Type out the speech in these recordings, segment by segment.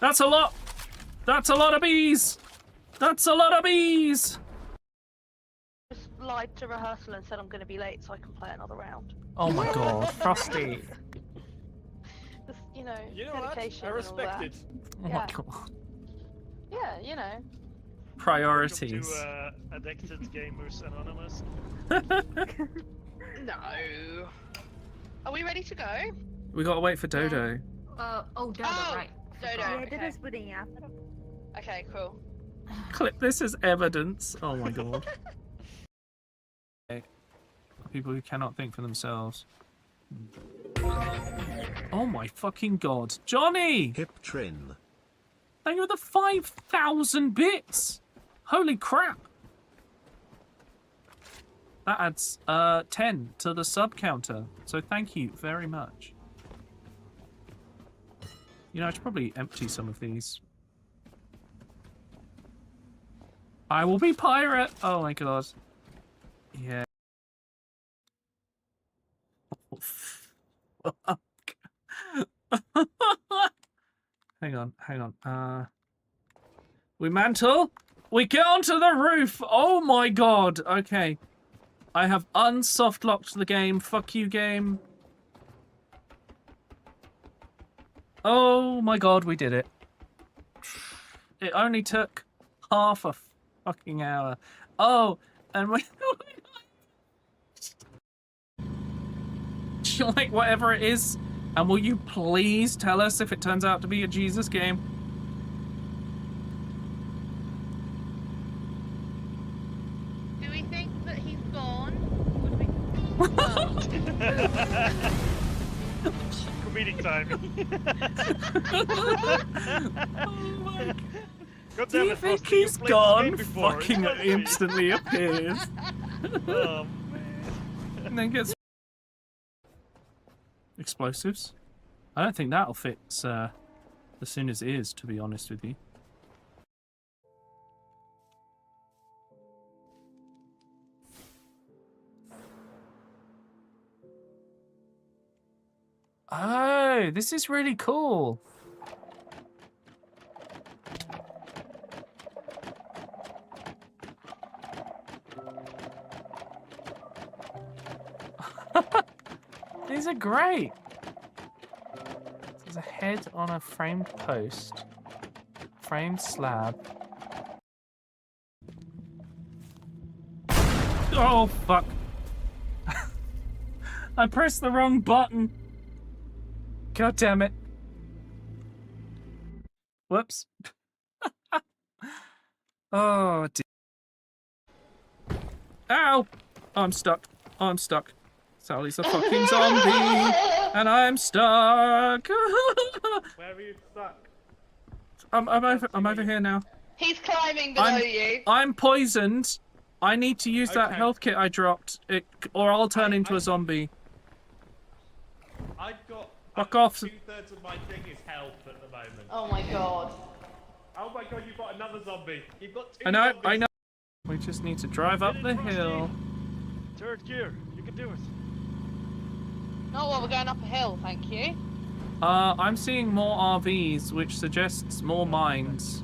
That's a lot. That's a lot of bees. That's a lot of bees. Just lied to rehearsal and said I'm going to be late so I can play another round. Oh my god, Frosty. Just, You know dedication what? I respect and all it. Oh Yeah. my god. that. Yeah, Priorities. Welcome to Addicted Gamers Anonymous. No. Are we ready to go? We gotta wait for Dodo. Dodo, right. Dodo. Forgot. Okay. Dodo's pudding, yeah. Okay, cool. Clip this as evidence. Oh my god. Okay. People who cannot think for themselves. Oh my fucking god. Johnny! Hip Trin. Thank you for the 5,000 bits! Holy crap! That adds 10 to the sub counter. So thank you very much. You know, I should probably empty some of these. I will be pirate! Oh my god. Yeah. Hang on. We mantle. We get onto the roof. Oh my god. Okay. I have unsoft locked the game. Fuck you, game. Oh my god, we did it. It only took half a fucking hour. Oh, and we... Do you like whatever it is? And will you please tell us if it turns out to be a Jesus game? Do we think that he's gone? Comedic timing. Oh my god. God Do damn you it, think Frosty, he's you've played this gone? game before. Fucking instantly appears. Oh, man. And then gets... Explosives? I don't think that'll fit as soon as it is, to be honest with you. Oh, this is really cool. These are great. There's a head on a framed post, framed slab. Oh fuck! I pressed the wrong button. God damn it! Whoops. Oh dear. Ow! I'm stuck. I'm stuck. Sally's a fucking zombie, and I'm stuck. Where are you stuck? I'm over here now. He's climbing below you. I'm poisoned. I need to use that Okay. health kit I dropped, or I'll turn into a zombie. I've got... Fuck off. 2/3 of my thing is health at the moment. Oh my god. Oh my god, you've got another zombie. You've got 2 I know, zombies. I know. We just need to drive up the hill. Third gear. You can do it. Not while we're going up a hill, thank you. I'm seeing more RVs, which suggests more mines.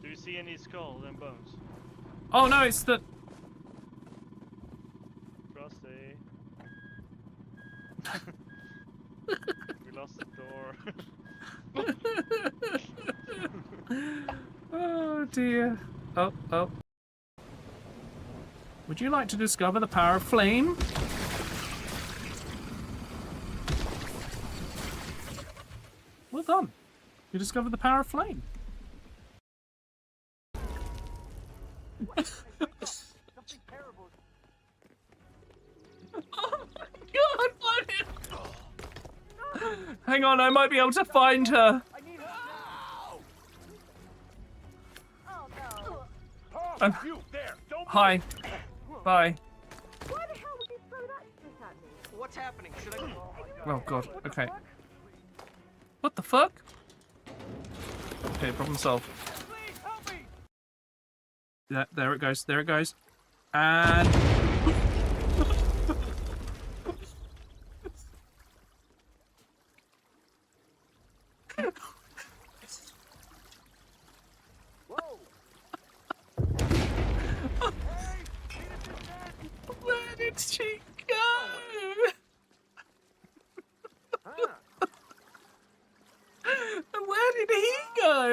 Do you see any skulls and bones? Oh no, it's the... Frosty. We lost the door. Oh dear. Oh. Would you like to discover the power of flame? Well done. You discovered the power of flame. Something terrible. Oh my god, what? Hang on, I might be able to find her. I need help. Oh no. You there! Don't Hi. Bye. Why the hell would you throw that shit at me? What's happening? Should I? Oh god, okay. What the fuck? Okay, problem solved. Please help me. Yeah, there it goes, there it goes. And...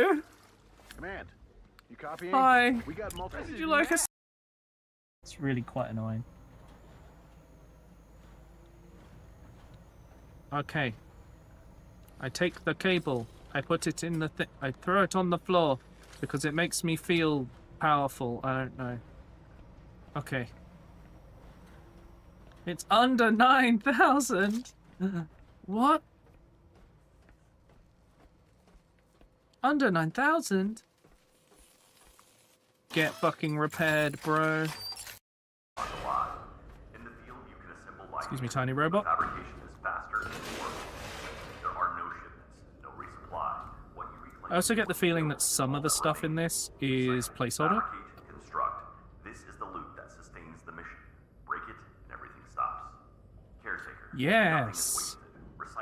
Hello. Command, you copying? Hi. We got multiple. Did you like us? It's really quite annoying. Okay. I take the cable. I put it in the thing. I throw it on the floor because it makes me feel powerful. I don't know. Okay. It's under 9,000. What? Under 9,000? Get fucking repaired, bro. Excuse me, tiny robot. Fabrication is faster and more. There are no shipments, no resupply. What you reclaim. I also get the feeling that some of the stuff in this is placeholder. Fabricate, construct. This is the loop that sustains the mission. Break it, and everything stops. Caretaker. Yes.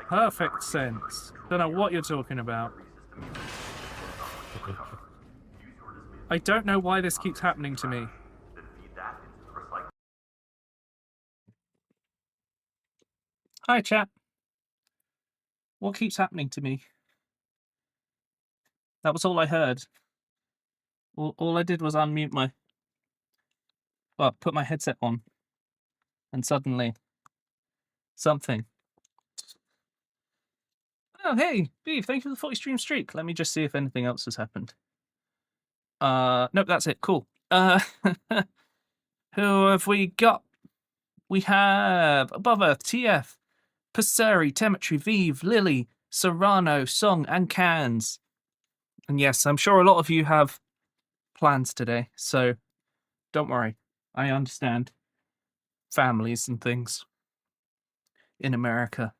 Perfect sense. Don't know what you're talking about. I don't know why this keeps happening to me. Then feed that into the recycling. Hi, chat. What keeps happening to me? That was all I heard. All I did was unmute my... Well, put my headset on. And suddenly... something. Oh, hey, Beef, thank you for the 40 stream streak. Let me just see if anything else has happened. Nope, that's it. Cool. Who have we got? We have Above Earth, TF, Passeri, Temetry, Vive, Lily, Serrano, Song, and Cans. And yes, I'm sure a lot of you have plans today, so don't worry. I understand families and things in America.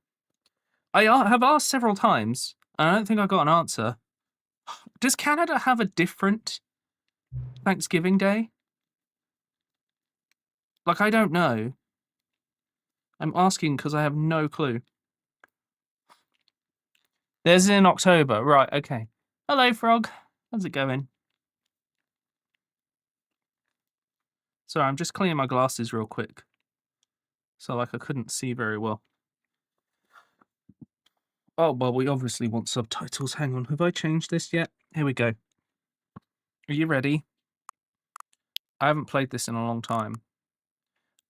I have asked several times, and I don't think I got an answer. Does Canada have a different Thanksgiving Day? Like, I don't know. I'm asking because I have no clue. There's in October. Right, okay. Hello, Frog. How's it going? Sorry, I'm just cleaning my glasses real quick. So, like, I couldn't see very well. Oh, well, we obviously want subtitles. Hang on, have I changed this yet? Here we go. Are you ready? I haven't played this in a long time.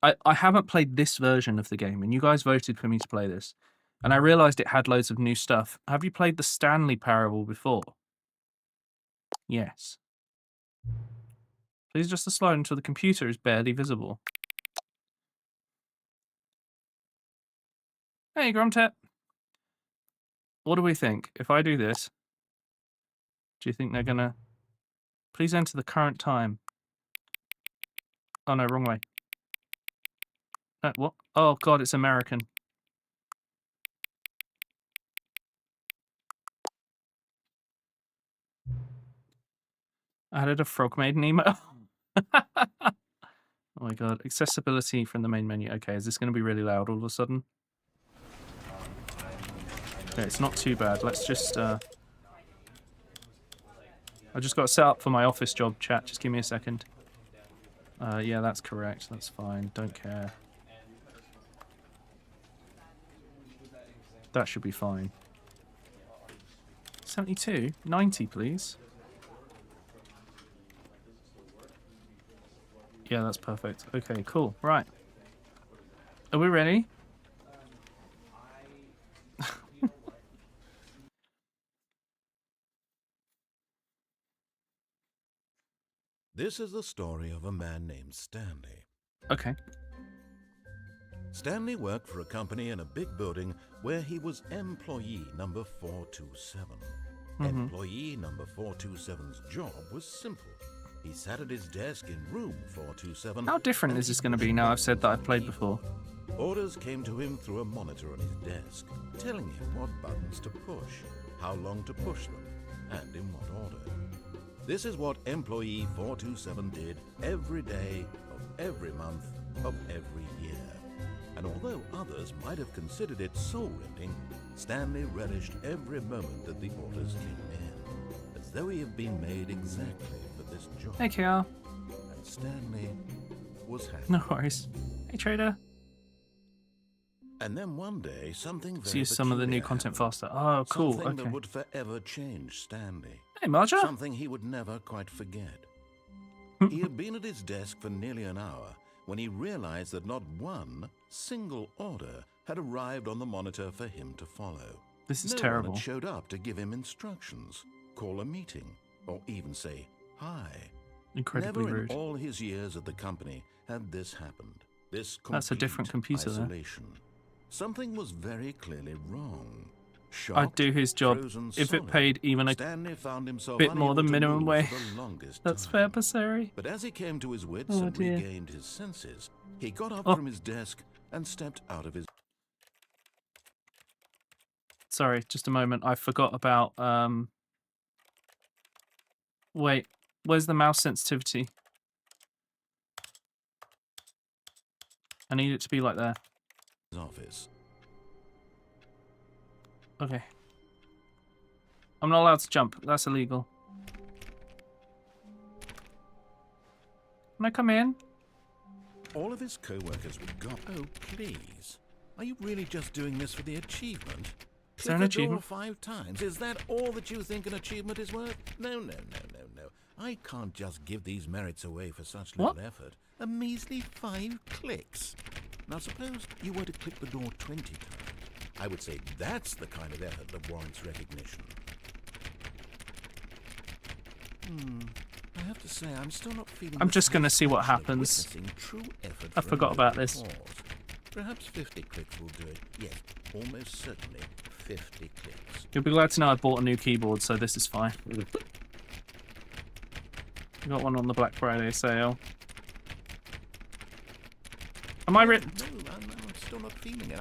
I haven't played this version of the game, and you guys voted for me to play this. And I realised it had loads of new stuff. Have you played the Stanley Parable before? Yes. Please just slow until the computer is barely visible. Hey, Grumtet. What do we think? If I do this, do you think they're gonna... Please enter the current time. Oh no, wrong way. What? Oh god, it's American. I added a frog maiden email. Oh my god. Accessibility from the main menu. Okay, is this going to be really loud all of a sudden? Okay, it's not too bad. Let's just... I just got to set up for my office job, chat. Just give me a second. Yeah, that's correct. That's fine. Don't care. That should be fine. 72? 90, please. Yeah, that's perfect. Okay, cool. Right. Are we ready? This is the story of a man named Stanley. Okay. Stanley worked for a company in a big building where he was employee number 427. Employee number 427's job was simple. He sat at his desk in room 427. How different is this going to be now I've said that I've played before? Orders came to him through a monitor on his desk, telling him what buttons to push, how long to push them, and in what order. This is what employee 427 did every day of every month of every year. And although others might have considered it soul-rending, Stanley relished every moment that the orders came in, as though he had been made exactly for this job. Hey, KR. And Stanley was happy. No worries. Hey, trader. And then one day, something very See some of the new peculiar content happened. faster. Oh, cool. Something Okay. that would forever change Stanley. Hey, Marja. Something he would never quite forget. He had been at his desk for nearly an hour when he realized that not one single order had arrived on the monitor for him to follow. This is No terrible. one had showed up to give him instructions, call a meeting, or even say hi. Incredibly Never rude. in all his years at the company had this happened. This That's a different complete computer there. isolation. Something was very clearly wrong. I'd do his job frozen if it solid, paid even a Stanley found himself bit more unable than to minimum move wage. for the longest That's time. fair, Passeri. But as he came to his wits Oh, and dear. regained his senses, he got up Oh. from his desk and stepped out of his... Sorry, just a moment. I forgot about Wait, where's the mouse sensitivity? I need it to be like there. office. Okay. I'm not allowed to jump. That's illegal. Can I come in? All of his co-workers were gone. Oh, please. Are you really just doing this for the achievement? Is there Click an the door achievement? 5 times. Is that all that you think an achievement is worth? No, no, no, no, no. I can't just give these merits away for such little What? effort. A measly 5 clicks. Now suppose you were to click the door 20 times. I would say that's the kind of effort that warrants recognition. I have to say, I'm still not feeling. I'm the just gonna see what satisfaction of happens. witnessing true effort I for a forgot about noble this. cause. Perhaps 50 clicks will do it. Yes, almost certainly 50 clicks. You'll be glad to know I bought a new keyboard, so this is fine. I got one on the Black Friday sale. Am I No, written? I'm still not feeling it.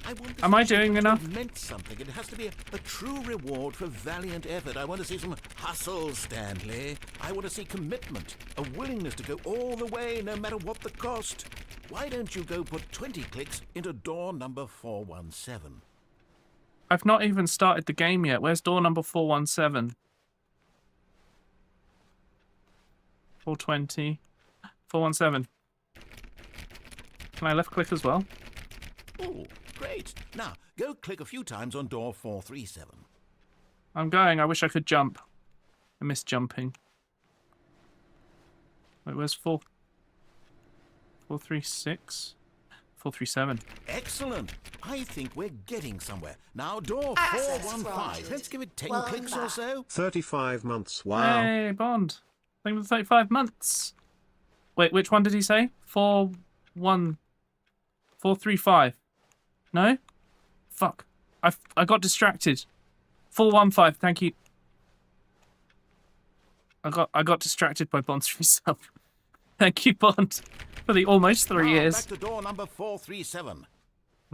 I want this Am I achievement doing to enough? have meant something. It has to be a true reward for valiant effort. I want to see some hustle, Stanley. I want to see commitment, a willingness to go all the way, no matter what the cost. Why don't you go put 20 clicks into door number 417? I've not even started the game yet. Where's door number 417? 420. 417. Can I left click as well? Oh, great. Now, go click a few times on door 437. I'm going. I wish I could jump. I miss jumping. Wait, where's 436? 437. Excellent. I think we're getting somewhere. Now, door Access 415. granted. Let's give it 10 Welcome clicks or back. so. 35 months. Wow. Hey, Bond. Thank you for 35 months. Wait, which one did he say? 435. No? Fuck. I got distracted. 415, thank you. I got distracted by Bond's resub. Thank you, Bond, for the almost 3 Now, years. back to door number 437.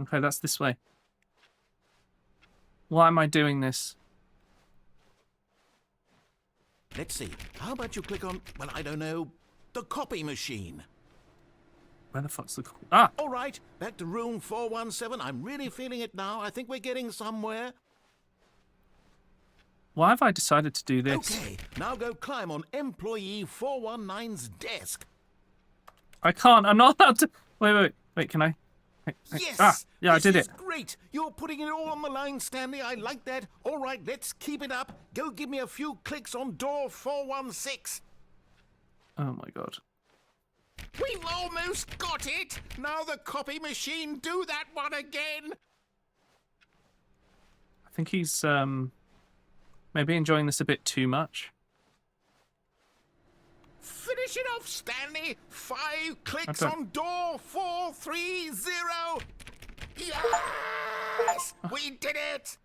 Okay, that's this way. Why am I doing this? Let's see. How about you click on, well, I don't know, the copy machine? Where the fuck's the... Ah! All right, back to room 417. I'm really feeling it now. I think we're getting somewhere. Why have I decided to do this? Okay, now go climb on employee 419's desk. I can't. I'm not allowed to... Wait, can I... Yes! Ah, yeah, I did This it. is great. You're putting it all on the line, Stanley. I like that. All right, let's keep it up. Go give me a few clicks on door 416. Oh my god. We've almost got it. Now the copy machine. Do that one again. I think he's, maybe enjoying this a bit too much. Finish it off, Stanley. 5 clicks Okay. on door 430. Yes! We did it!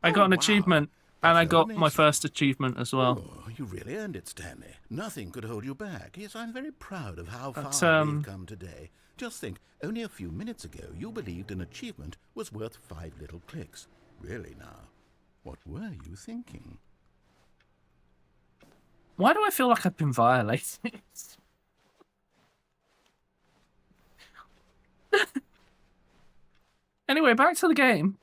I got Oh, an wow. achievement, and I That's got my amazing. first achievement as well. Oh, you really earned it, Stanley. Nothing could hold you back. Yes, I'm very proud of how But, far we've come today. Just think, only a few minutes ago, you believed an achievement was worth 5 little clicks. Really now, what were you thinking? Why do I feel like I've been violated? Anyway, back to the game.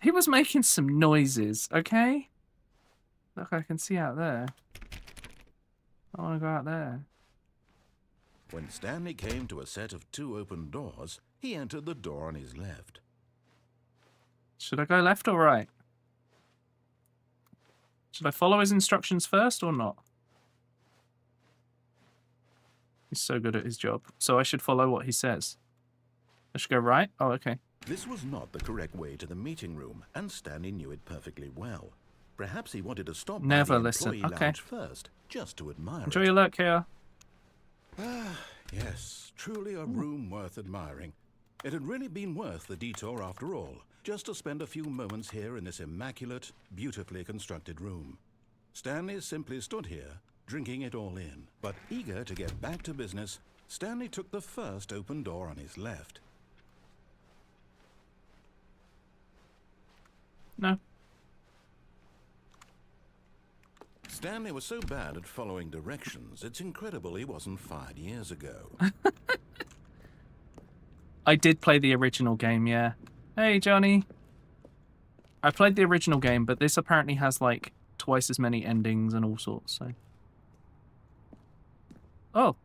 He was making some noises, okay? Look, I can see out there. I want to go out there. When Stanley came to a set of 2 open doors, he entered the door on his left. Should I go left or right? Should I follow his instructions first or not? He's so good at his job. So I should follow what he says. I should go right? Oh, okay. This was not the correct way to the meeting room, and Stanley knew it perfectly well. Perhaps he wanted to stop Never by the listen. employee Okay. lounge first, just to admire Enjoy it. your luck here. Ah, yes, truly a room worth admiring. It had really been worth the detour after all, just to spend a few moments here in this immaculate, beautifully constructed room. Stanley simply stood here, drinking it all in. But eager to get back to business, Stanley took the first open door on his left. No. Stanley was so bad at following directions, it's incredible he wasn't fired years ago. I did play the original game, yeah. Hey, Johnny. I played the original game, but this apparently has, like, twice as many endings and all sorts, so... Oh.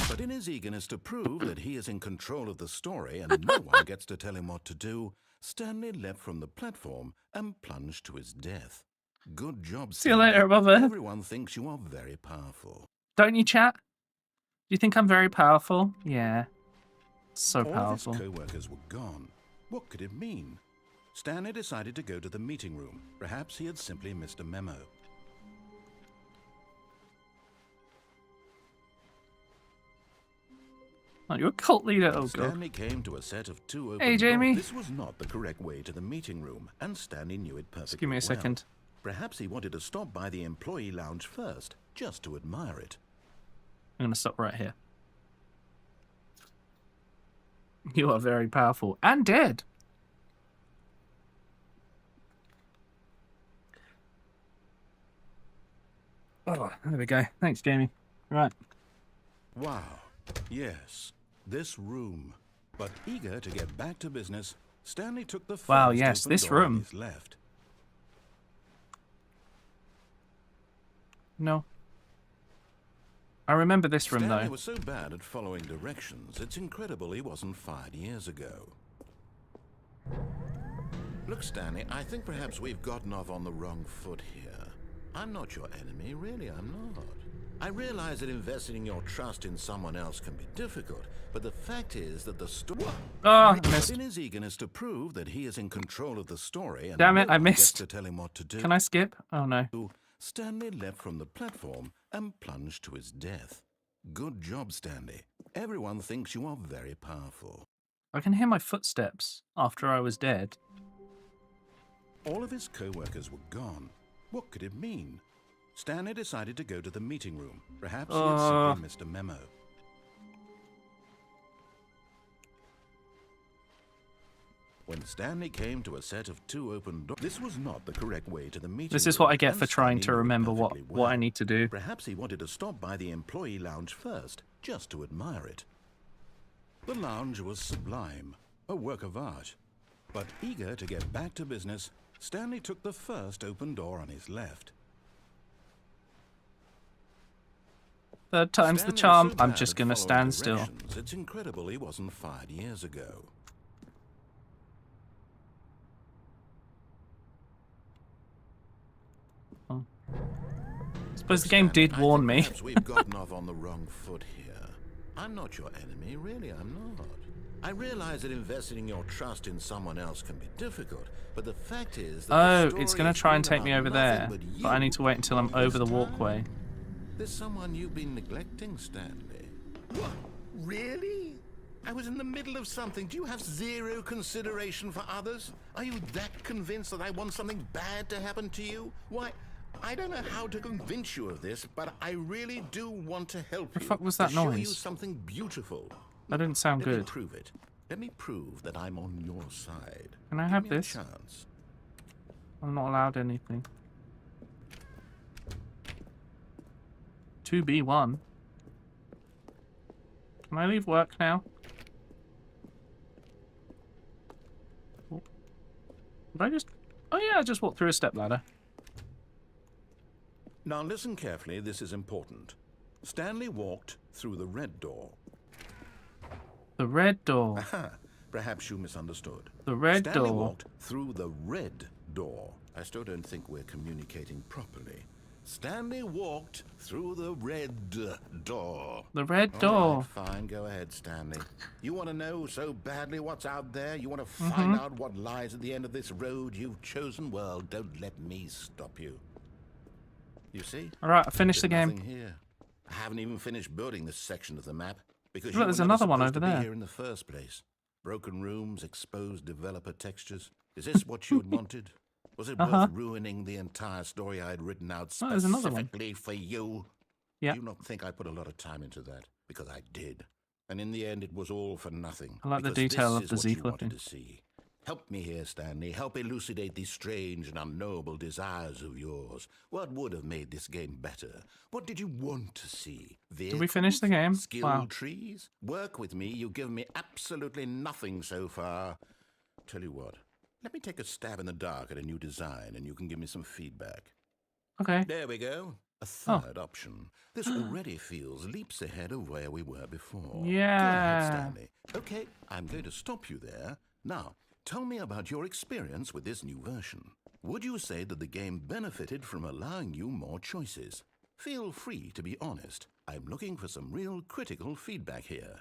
But in his eagerness to prove that he is in control of the story and no one gets to tell him what to do, Stanley leapt from the platform and plunged to his death. Good job, See you Stanley. later, brother. Everyone thinks you are very powerful. Don't you, chat? Do you think I'm very powerful? Yeah. So powerful. All of his co-workers were gone. What could it mean? Stanley decided to go to the meeting room. Perhaps he had simply missed a memo. Oh, you're a cult leader. Oh, God. Stanley came to a set of two open Hey, Jamie. doors. This was not the correct way to the meeting room, and Stanley knew it perfectly Just give me a well. second. Perhaps he wanted to stop by the employee lounge first, just to admire it. I'm going to stop right here. You are very powerful. And dead. Oh, there we go. Thanks, Jamie. Right. Wow. Yes, this room. But eager to get back to business, Stanley took the first Wow, yes, open this door on room. his left. No. I remember this room, Stanley though. was so bad at following directions, it's incredible he wasn't fired years ago. Look, Stanley, I think perhaps we've gotten off on the wrong foot here. I'm not your enemy, really, I'm not. I realize that investing your trust in someone else can be difficult, but the fact is that the story... Oh, I But missed. in his eagerness to prove that he is in control of the story and Damn it, no I one gets missed. to tell him what to do, Can I skip? Oh, no. Stanley leapt from the platform and plunged to his death. Good job, Stanley. Everyone thinks you are very powerful. I can hear my footsteps after I was dead. All of his co-workers were gone. What could it mean? Stanley decided to go to the meeting room. Perhaps he had simply missed a memo. When Stanley came to a set of two open doors, this was not the correct way to the meeting This room. is what I get and for trying Stanley to knew it remember perfectly what I well. need to do. Perhaps he wanted to stop by the employee lounge first, just to admire it. The lounge was sublime, a work of art. But eager to get back to business, Stanley took the first open door on his left. Third time's the Stanley was charm. so I'm bad just at going to following stand still. directions, it's incredible he wasn't fired years ago. Suppose the game did Stanley, I warn think me. perhaps we've gotten off on the wrong foot here. I'm not your enemy, really, I'm not. I realize that investing your trust in someone else can be difficult, but the fact is that Oh, the it's story going has to try and been take me about over there. nothing but But I you need to wait until I'm all over the this walkway. time. There's someone you've been neglecting, Stanley. What? Really? I was in the middle of something. Do you have zero consideration for others? Are you that convinced that I want something bad to happen to you? Why, I don't know how to convince you of this, but I really do want to help you. The fuck was that to show you noise? something beautiful. That didn't sound Let me good. prove it. Let me prove that I'm on your side. Can I Give have me this? A chance. I'm not allowed anything. 2B1. Can I leave work now? Oh. Did I just... Oh yeah, I just walked through a stepladder. Now listen carefully, this is important. Stanley walked through the red door. The red door. Aha, perhaps you misunderstood. The red Stanley door. walked through the red door. I still don't think we're communicating properly. Stanley walked through the red door. The red All door. right, fine, go ahead, Stanley. You want to know so badly what's out there? You want to find out what lies at the end of this road you've chosen? Well, don't let me stop you. You see? All right, I finished the There's game. nothing here. I haven't even finished building this section of the map because Look, you there's were never another one supposed over to be there. here in the first place. Broken rooms, exposed developer textures. Is this what you had wanted? Was it worth ruining the entire story I had written out Oh, there's another one. specifically for you? Yeah. Do you not think I put a lot of time into that? Because I did. And in the end, it was all for nothing. I like the because detail this of the is Z what you wanted clipping. to see. Help me here, Stanley. Help elucidate these strange and unknowable desires of yours. What would have made this game better? What did you want to see? Did we finish the game? Skill Wow. trees? Work with me. You've given me absolutely nothing so far. Tell you what. Let me take a stab in the dark at a new design, and you can give me some feedback. Okay. There we go. A third option. This already feels leaps ahead of where we were before. Yeah. Go ahead, Stanley. Okay, I'm going to stop you there. Now, tell me about your experience with this new version. Would you say that the game benefited from allowing you more choices? Feel free to be honest. I'm looking for some real critical feedback here.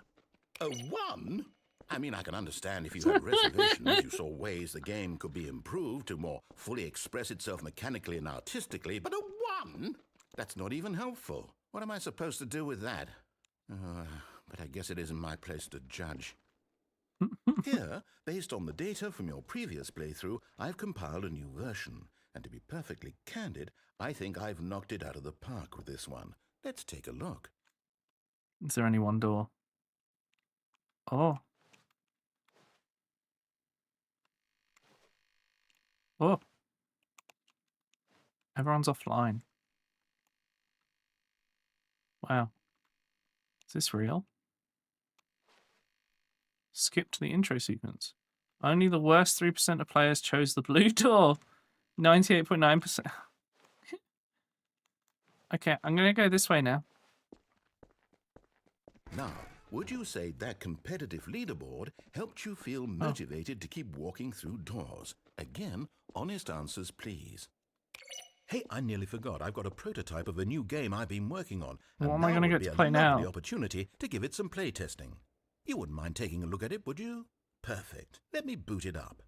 A 1? I mean, I can understand if you had reservations, you saw ways the game could be improved to more fully express itself mechanically and artistically, but a 1? That's not even helpful. What am I supposed to do with that? But I guess it isn't my place to judge. Here, based on the data from your previous playthrough, I've compiled a new version. And to be perfectly candid, I think I've knocked it out of the park with this one. Let's take a look. Is there only one door? Oh. Oh. Everyone's offline. Wow. Is this real? Skip to the intro sequence. Only the worst 3% of players chose the blue door. 98.9%. Okay, I'm going to go this way now. Now, would you say that competitive leaderboard helped you feel motivated to keep walking through doors? Again, honest answers, please. Hey, I nearly forgot. I've got a prototype of a new game I've been working on. What and am I now gonna would get be to play a now? lovely opportunity to give it some play testing. You wouldn't mind taking a look at it, would you? Perfect. Let me boot it up.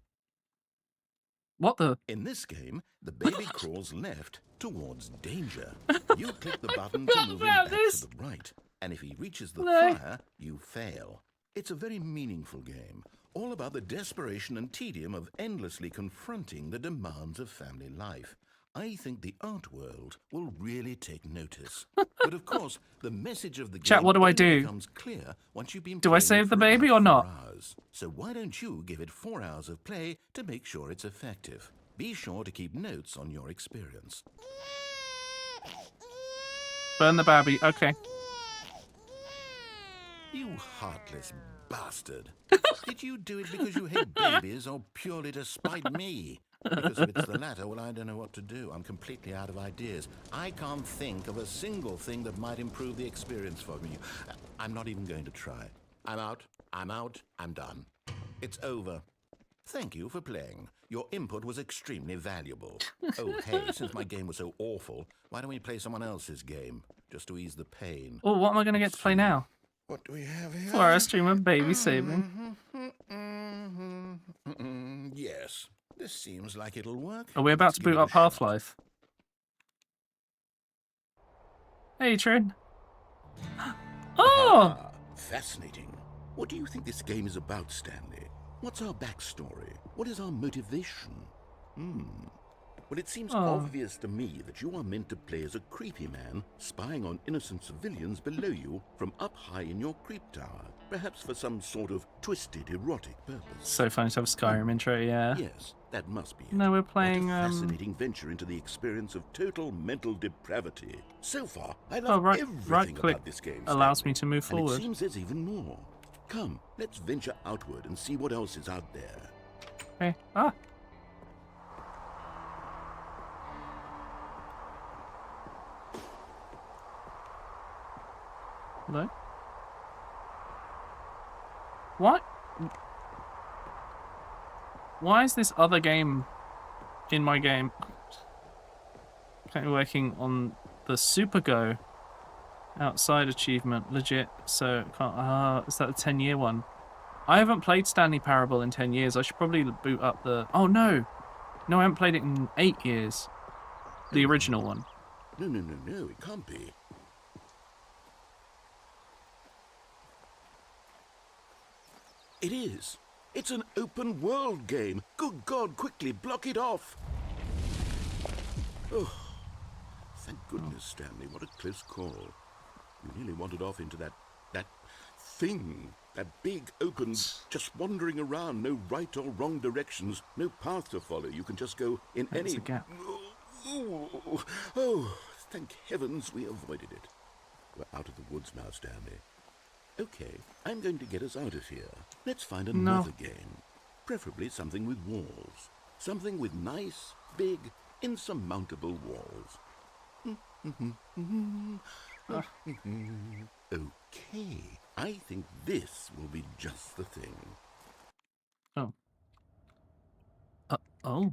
What the? In this game, the baby crawls left towards danger. You click the button to move him back this. to the right. And if he reaches the No. fire, you fail. It's a very meaningful game, all about the desperation and tedium of endlessly confronting the demands of family life. I think the art world will really take notice. But of course, the message of the Chat, game what do I only do? becomes clear once you've been Do I playing save it the for baby about or not? 4 hours. So why don't you give it 4 hours of play to make sure it's effective? Be sure to keep notes on your experience. Burn the baby. Okay. You heartless bastard. Did you do it because you hate babies or purely to spite me? Because if it's the latter, well, I don't know what to do. I'm completely out of ideas. I can't think of a single thing that might improve the experience for me. I'm not even going to try. I'm out. I'm done. It's over. Thank you for playing. Your input was extremely valuable. Oh, hey, since my game was so awful, why don't we play someone else's game? Just to ease the pain. Oh, what am I going to get to play now? What do we have here? For a stream of baby saving. Yes, this seems like it'll work. Are we about Let's to give boot it a up shot. Half-Life? Hey, Trin. Oh! Ah, fascinating. What do you think this game is about, Stanley? What's our backstory? What is our motivation? Well, it seems obvious to me that you are meant to play as a creepy man spying on innocent civilians below you from up high in your creep tower, perhaps for some sort of twisted erotic purpose. So funny to have a Skyrim intro, yeah. Yes, that must be it. No, we're playing, What a fascinating venture into the experience of total mental depravity. So far, I Oh, love right everything click about this game. allows Stanley. me to move And forward. it seems there's even more. Come, let's venture outward and see what else is out there. Okay. Ah! Hello? What? Why is this other game in my game. Currently working on the Super Go outside achievement, legit. So can't. Is that the 10-year one? I haven't played Stanley Parable in 10 years. I should probably boot up the. Oh no, no, I haven't played it in 8 years. The original one. No, it can't be. It is. It's an open world game. Good God, quickly block it off. Oh, thank goodness, Stanley. What a close call. You nearly wandered off into that thing. That big, open, just wandering around. No right or wrong directions. No path to follow. You can just go in There's any... a gap. Oh, thank heavens we avoided it. We're out of the woods now, Stanley. Okay, I'm going to get us out of here. Let's find another game. Preferably something with walls. Something with nice, big, insurmountable walls. Okay, I think this will be just the thing. Oh. Oh,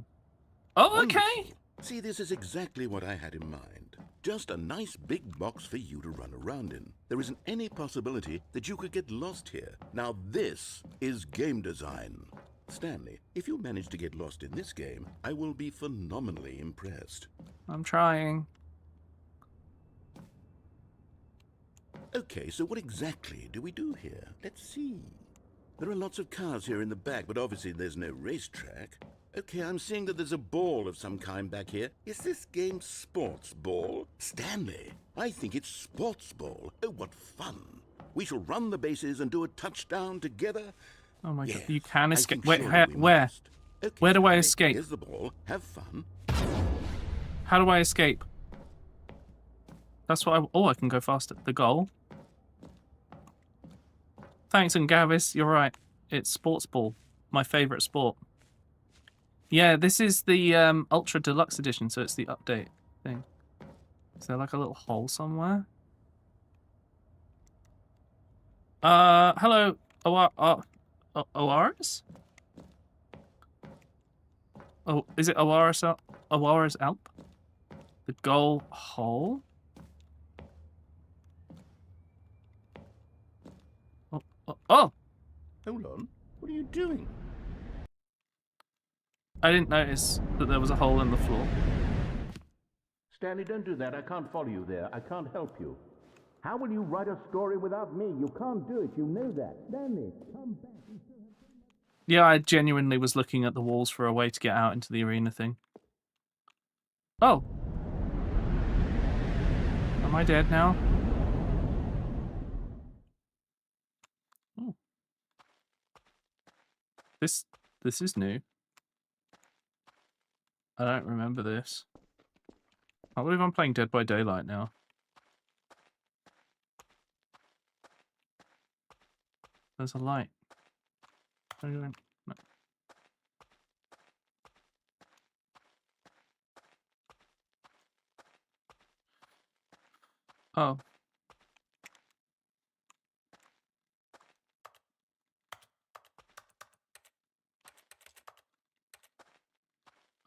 okay. Wonderful. See, this is exactly what I had in mind. Just a nice big box for you to run around in. There isn't any possibility that you could get lost here. Now this is game design. Stanley, if you manage to get lost in this game, I will be phenomenally impressed. I'm trying. Okay, so what exactly do we do here? Let's see. There are lots of cars here in the back, but obviously there's no racetrack. Okay, I'm seeing that there's a ball of some kind back here. Is this game sports ball? Stanley, I think it's sports ball. Oh, what fun. We shall run the bases and do a touchdown together. Oh my Yes, god, you can I escape. think Wait, surely we where? must. Okay, Where do I escape? Here's the ball. Have fun. How do I escape? That's what I... Oh, I can go faster. The goal. Thanks, and Gavis, you're right. It's sports ball. My favourite sport. Yeah, this is the Ultra Deluxe Edition, so it's the update thing. Is there like a little hole somewhere? Hello, Oaris? Oh, is it Oaris Alp? The goal hole? Oh! Hold on. What are you doing? I didn't notice that there was a hole in the floor. Stanley, don't do that. I can't follow you there. I can't help you. How will you write a story without me? You can't do it. You know that. Stanley, come back. Yeah, I genuinely was looking at the walls for a way to get out into the arena thing. Oh. Am I dead now? Oh. This is new. I don't remember this. I believe I'm playing Dead by Daylight now. There's a light. No. Oh.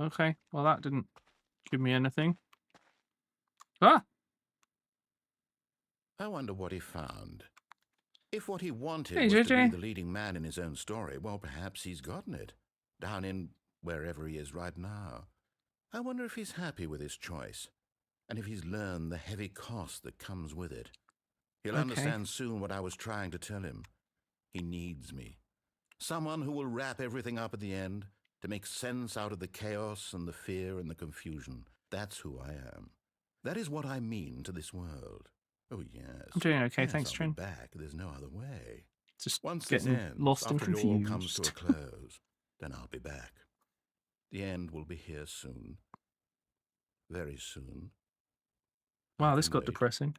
Okay, well that didn't give me anything. Ah! I wonder what he found. If what he wanted Hey, was to JJ. be the leading man in his own story, well, perhaps he's gotten it. Down in wherever he is right now. I wonder if he's happy with his choice, and if he's learned the heavy cost that comes with it. He'll Okay. understand soon what I was trying to tell him. He needs me. Someone who will wrap everything up at the end, to make sense out of the chaos and the fear and the confusion. That's who I am. That is what I mean to this world. Oh, yes. I'm doing okay, Yes, thanks, I'll be Trin. back. There's no other way. Just Once this getting ends, lost and after it all comes to a confused. close, then I'll be back. The end will be here soon. Very soon. Wow, I this can got wait. depressing.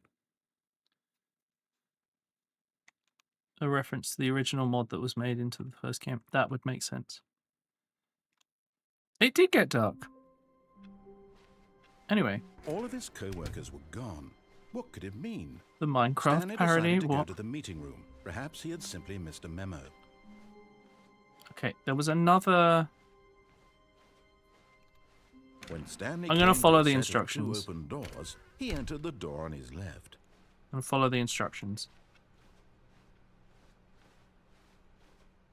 A reference to the original mod that was made into the first game. That would make sense. It did get dark. Anyway, All of his co-workers were gone. What could it mean? the Minecraft Stanley parody. decided to go What? to the meeting room. Perhaps he had simply missed a memo. Okay, there was another When Stanley I'm gonna came follow to a the set of instructions. two open doors, he entered the door on his left. And follow the instructions.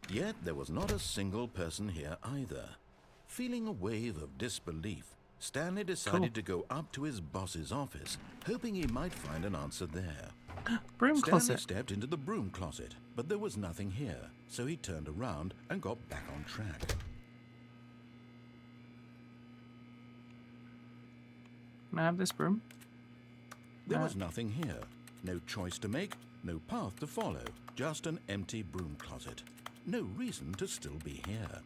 Yet there was not a single person here either. Feeling a wave of disbelief, Stanley decided to go up to his boss's office, hoping he might find an answer there. Broom Stanley closet. stepped into the broom closet, but there was nothing here, so he turned around and got back on track. Can I have this broom? There was nothing here. No choice to make, no path to follow, just an empty broom closet. No reason to still be here.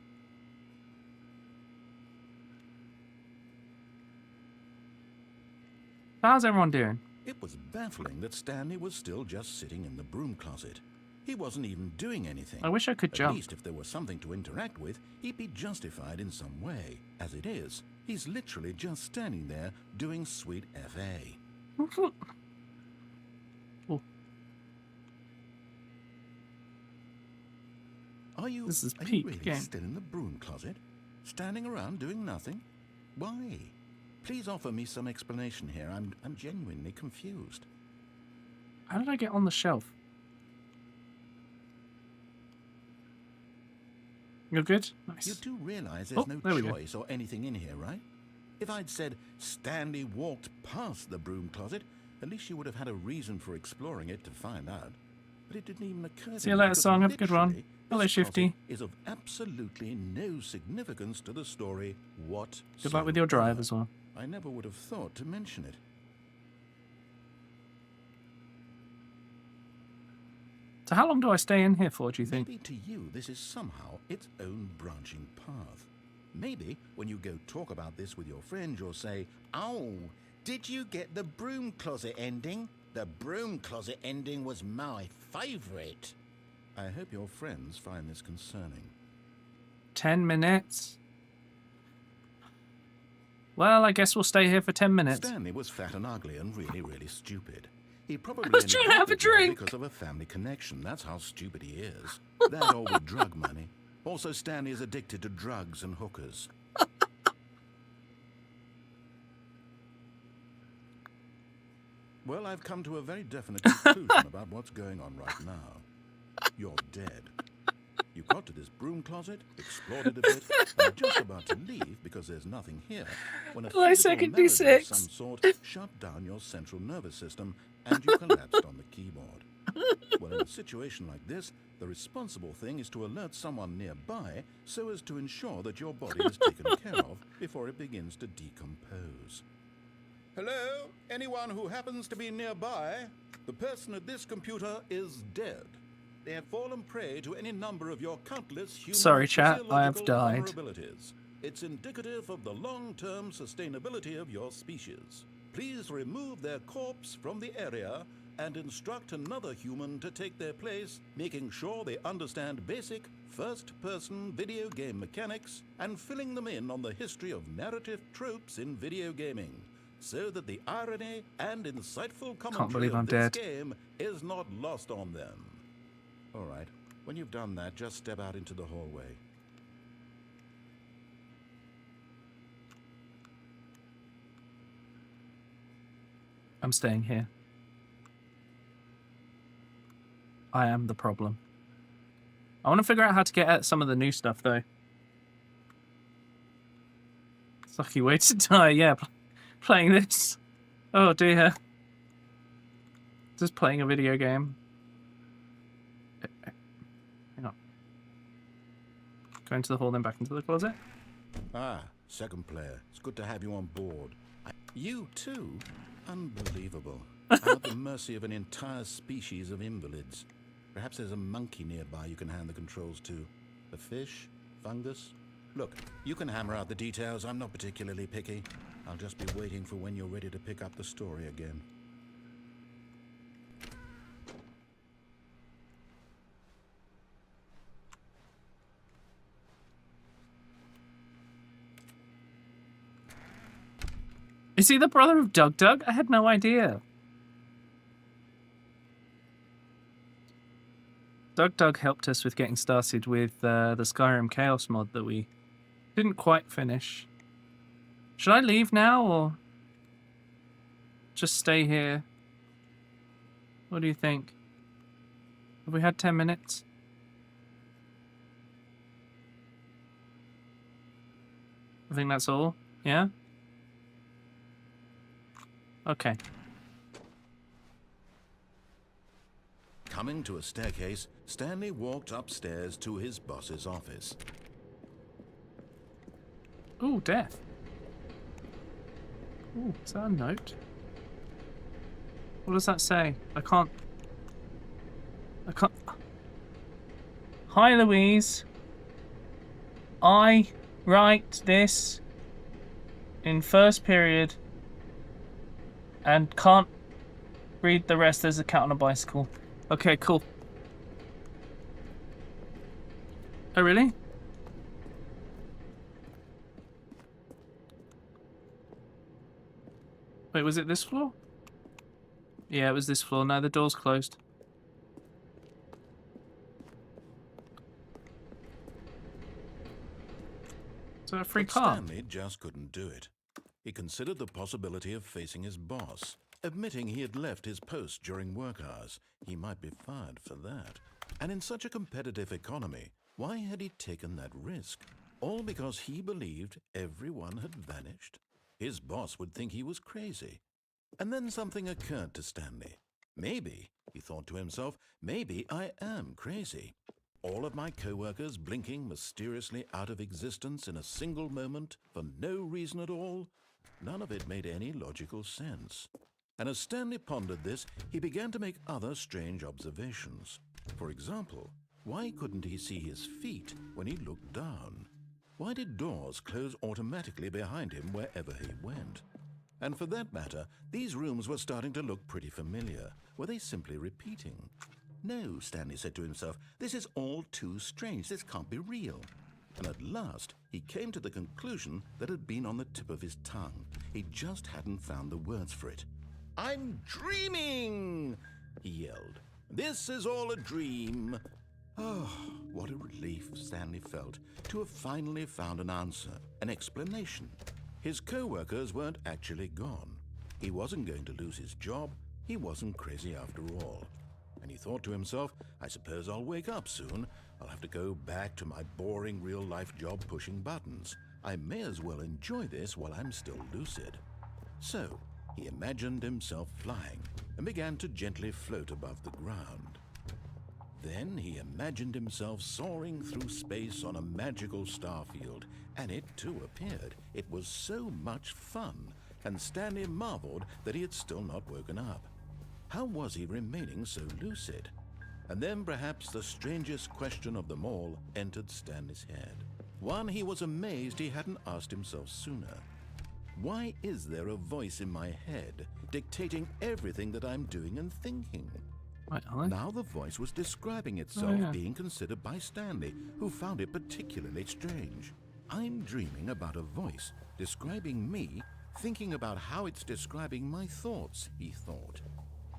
How's everyone doing? It was baffling that Stanley was still just sitting in the broom closet. He wasn't even doing anything. I wish I could At jump. least if there was something to interact with, he'd be justified in some way. As it is, he's literally just standing there doing sweet FA. Oh, Are you, This is are you peak really game. still in the broom closet? Standing around doing nothing? Why? Please offer me some explanation here. I'm genuinely confused. how did I get on the shelf? You're good? Nice. You do realize there's Oh, there no we go. choice or anything in here, right? If I'd said Stanley walked past the broom closet, at least you would have had a reason for exploring it to find out. But it didn't even occur to See you me later, because Song. Have a good one. literally, Hello, this Shifty. closet is of absolutely no significance to the story whatsoever. Good luck with your drive as well. I never would have thought to mention it. So how long do I stay in here for, do you think? Maybe to you this is somehow its own branching path. Maybe when you go talk about this with your friend, you'll say, "Oh, did you get the broom closet ending? The broom closet ending was my favourite." I hope your friends find this concerning. 10 minutes. Well, I guess we'll stay here for 10 minutes. Stanley was fat and ugly and really, really stupid. He probably was ended trying to up have a with her drink. because of a family connection. That's how stupid he is. That or with drug money. Also, Stanley is addicted to drugs and hookers. Well, I've come to a very definite conclusion about what's going on right now. You're dead. You got to this broom closet, explored it a bit, and are just about to leave because there's nothing here, when a My physical second melody of D6. some sort shut down your central nervous system and you collapsed on the keyboard. Well, in a situation like this, the responsible thing is to alert someone nearby so as to ensure that your body is taken care of before it begins to decompose. Hello? Anyone who happens to be nearby? The person at this computer is dead. They have fallen prey to any number of your countless human Sorry, chat, I have physiological died. vulnerabilities. It's indicative of the long-term sustainability of your species. Please remove their corpse from the area and instruct another human to take their place, making sure they understand basic first-person video game mechanics and filling them in on the history of narrative tropes in video gaming, so that the irony and insightful commentary believe I'm of this dead. game is not lost on them. All right, when you've done that, just step out into the hallway. I'm staying here. I am the problem. I want to figure out how to get at some of the new stuff, though. Sucky way to die, yeah. Playing this. Oh dear. Just playing a video game. Hang on. Go into the hall, then back into the closet. Ah, second player. It's good to have you on board. You too? Unbelievable. I'm at the mercy of an entire species of invalids. Perhaps there's a monkey nearby you can hand the controls to. A fish? Fungus? Look, you can hammer out the details. I'm not particularly picky. I'll just be waiting for when you're ready to pick up the story again. Is he the brother of Doug Doug? I had no idea. Doug Doug helped us with getting started with the Skyrim Chaos mod that we didn't quite finish. Should I leave now or just stay here? What do you think? Have we had 10 minutes? I think that's all. Yeah? Okay. Coming to a staircase, Stanley walked upstairs to his boss's office. Ooh, death. Ooh, is that a note? What does that say? I can't... Hi, Louise. I write this in first period and can't read the rest. There's a cat on a bicycle. Okay, cool. Oh, really? Wait, was it this floor? Yeah, it was this floor. No, the door's closed. Is that a free But car? Stanley just couldn't do it. He considered the possibility of facing his boss. Admitting he had left his post during work hours, he might be fired for that. And in such a competitive economy, why had he taken that risk? All because he believed everyone had vanished? His boss would think he was crazy. And then something occurred to Stanley. Maybe, he thought to himself, maybe I am crazy. All of my co-workers blinking mysteriously out of existence in a single moment for no reason at all? None of it made any logical sense. And as Stanley pondered this, he began to make other strange observations. For example, why couldn't he see his feet when he looked down? Why did doors close automatically behind him wherever he went? And for that matter, these rooms were starting to look pretty familiar. Were they simply repeating? No, Stanley said to himself, this is all too strange. This can't be real. And at last, he came to the conclusion that had been on the tip of his tongue. He just hadn't found the words for it. I'm dreaming, he yelled. This is all a dream. Oh, what a relief Stanley felt to have finally found an answer, an explanation. His co-workers weren't actually gone. He wasn't going to lose his job. He wasn't crazy after all. And he thought to himself, I suppose I'll wake up soon. I'll have to go back to my boring real-life job pushing buttons. I may as well enjoy this while I'm still lucid. So, he imagined himself flying and began to gently float above the ground. Then he imagined himself soaring through space on a magical starfield, and it too appeared. It was so much fun, and Stanley marveled that he had still not woken up. How was he remaining so lucid? And then perhaps the strangest question of them all entered Stanley's head. One he was amazed he hadn't asked himself sooner. Why is there a voice in my head dictating everything that I'm doing and thinking? Now the voice was describing itself being considered by Stanley, who found it particularly strange. I'm dreaming about a voice describing me, thinking about how it's describing my thoughts, he thought.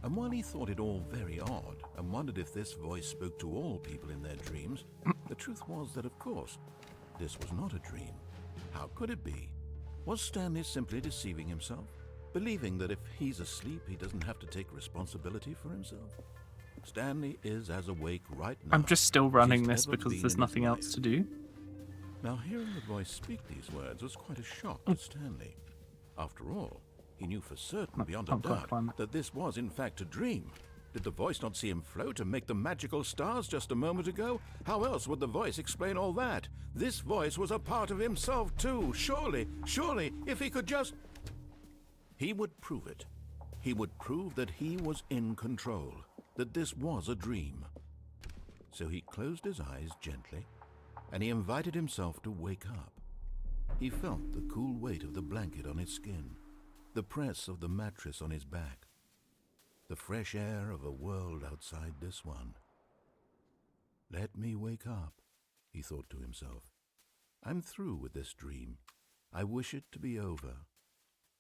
And while he thought it all very odd and wondered if this voice spoke to all people in their dreams, the truth was that, of course, this was not a dream. How could it be? Was Stanley simply deceiving himself, believing that if he's asleep, he doesn't have to take responsibility for himself? Stanley is as awake right now. I'm just still running this because there's nothing else to do. Now, hearing the voice speak these words was quite a shock to Stanley. After all, he knew for certain, beyond a doubt, that this was in fact a dream. Did the voice not see him float and make the magical stars just a moment ago? How else would the voice explain all that? This voice was a part of himself too. Surely, if he could just... He would prove it. He would prove that he was in control, that this was a dream. So he closed his eyes gently, and he invited himself to wake up. He felt the cool weight of the blanket on his skin, the press of the mattress on his back, the fresh air of a world outside this one. Let me wake up, he thought to himself. I'm through with this dream. I wish it to be over.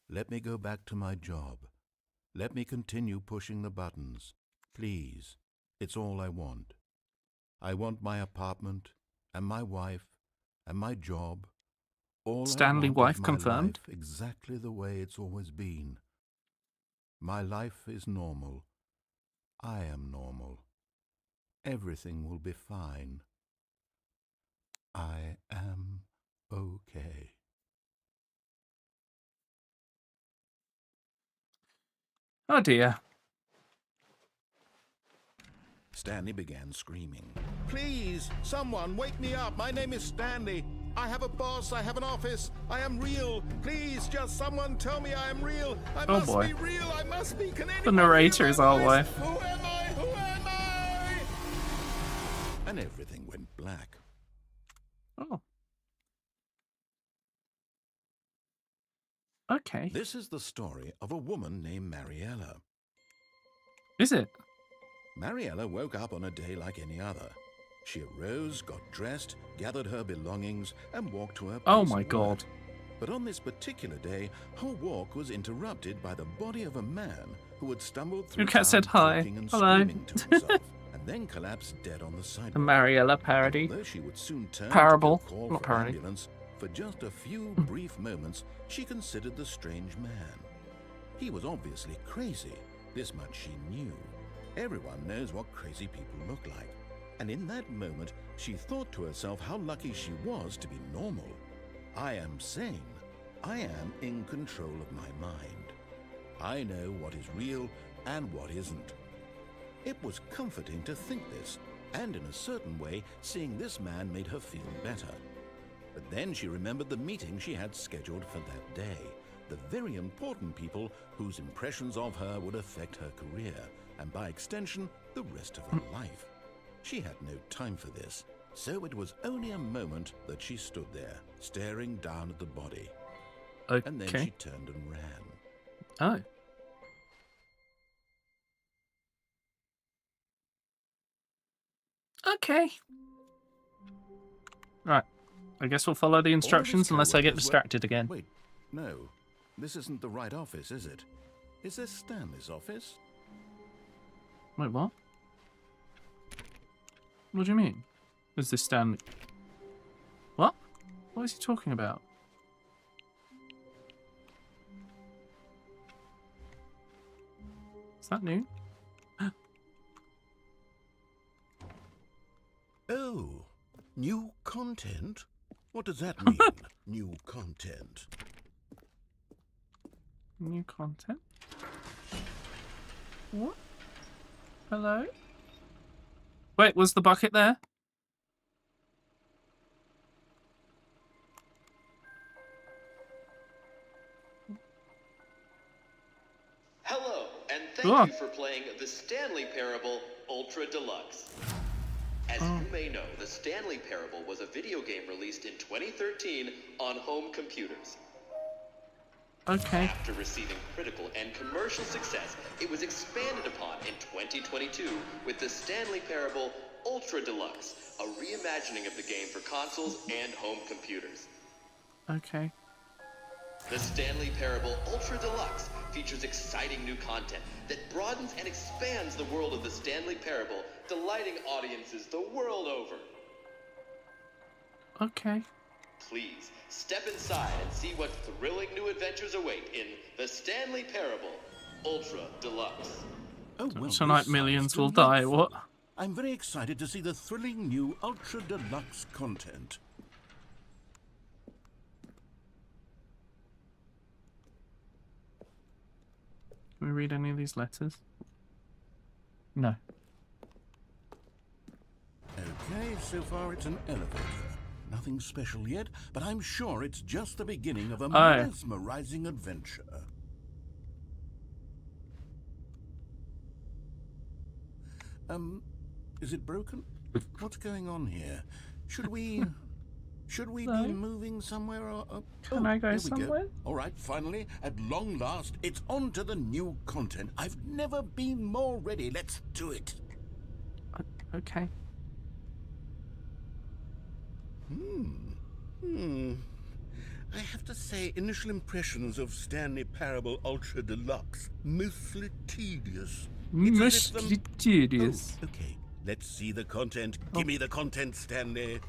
Let me go back to my job. Let me continue pushing the buttons. Please, it's all I want. I want my apartment, and my wife, and my job, All I Stanley want wife is my confirmed. life exactly the way it's always been. My life is normal. I am normal. Everything will be fine. I am okay. Oh dear. Stanley began screaming. Please, someone, wake me up. My name is Stanley. I have a boss. I have an office. I am real. Please, just someone tell me I am real. I Oh, must boy. be real. I must be. Can anyone The narrator hear is my our voice? wife. Who am I? Who am I? And everything went black. Oh. Okay. This is the story of a woman named Mariella. Is it? Mariella woke up on a day like any other. She arose, got dressed, gathered her belongings, and walked to her place Oh of my work. god. But on this particular day, her walk was interrupted by the body of a man who had stumbled through Your cat said town hi. talking and Hello. screaming to himself, and then collapsed dead on the sidewalk. The Mariella parody. Although she would soon turn Parable, to go call not for an parody. ambulance, for just a few brief moments, she considered the strange man. He was obviously crazy. This much she knew. Everyone knows what crazy people look like. And in that moment, she thought to herself how lucky she was to be normal. I am sane. I am in control of my mind. I know what is real and what isn't. It was comforting to think this, and in a certain way, seeing this man made her feel better. But then she remembered the meeting she had scheduled for that day, the very important people whose impressions of her would affect her career, and by extension, the rest of her life. She had no time for this, so it was only a moment that she stood there, staring down at the body. Okay. And then she turned and ran. Oh. Okay. Right. I guess we'll follow the instructions unless I get distracted again. Wait, no. This isn't the right office, is it? Is this Stanley's office? Wait, what? What do you mean? Is this Stanley? What? What is he talking about? Is that new? Oh, new content? What does that mean, new content? New content? What? Hello? Wait, was the bucket there? Hello, and thank Cool. you for playing the Stanley Parable Ultra Deluxe. As you may know, the Stanley Parable was a video game released in 2013 on home computers. Okay. After receiving critical and commercial success, it was expanded upon in 2022 with the Stanley Parable Ultra Deluxe, a reimagining of the game for consoles and home computers. Okay. The Stanley Parable Ultra Deluxe features exciting new content that broadens and expands the world of the Stanley Parable, delighting audiences the world over. Okay. Please, step inside and see what thrilling new adventures await in the Stanley Parable Ultra Deluxe. Oh, well, Tonight this millions sounds will die, delightful. what? I'm very excited to see the thrilling new Ultra Deluxe content. Can we read any of these letters? No. Okay, so far it's an elevator. Nothing special yet, but I'm sure it's just the beginning of a mesmerizing adventure. Is it broken? What's going on here? Should we No. be moving somewhere? Or Can I go here we somewhere? All right, finally, at long last, it's on to the new content. I've never been more ready. Let's do it. Okay. I have to say, initial impressions of Stanley Parable Ultra Deluxe, mostly tedious. It's as if Mostly tedious. Oh, okay, let's see the content. Give me the content, Stanley.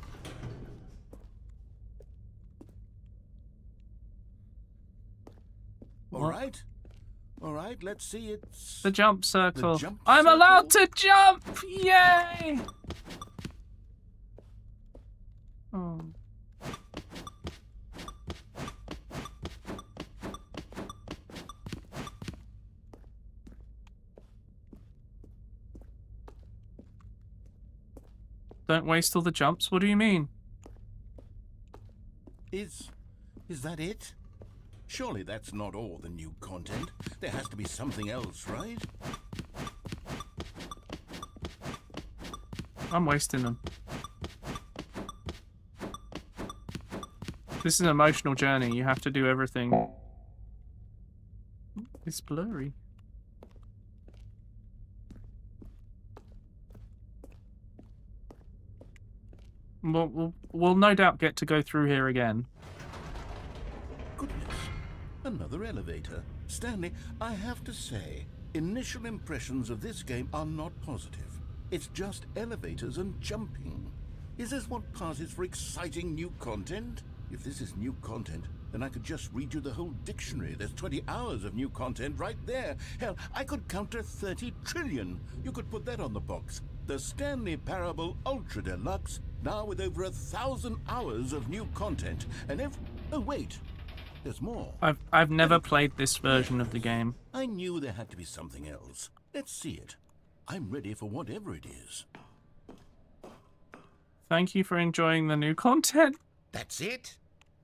All right. All right, let's see it. The jump circle. jump I'm circle? allowed to jump! Yay! Oh. Don't waste all the jumps? What do you mean? Is that it? Surely that's not all the new content. There has to be something else, right? I'm wasting them. This is an emotional journey. You have to do everything. It's blurry. We'll no doubt get to go through here again. Goodness, another elevator. Stanley, I have to say, initial impressions of this game are not positive. It's just elevators and jumping. Is this what passes for exciting new content? If this is new content, then I could just read you the whole dictionary. There's 20 hours of new content right there. Hell, I could counter 30 trillion. You could put that on the box. The Stanley Parable Ultra Deluxe, now with over 1,000 hours of new content. And oh wait, there's more. I've never played this version of the game. I knew there had to be something else. Let's see it. I'm ready for whatever it is. Thank you for enjoying the new content. That's it?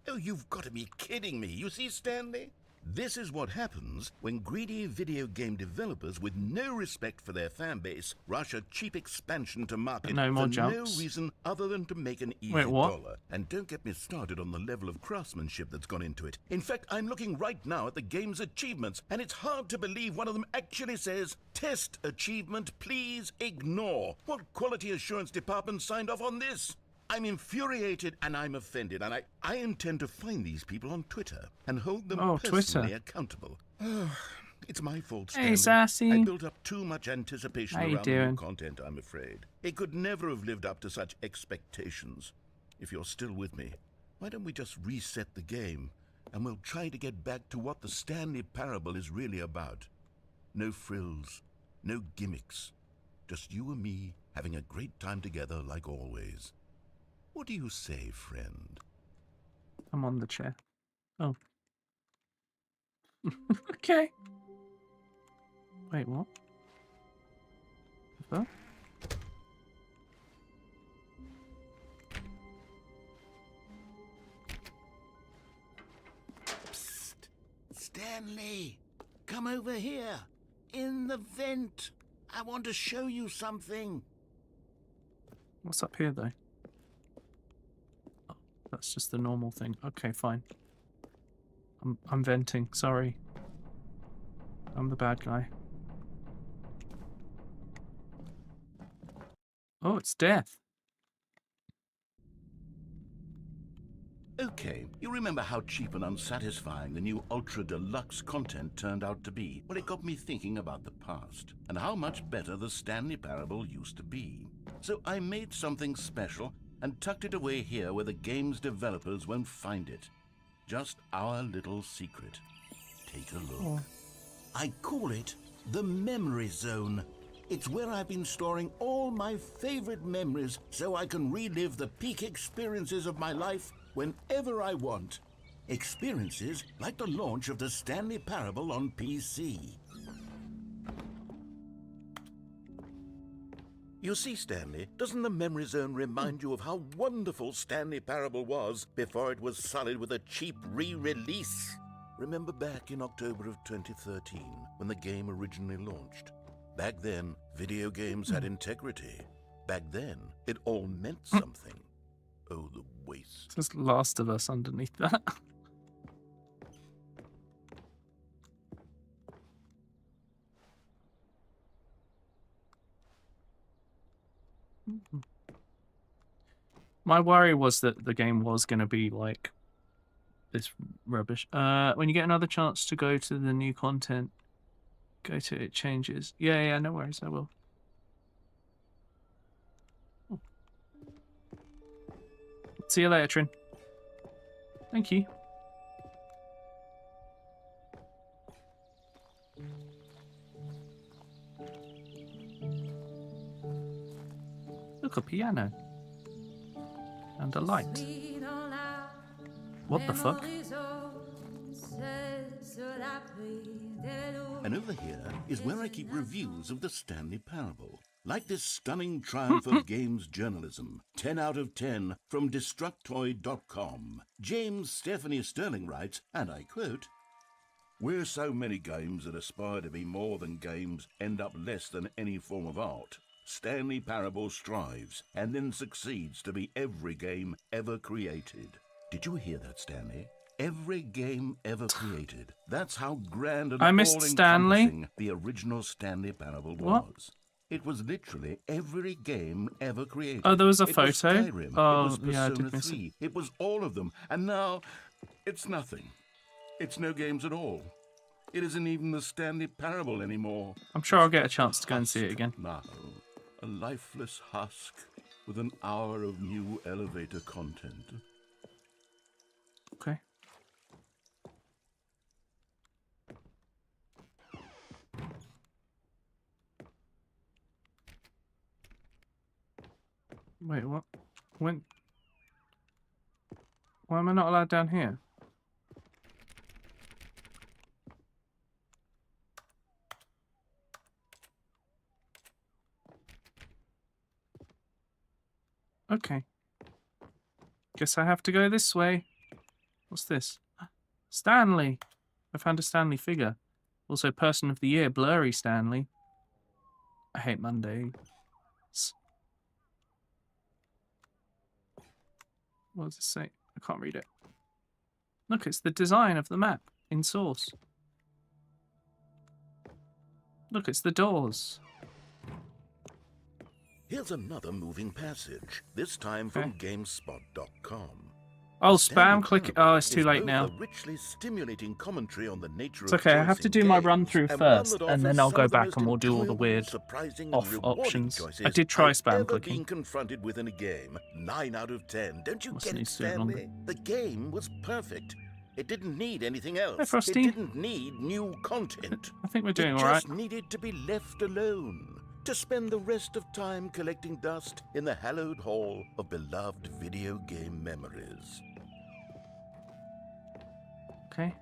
Oh, you've got to be kidding me. You see, Stanley? This is what happens when greedy video game developers with no respect for their fan base rush a cheap expansion to market No more for jumps. no reason other than to make an easy Wait, what? dollar. And don't get me started on the level of craftsmanship that's gone into it. In fact, I'm looking right now at the game's achievements, and it's hard to believe one of them actually says, "Test achievement, please ignore." What quality assurance department signed off on this? I'm infuriated and I'm offended, and I intend to find these people on Twitter and hold them personally accountable. It's my fault, Stanley. Hey, Sassy. I built up too much anticipation How you around the new doing? content, I'm afraid. It could never have lived up to such expectations. If you're still with me, why don't we just reset the game, and we'll try to get back to what the Stanley Parable is really about. No frills, no gimmicks. Just you and me having a great time together like always. What do you say, friend? I'm on the chair. Oh. Okay. Wait, what? Huh? Psst. Stanley, come over here. In the vent. I want to show you something. What's up here, though? Oh, that's just the normal thing. Okay, fine. I'm venting. Sorry. I'm the bad guy. Oh, it's death. Okay, you remember how cheap and unsatisfying the new Ultra Deluxe content turned out to be? Well, it got me thinking about the past, and how much better the Stanley Parable used to be. So I made something special and tucked it away here where the game's developers won't find it. Just our little secret. Take a look. Oh. I call it the Memory Zone. It's where I've been storing all my favorite memories so I can relive the peak experiences of my life whenever I want. Experiences like the launch of the Stanley Parable on PC. You see, Stanley, doesn't the Memory Zone remind you of how wonderful Stanley Parable was before it was sullied with a cheap re-release? Remember back in October of 2013, when the game originally launched? Back then, video games had integrity. Back then, it all meant something. Oh, the waste. There's Last of Us underneath that. My worry was that the game was going to be like this rubbish. When you get another chance to go to the new content, go to it changes. Yeah, no worries, I will. See you later, Trin. Thank you. Look, a piano. And a light. What the fuck? And over here is where I keep reviews of the Stanley Parable. Like this stunning triumph of games journalism. 10 out of 10 from Destructoid.com. James Stephanie Sterling writes, and I quote, "Where so many games that aspire to be more than games end up less than any form of art, Stanley Parable strives and then succeeds to be every game ever created." Did you hear that, Stanley? Every game ever created. That's how grand and I missed Stanley. all-encompassing the original Stanley Parable What? was. It was literally every game ever created. Oh, there was a It photo? Was Skyrim. Oh, it was yeah, I Persona did miss it. 3. It was all of them. And now, it's nothing. It's no games at all. It isn't even the Stanley Parable anymore. I'm sure I'll get a chance to go and see it again. Now, a lifeless husk with an hour of new elevator content. Okay. Wait, what? When? Why am I not allowed down here? Okay. Guess I have to go this way. What's this? Stanley! I found a Stanley figure. Also, Person of the Year, Blurry Stanley. I hate Mondays. What does it say? I can't read it. Look, it's the design of the map in Source. Look, it's the doors. Here's another moving passage, this time from GameSpot.com. Oh, spam click. Oh, it's too late now. Richly stimulating commentary on the nature It's okay, I have to do my run through first, and then I'll go back and we'll do all the weird off options. I did try spam clicking. Being confronted with in a game, 9 out of 10. Don't you Must get need it, to do it Stanley? The game was perfect. It didn't need anything else. Hey, Frosty. It didn't need new content. I think we're doing it all right. just needed to be left alone, to spend the rest of time collecting dust in the hallowed hall of beloved video game memories. Okay.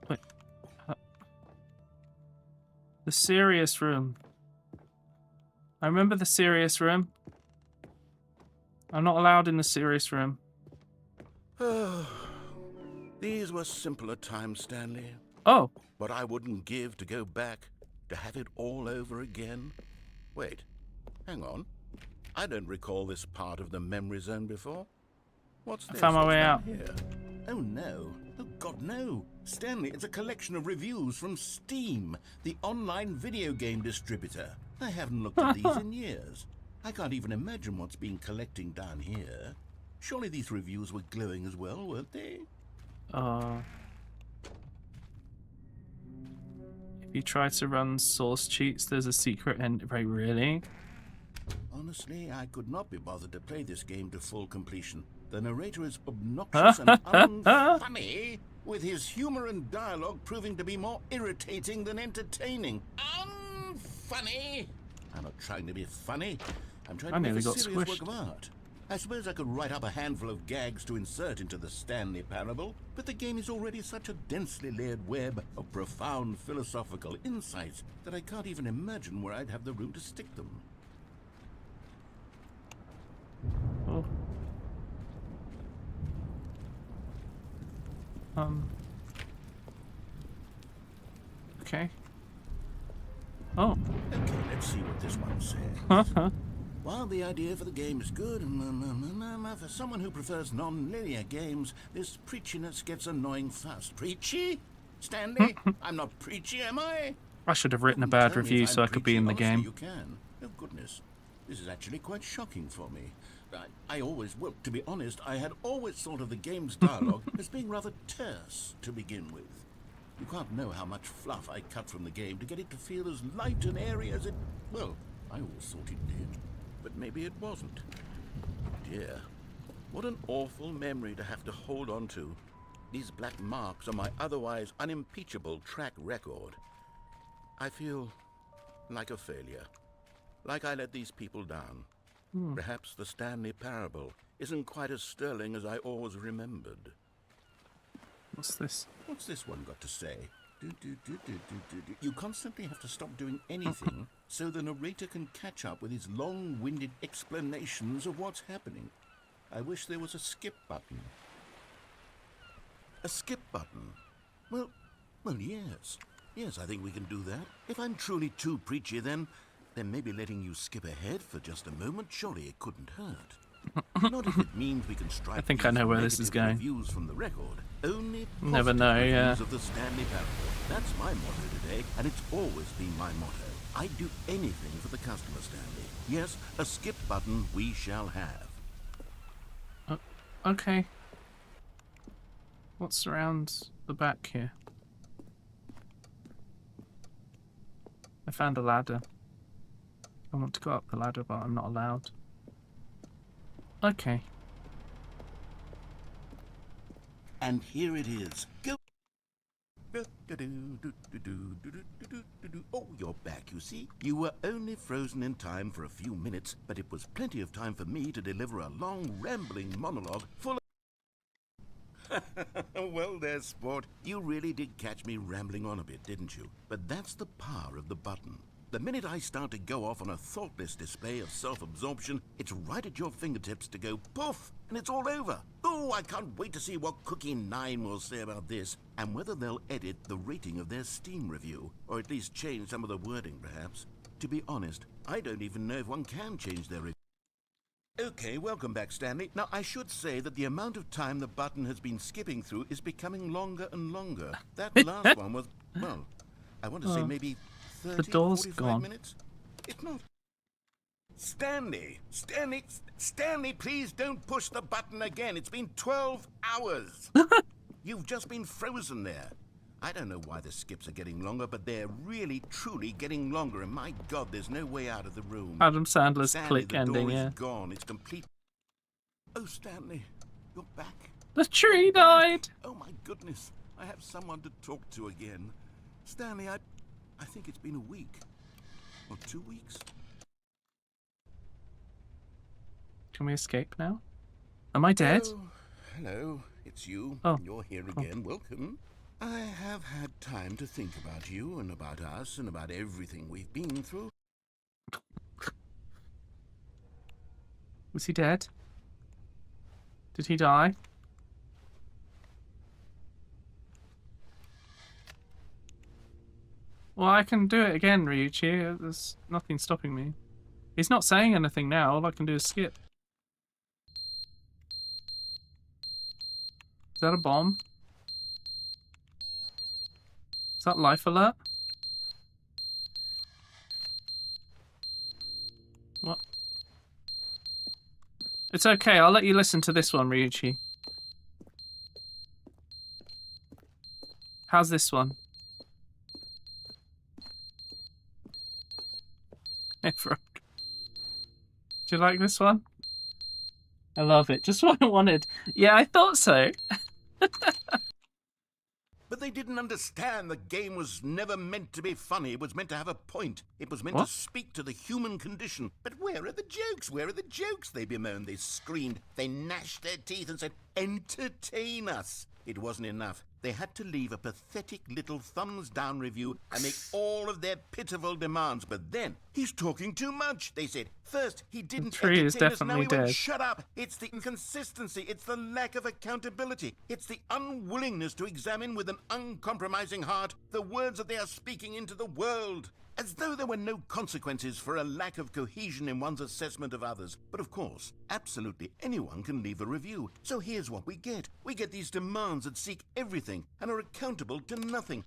Wait. The serious room. I remember the serious room. I'm not allowed in the serious room. These were simpler times, Stanley. Oh. But I wouldn't give to go back, to have it all over again. Wait, hang on. I don't recall this part of the memory zone before. What's this? I found my way out. Here? Oh no. Oh God, no. Stanley, it's a collection of reviews from Steam, the online video game distributor. I haven't looked at these in years. I can't even imagine what's been collecting down here. Surely these reviews were glowing as well, weren't they? If you try to run source cheats, there's a secret end. Right, really? Honestly, I could not be bothered to play this game to full completion. The narrator is obnoxious and unfunny, with his humor and dialogue proving to be more irritating than entertaining. Unfunny! I'm not trying to be funny. I'm trying to make a serious work of art. I suppose I could write up a handful of gags to insert into the Stanley Parable, but the game is already such a densely layered web of profound philosophical insights that I can't even imagine where I'd have the room to stick them. Oh. Okay. Oh. Okay, let's see what this one says. While the idea for the game is good, for someone who prefers non-linear games, this preachiness gets annoying fast. Preachy? Stanley? I'm not preachy, am I? I should have written a bad review so I could be in the game. You can. Oh, goodness. This is actually quite shocking for me. I always, well, to be honest, I had always thought of the game's dialogue as being rather terse to begin with. You can't know how much fluff I cut from the game to get it to feel as light and airy as it... Well, I always thought it did. But maybe it wasn't. Dear, what an awful memory to have to hold on to. These black marks on my otherwise unimpeachable track record. I feel like a failure. Like I let these people down. Hmm. Perhaps the Stanley Parable isn't quite as sterling as I always remembered. What's this? What's this one got to say? You constantly have to stop doing anything so the narrator can catch up with his long-winded explanations of what's happening. I wish there was a skip button. A skip button? Well, yes. Yes, I think we can do that. If I'm truly too preachy, then maybe letting you skip ahead for just a moment, surely it couldn't hurt. Not if it means we can strike. I think I know where this is going. Reviews from the record. Only Never know, positive yeah. reviews of the Stanley Parable. That's my motto today, and it's always been my motto. I'd do anything for the customer, Stanley. Yes, a skip button we shall have. Okay. What's around the back here? I found a ladder. I want to go up the ladder, but I'm not allowed. Okay. And here it is. Go. Oh, you're back, you see. You were only frozen in time for a few minutes, but it was plenty of time for me to deliver a long, rambling monologue full of... Well there, sport. You really did catch me rambling on a bit, didn't you? But that's the power of the button. The minute I start to go off on a thoughtless display of self-absorption, it's right at your fingertips to go poof, and it's all over. Oh, I can't wait to see what Cookie 9 will say about this, and whether they'll edit the rating of their Steam review, or at least change some of the wording, perhaps. To be honest, I don't even know if one can change their review. Okay, welcome back, Stanley. Now, I should say that the amount of time the button has been skipping through is becoming longer and longer. That last one was, well, I want to say maybe 30, the door's 45 gone. minutes? If not... Stanley, please don't push the button again. It's been 12 hours. You've just been frozen there. I don't know why the skips are getting longer, but they're really, truly getting longer, and my God, there's no way out of the room. Adam Sandler's Stanley, click the ending, door yeah. is gone. It's complete. Oh, Stanley, you're back. The tree died! Oh, my goodness. I have someone to talk to again. Stanley, I think it's been a week. Or 2 weeks. Can we escape now? Am I dead? Oh, hello, it's you. Oh, You're here cool. again. Welcome. I have had time to think about you and about us and about everything we've been through. Was he dead? Did he die? Well, I can do it again, Ryuichi. There's nothing stopping me. He's not saying anything now. All I can do is skip. Is that a bomb? Is that life alert? What? It's okay. I'll let you listen to this one, Ryuichi. How's this one? Hey, Frog. Do you like this one? I love it. Just what I wanted. Yeah, I thought so. But they didn't understand the game was never meant to be funny. It was meant to have a point. It was meant What? to speak to the human condition. But where are the jokes? Where are the jokes? They bemoaned, they screamed, they gnashed their teeth and said, entertain us. It wasn't enough. They had to leave a pathetic little thumbs-down review and make all of their pitiful demands. But then, he's talking too much, they said. First, he didn't tree is entertain us. Now definitely he went, dead. shut up. It's the inconsistency. It's the lack of accountability. It's the unwillingness to examine with an uncompromising heart the words that they are speaking into the world. As though there were no consequences for a lack of cohesion in one's assessment of others. But of course, absolutely anyone can leave a review. So here's what we get. We get these demands that seek everything and are accountable to nothing.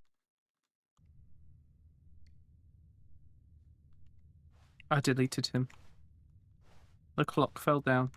I deleted him. The clock fell down.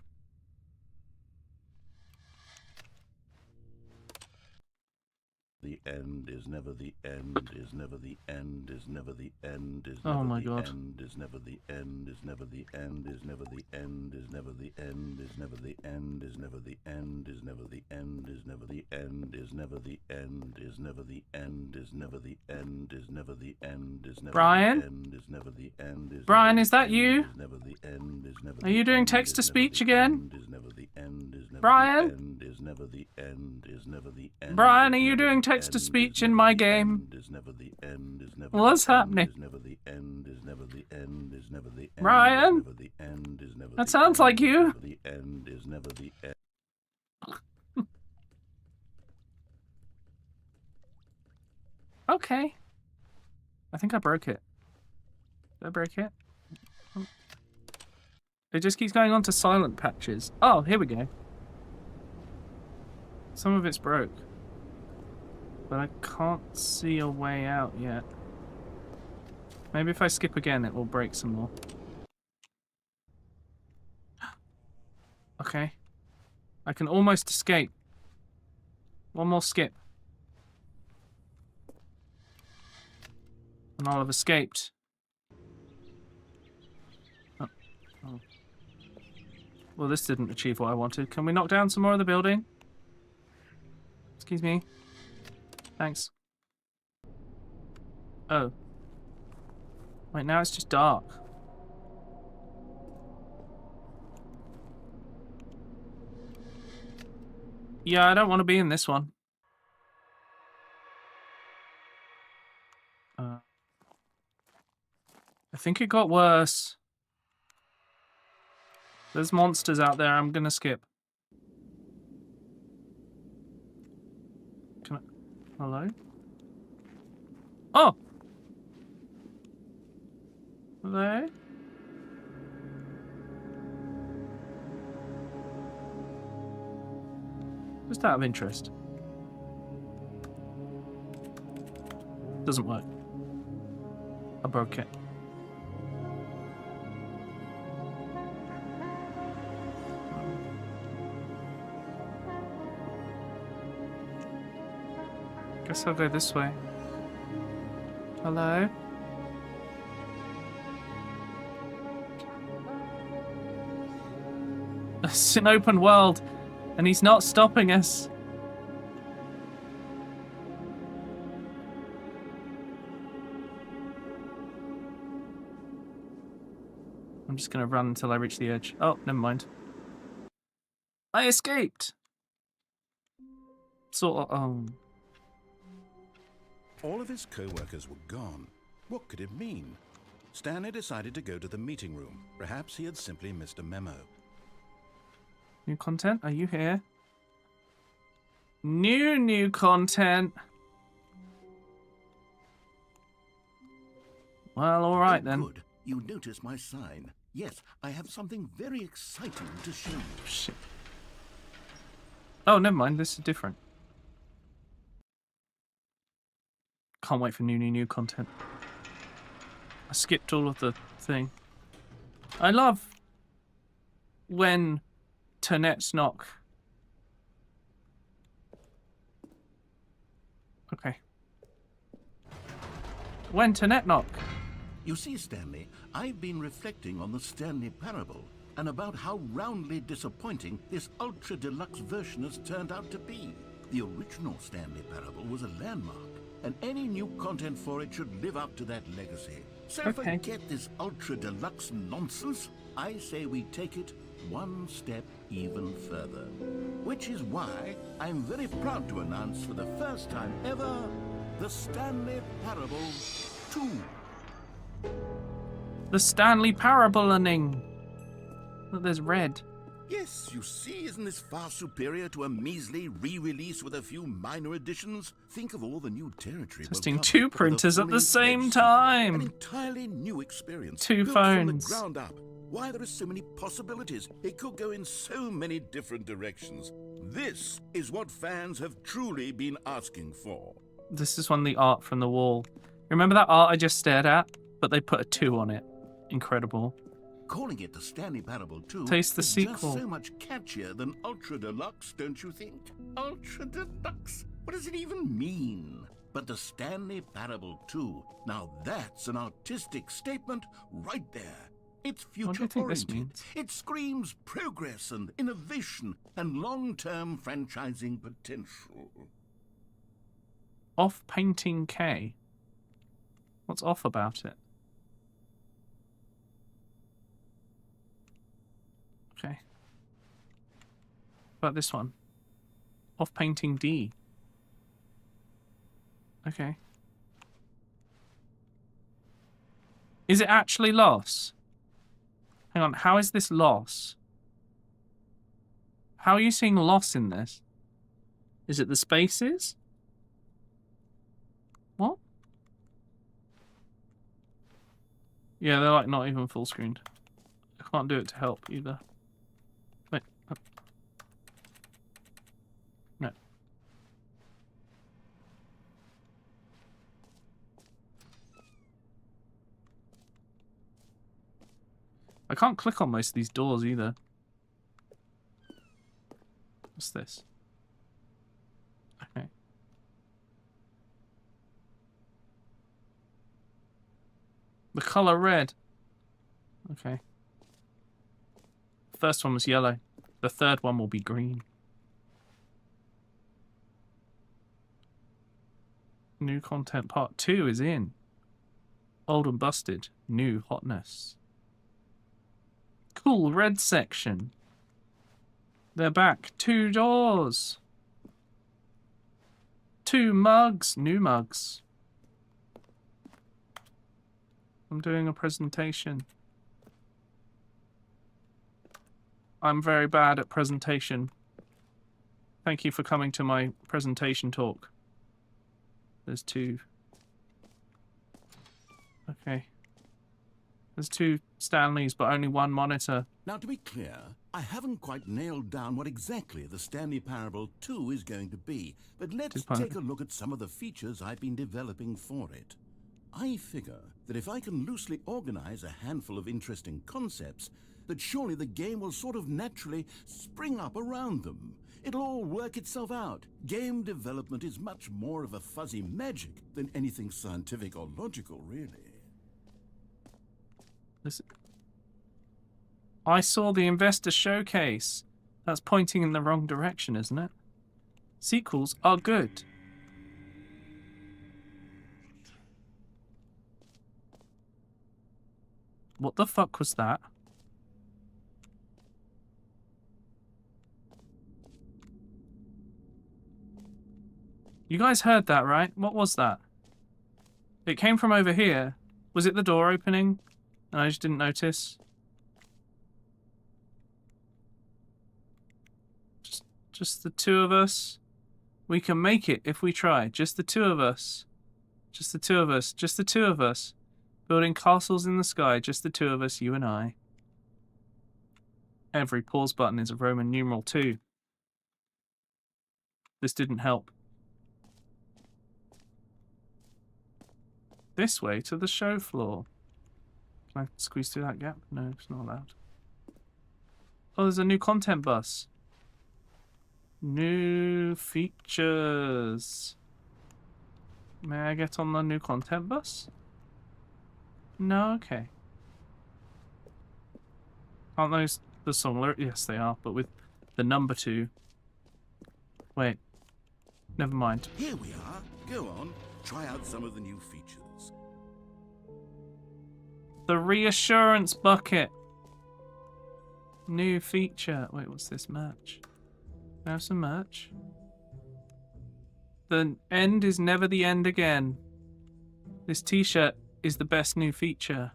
The end is never the end, is never the end, is never the end, is Oh never my the God. end, is never the end, is never the end, is never the end, is never the end, is never the end, is never the end, is never the end, is never the end, is never the end, is never the end, is never the end, is never the end, is never Brian? the end, is never the end, is Brian, never is the that end, you? is never the end, is never Are the you doing end, text to is never speech the again? end, is never the end, is never Brian? the end, is never the end, is never the end. Brian, are is you never doing the text to end, is speech never in my the game? end, is never the end, is never What's the end, happening? is never the end, is never the end, is never the end, Brian? is never the end, is never That the sounds end, like you. is never the end, is never the end. Okay. I think I broke it. Did I break it? Oh. It just keeps going on to silent patches. Oh, here we go. Some of it's broke. But I can't see a way out yet. Maybe if I skip again, it will break some more. Okay. I can almost escape. One more skip. And I'll have escaped. Oh. Oh. Well, this didn't achieve what I wanted. Can we knock down some more of the building? Excuse me. Thanks. Oh. Wait, now it's just dark. Yeah, I don't want to be in this one. I think it got worse. There's monsters out there. I'm gonna skip. Can I... Hello? Oh! Hello? Just out of interest. Doesn't work. I broke it. Guess I'll go this way. Hello? It's an open world, and he's not stopping us. I'm just gonna run until I reach the edge. Oh, never mind. I escaped! Sort of, oh. All of his co-workers were gone. What could it mean? Stanley decided to go to the meeting room. Perhaps he had simply missed a memo. New content? Are you here? New content. Well, alright then. Good. You notice my sign. Yes, I have something very exciting to show you. Shit. Oh, never mind. This is different. Can't wait for new content. I skipped all of the thing. I love when Ternets knock. Okay. When Ternet knock. You see, Stanley, I've been reflecting on the Stanley Parable and about how roundly disappointing this ultra-deluxe version has turned out to be. The original Stanley Parable was a landmark, and any new content for it should live up to that legacy. So Okay. forget this ultra-deluxe nonsense. I say we take it one step even further. Which is why I'm very proud to announce for the first time ever, the Stanley Parable 2. The Stanley Parable-ing. Look, there's red. Yes, you see, isn't this far superior to a measly re-release with a few minor additions? Think of all the new territory. Testing we'll 2 cover with a printers at the fully same fledged time. An entirely new experience. 2 built from phones. the ground up. Why, there are so many possibilities. It could go in so many different directions. This is what fans have truly been asking for. This is one of the art from the wall. Remember that art I just stared at? But they put a 2 on it. Incredible. Calling it the Stanley Parable 2 Taste the is sequel. just so much catchier than Ultra Deluxe, don't you think? Ultra Deluxe. What does it even mean? But the Stanley Parable 2, now that's an artistic statement right there. It's What do you think this future-oriented. means? It screams progress and innovation and long-term franchising potential. Off painting K. What's off about it? Okay. What about this one? Off painting D. Okay. Is it actually loss? Hang on, how is this loss? How are you seeing loss in this? Is it the spaces? What? Yeah, they're like not even full screened. I can't do it to help either. Wait. No. I can't click on most of these doors either. What's this? Okay. The color red. Okay. The first one was yellow. The third one will be green. New content part 2 is in. Old and busted. New hotness. Cool red section. They're back. 2 doors. 2 mugs. New mugs. I'm doing a presentation. I'm very bad at presentation. Thank you for coming to my presentation talk. There's 2. Okay. There's 2 Stanleys, but only 1 monitor. Now, to be clear, I haven't quite nailed down what exactly the Stanley Parable 2 is going to be, but let's take a look at some of the features I've been developing for it. I figure that if I can loosely organize a handful of interesting concepts, that surely the game will sort of naturally spring up around them. It'll all work itself out. Game development is much more of a fuzzy magic than anything scientific or logical, really. Listen. I saw the investor showcase. That's pointing in the wrong direction, isn't it? Sequels are good. What the fuck was that? You guys heard that, right? What was that? It came from over here. Was it the door opening? And I just didn't notice. Just the 2 of us. We can make it if we try. Just the 2 of us. Just the 2 of us. Just the 2 of us. Building castles in the sky. Just the 2 of us, you and I. Every pause button is a Roman numeral 2. This didn't help. This way to the show floor. Can I squeeze through that gap? No, it's not allowed. Oh, there's a new content bus. New features. May I get on the new content bus? No, okay. Aren't those the song lyrics? Yes, they are, but with the number 2. Wait. Never mind. Here we are. Go on. Try out some of the new features. The reassurance bucket. New feature. Wait, what's this? Merch. We have some merch. The end is never the end again. This t-shirt is the best new feature.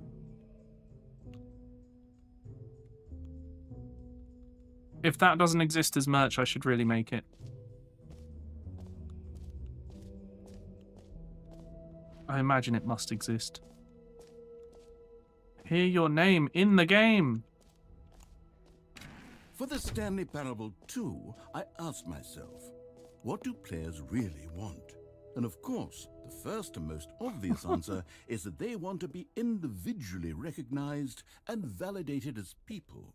If that doesn't exist as merch, I should really make it. I imagine it must exist. Hear your name in the game. For the Stanley Parable 2, I asked myself, what do players really want? And of course, the first and most obvious answer is that they want to be individually recognized and validated as people.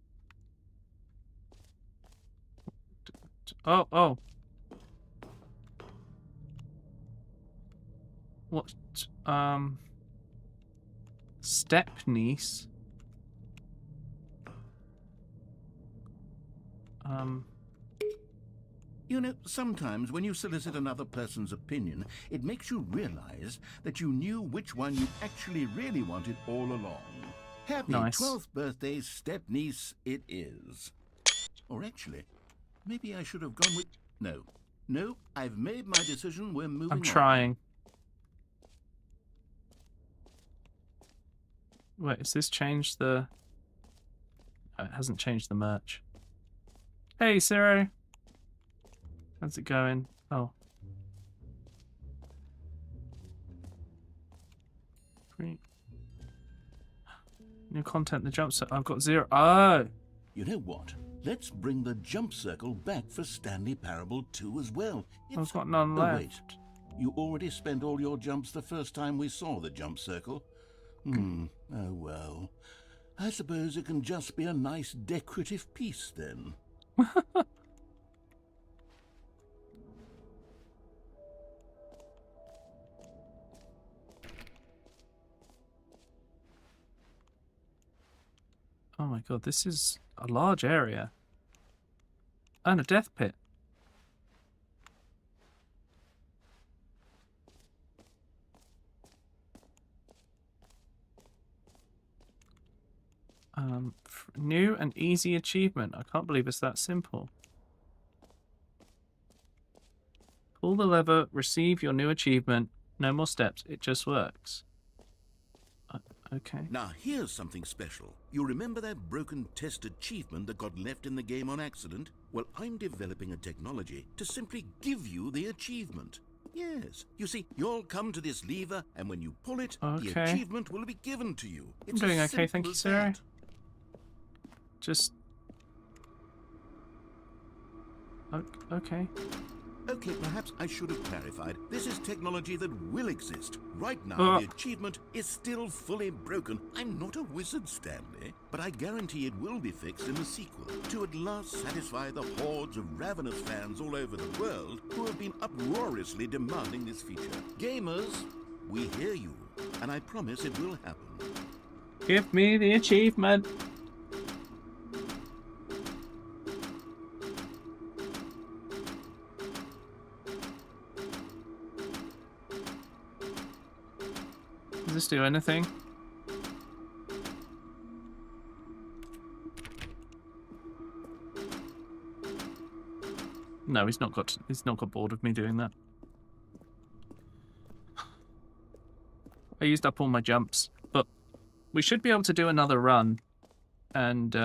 Oh, oh. What? Step niece. You know, sometimes when you solicit another person's opinion, it makes you realize that you knew which one you actually really wanted all along. Happy Nice. 12th birthday, step-niece it is. Or actually, maybe I should have gone with... No, I've made my decision, we're moving on. I'm trying. Wait, has this changed the... Oh, it hasn't changed the merch. Hey, Zero. How's it going? Oh. Great. New content, the jump set. I've got 0. Oh! You know what? Let's bring the jump circle back for Stanley Parable 2 as well. I've got none Oh, left. wait. You already spent all your jumps the first time we saw the jump circle. Oh well. I suppose it can just be a nice decorative piece then. Oh my god, this is a large area. And a death pit. New and easy achievement. I can't believe it's that simple. Pull the lever, receive your new achievement. No more steps, it just works. Okay. Now here's something special. You remember that broken test achievement that got left in the game on accident? Well, I'm developing a technology to simply give you the achievement. Yes. You see, you'll come to this lever, and when you pull it, the Okay. achievement will be given to you. I'm doing as okay, simple thank you, as Sarah. that. Just... Okay. Okay, perhaps I should have clarified. This is technology that will exist. Right now, the achievement is still fully broken. I'm not a wizard, Stanley, but I guarantee it will be fixed in the sequel to at last satisfy the hordes of ravenous fans all over the world who have been uproariously demanding this feature. Gamers, we hear you, and I promise it will happen. Give me the achievement. Does this do anything? No, he's not got bored of me doing that. I used up all my jumps, but we should be able to do another run and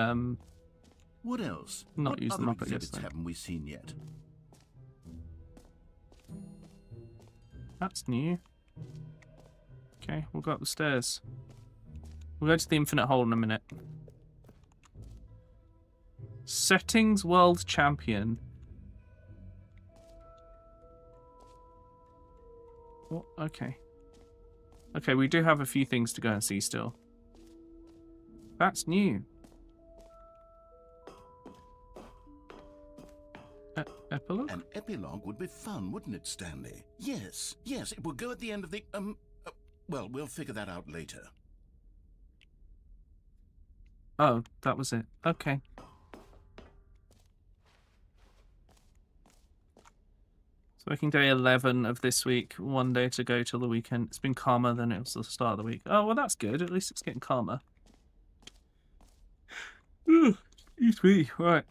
What else? not What use other them up, I guess. exhibits Then. haven't we seen yet? That's new. Okay, we'll go up the stairs. We'll go to the infinite hole in a minute. Settings World Champion. What? Okay. Okay, we do have a few things to go and see still. That's new. Epilogue? An epilogue would be fun, wouldn't it, Stanley? Yes, it will go at the end of the, well, we'll figure that out later. Oh, that was it. Okay. So working day 11 of this week. 1 day to go till the weekend. It's been calmer than it was at the start of the week. Oh, well, that's good. At least it's getting calmer. Excuse me. Right.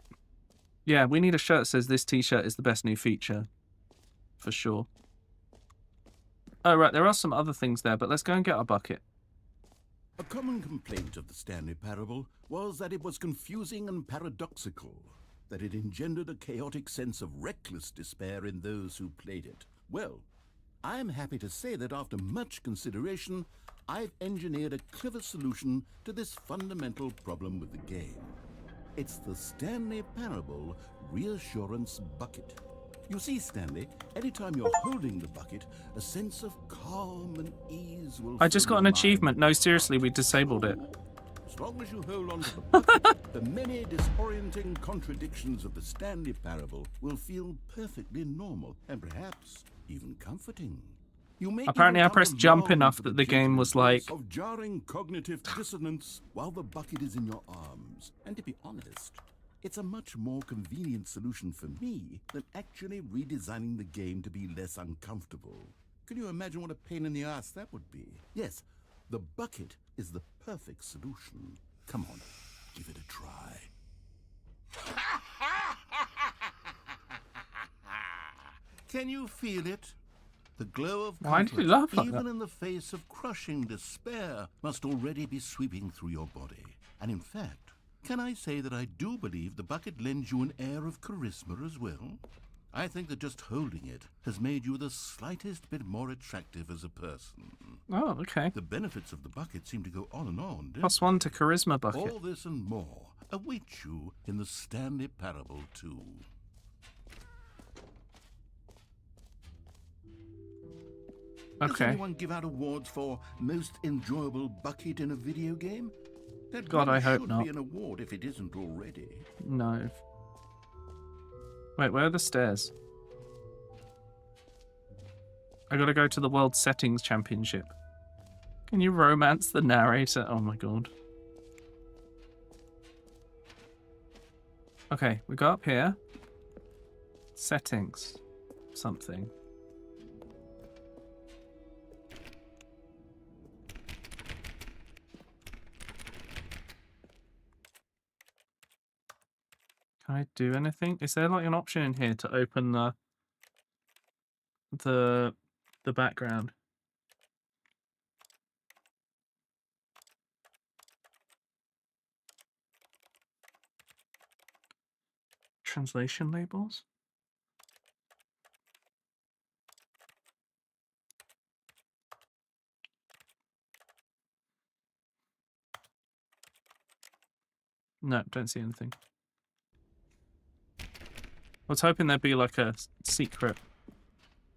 Yeah, we need a shirt that says this t-shirt is the best new feature. For sure. Oh, right. There are some other things there, but let's go and get our bucket. A common complaint of the Stanley Parable was that it was confusing and paradoxical, that it engendered a chaotic sense of reckless despair in those who played it. Well, I'm happy to say that after much consideration, I've engineered a clever solution to this fundamental problem with the game. It's the Stanley Parable Reassurance Bucket. You see, Stanley, anytime you're holding the bucket, a sense of calm and ease will... I just got an achievement. No, seriously, we disabled it. As long as you hold on to the bucket, the many disorienting contradictions of the Stanley Parable will feel perfectly normal and perhaps even comforting. You may Apparently even I come pressed to jump long enough for that the game gentle was embrace like... of jarring cognitive dissonance while the bucket is in your arms. And to be honest, it's a much more convenient solution for me than actually redesigning the game to be less uncomfortable. Can you imagine what a pain in the ass that would be? Yes, the bucket is the perfect solution. Come on, give it a try. Can you feel it? The glow of Why do you comfort, laugh like even that? in the face of crushing despair, must already be sweeping through your body. And in fact, can I say that I do believe the bucket lends you an air of charisma as well? I think that just holding it has made you the slightest bit more attractive as a person. Oh, okay. The benefits of the bucket seem to go on and on. +1 to charisma bucket. All this and more await you in the Stanley Parable 2. Does Okay. anyone give out awards for most enjoyable bucket in a video game? That God, really I hope should not. be an award if it isn't already. No. Wait, where are the stairs? I gotta go to the World Settings Championship. Can you romance the narrator? Oh my god. Okay, we go up here. Settings. Something. Can I do anything? Is there like an option in here to open the background? Translation labels? No, don't see anything. I was hoping there'd be like a secret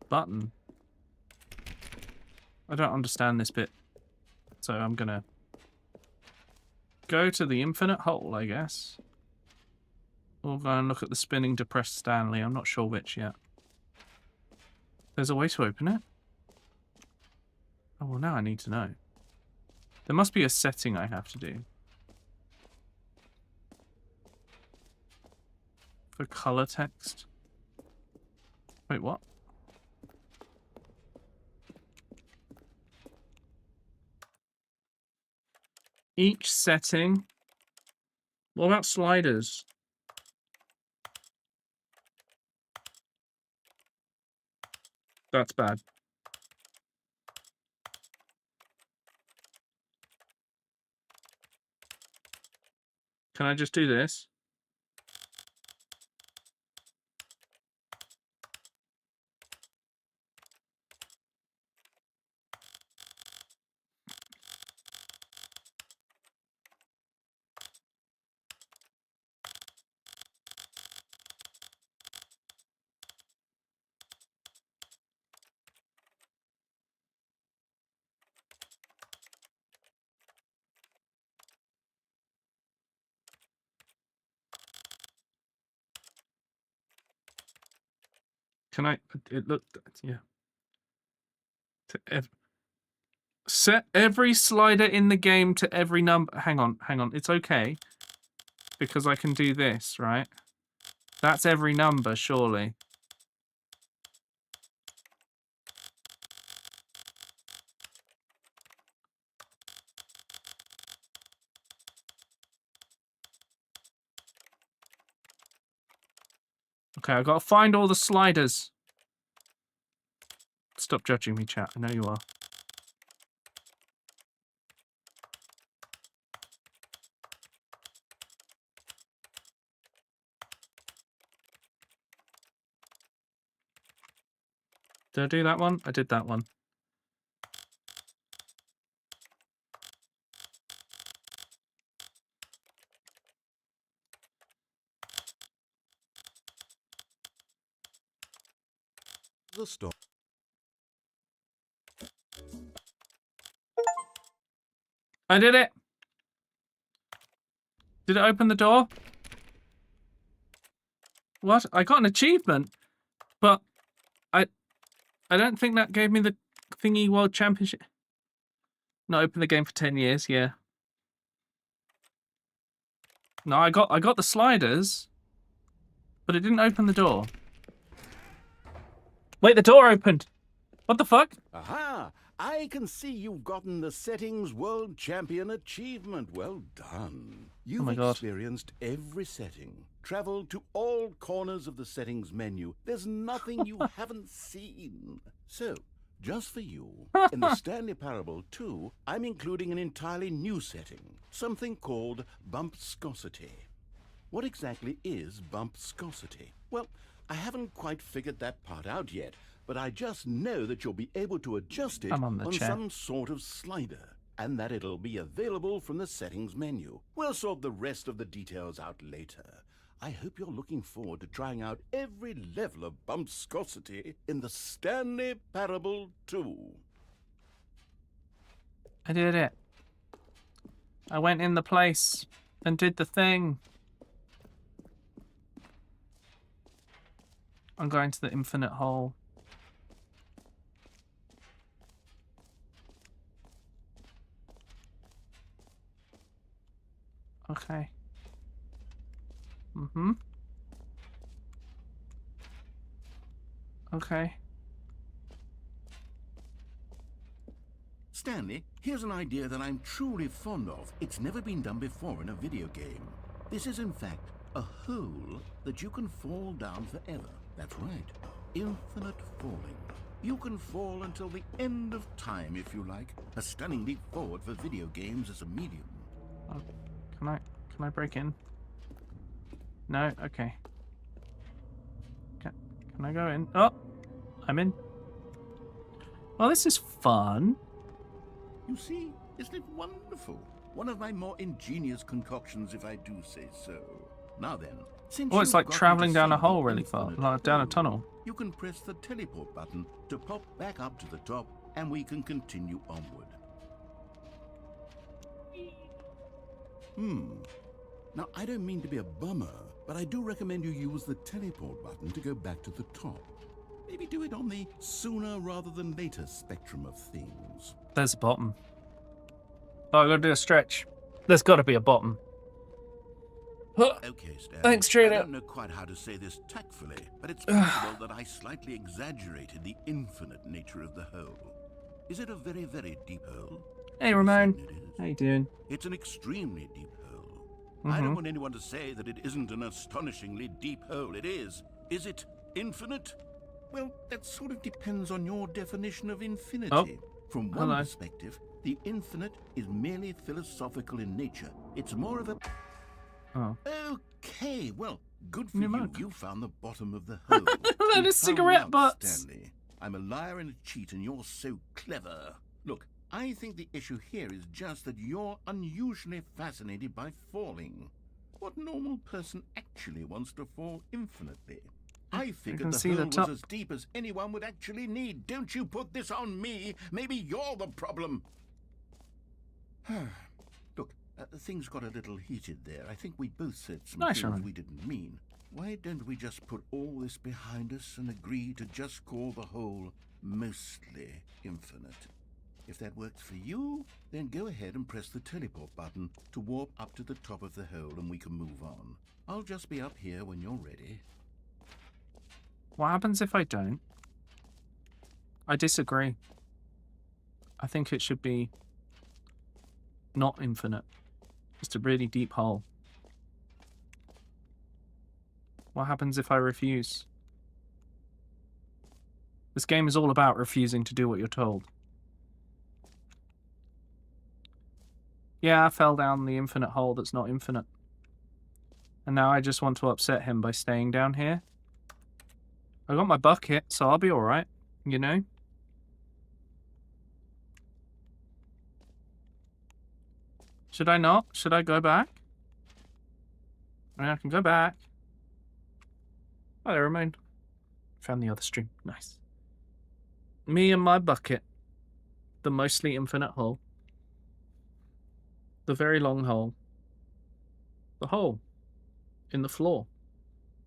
button. I don't understand this bit. So I'm gonna go to the infinite hole, I guess. Or go and look at the spinning depressed Stanley. I'm not sure which yet. There's a way to open it? Oh, well, now I need to know. There must be a setting I have to do. For color text. Wait, what? Each setting. What about sliders? That's bad. Can I just do this? Can I? It looked, yeah. Set every slider in the game to every number. Hang on. It's okay. Because I can do this, right? That's every number, surely. Okay, I've got to find all the sliders. Stop judging me, chat. I know you are. Did I do that one? I did that one. The stop. I did it. Did it open the door? What? I got an achievement, but I don't think that gave me the thingy world championship. Not open the game for 10 years, yeah. No, I got the sliders, but it didn't open the door. Wait, the door opened. What the fuck? Aha! I can see you've gotten the Settings World Champion achievement. Well done. You've my God. experienced every setting, traveled to all corners of the settings menu. There's nothing you haven't seen. So, just for you, in the Stanley Parable 2, I'm including an entirely new setting, something called bumpscosity. What exactly is bumpscosity? Well, I haven't quite figured that part out yet, but I just know that you'll be able to adjust it I'm on the chair. some sort of slider, and that it'll be available from the settings menu. We'll sort the rest of the details out later. I hope you're looking forward to trying out every level of bumpscosity in the Stanley Parable 2. I did it. I went in the place and did the thing. I'm going to the infinite hole. Okay. Mm-hmm. Okay. Stanley, here's an idea that I'm truly fond of. It's never been done before in a video game. This is, in fact, a hole that you can fall down forever. That's right. Infinite falling. You can fall until the end of time, if you like. A stunning leap forward for video games as a medium. Oh, can I break in? No? Okay. Can I go in? Oh! I'm in. Well, this is fun. You see, isn't it wonderful? One of my more ingenious concoctions, if I do say so. Now then, since Oh, it's you've like got me traveling to down a see the hole really far, infinite like down a hole, tunnel. You can press the teleport button to pop back up to the top, and we can continue onward. Now, I don't mean to be a bummer, but I do recommend you use the teleport button to go back to the top. Maybe do it on the sooner rather than later spectrum of things. There's a bottom. Oh, I gotta do a stretch. There's gotta be a bottom. Okay, Stan. Thanks, I Trader. don't know quite how to say this tactfully, but it's possible that I slightly exaggerated the infinite nature of the hole. Is it a very, very deep hole? Hey, Ramon. It is. How you doing? It's an extremely deep hole. I don't want anyone to say that it isn't an astonishingly deep hole. It is. Is it infinite? Well, that sort of depends on your definition of infinity. Oh. From one perspective, the infinite is merely philosophical in nature. It's more of a... Oh. Okay, well, good for New you. mug. You found the bottom of the hole. Load You of found cigarette out, butts. Stanley. I'm a liar and a cheat, and you're so clever. Look, I think the issue here is just that you're unusually fascinated by falling. What normal person actually wants to fall infinitely? I figured can the see hole the was top. as deep as anyone would actually need. Don't you put this on me. Maybe you're the problem. Look, things got a little heated there. I think we both said some Nice, things Sharon. we didn't mean. Why don't we just put all this behind us and agree to just call the whole mostly infinite? If that works for you, then go ahead and press the teleport button to warp up to the top of the hole and we can move on. I'll just be up here when you're ready. What happens if I don't? I disagree. I think it should be not infinite. Just a really deep hole. What happens if I refuse? This game is all about refusing to do what you're told. Yeah, I fell down the infinite hole that's not infinite. And now I just want to upset him by staying down here. I got my bucket, so I'll be alright, you know? Should I not? Should I go back? I mean, I can go back. Oh, they remain. Found the other stream. Nice. Me and my bucket. The mostly infinite hole. The very long hole. The hole in the floor.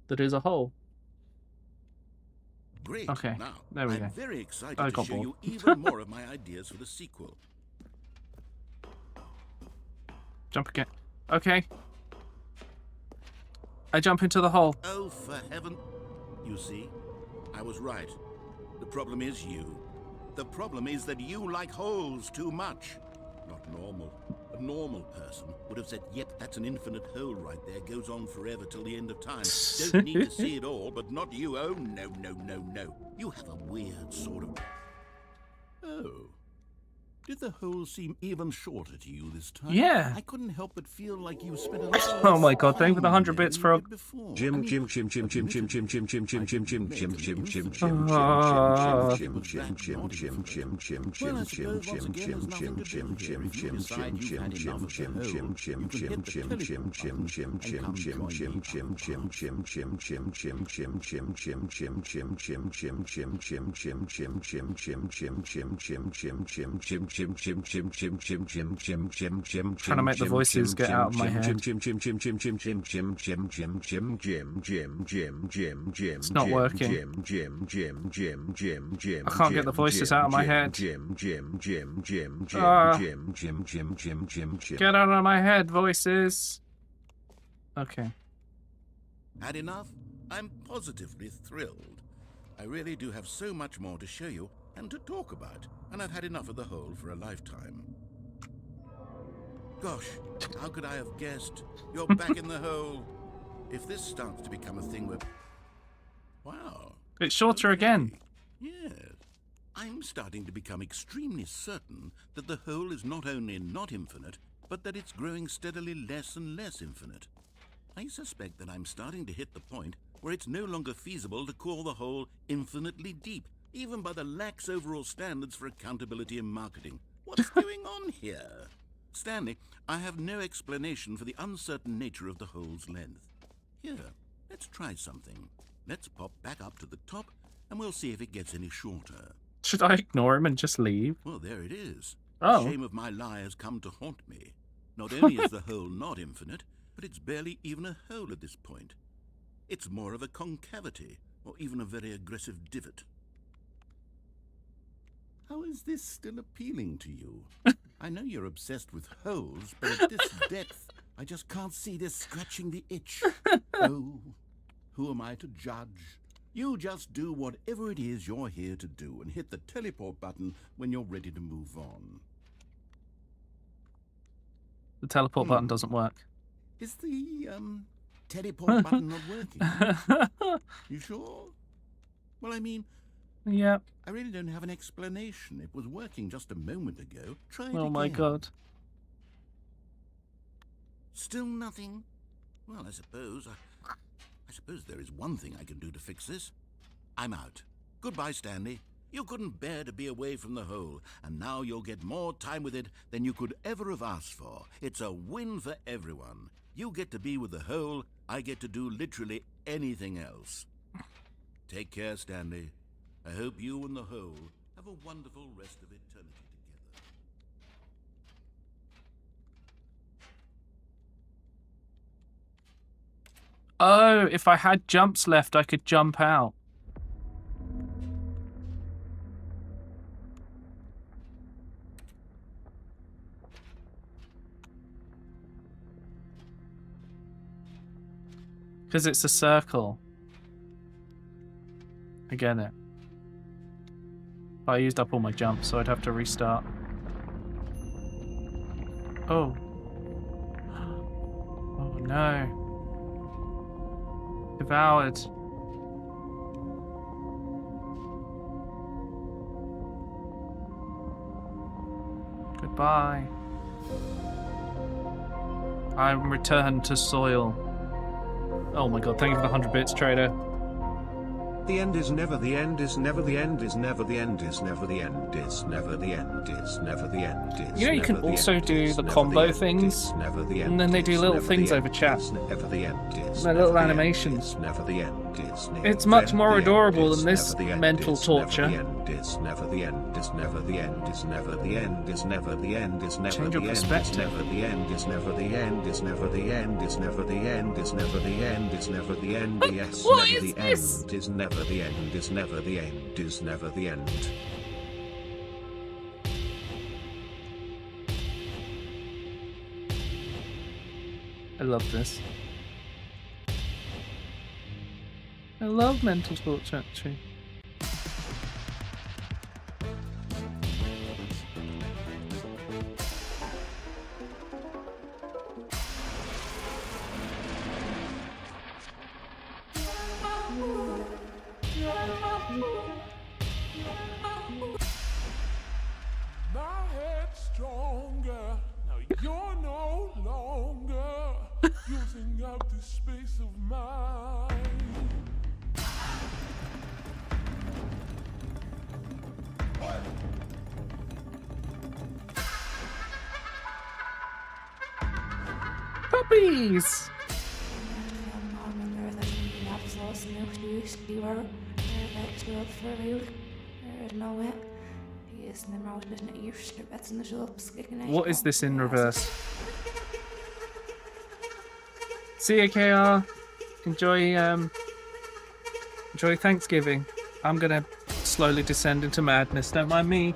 That is a hole. Great. Okay, Now, there we I'm go. very excited I to got show bored. you even more of my ideas for the sequel. Jump again. Okay. I jump into the hole. Oh, for heaven. You see, I was right. The problem is you. The problem is that you like holes too much. Not normal. A normal person would have said, yep, that's an infinite hole right there. Goes on forever till the end of time. Don't need to see it all, but not you. Oh, no, no, no, no. You have a weird sort of... Oh. Did the hole seem even shorter to you this time? Yeah. I couldn't help but feel like you spent a lot Oh my god, thank you for the 100 bits, Frog. Jim Jim Jim Jim Jim Jim Jim Jim Jim Jim Jim Jim Jim Jim Jim Jim Jim Trying to make the voices get out of my head. It's not working. I can't get the voices out of my head. Get out of my head, voices. Okay. Had enough? I'm positively thrilled. I really do have so much more to show you and to talk about, and I've had enough of the hole for a lifetime. Gosh, how could I have guessed? You're back in the hole. If this starts to become a thing where... Wow. It's shorter again. Yes. I'm starting to become extremely certain that the hole is not only not infinite, but that it's growing steadily less and less infinite. I suspect that I'm starting to hit the point where it's no longer feasible to call the hole infinitely deep, even by the lax overall standards for accountability in marketing. What's going on here? Stanley, I have no explanation for the uncertain nature of the hole's length. Here, let's try something. Let's pop back up to the top, and we'll see if it gets any shorter. Should I ignore him and just leave? Well, there it is. Oh. The shame of my lie has come to haunt me. Not only is the hole not infinite, but it's barely even a hole at this point. It's more of a concavity, or even a very aggressive divot. How is this still appealing to you? I know you're obsessed with holes, but at this depth, I just can't see this scratching the itch. Oh, who am I to judge? You just do whatever it is you're here to do and hit the teleport button when you're ready to move on. The teleport button doesn't work. Is the, teleport button not working? You sure? Well, I mean... Yeah. I really don't have an explanation. It was working just a moment ago. Try it again. Oh my god. Still nothing? Well, I suppose there is one thing I can do to fix this. I'm out. Goodbye, Stanley. You couldn't bear to be away from the hole, and now you'll get more time with it than you could ever have asked for. It's a win for everyone. You get to be with the hole, I get to do literally anything else. Take care, Stanley. I hope you and the hole have a wonderful rest of eternity together. Oh, if I had jumps left, I could jump out. Because it's a circle. I get it. But I used up all my jumps, so I'd have to restart. Oh. Oh no. Devoured. Goodbye. I'm returned to soil. Oh my god, thank you for the 100 bits, trader. The end is never the end is never the end is never the end is never the end is never the end is never the end is. You know, you can also do the combo things, and then they do little things over chat. Never the end is They're little animations. never the end It's much more adorable than this mental torture. It's never the end, it's never the end, it's never the end, it's never the end, it's never Change the your end, it's perspective. never the end, it's never the end, it's never the end, it's never the end, it's never the end, it's never the end, yes, What never is the this? end, is never the end, is never the end, is never the end. I love this. I love mental torture, actually. My head's stronger. Now you're no longer using up the space of mine. Puppies! What is this in reverse? See you, KR. Enjoy Thanksgiving. I'm gonna slowly descend into madness. Don't mind me.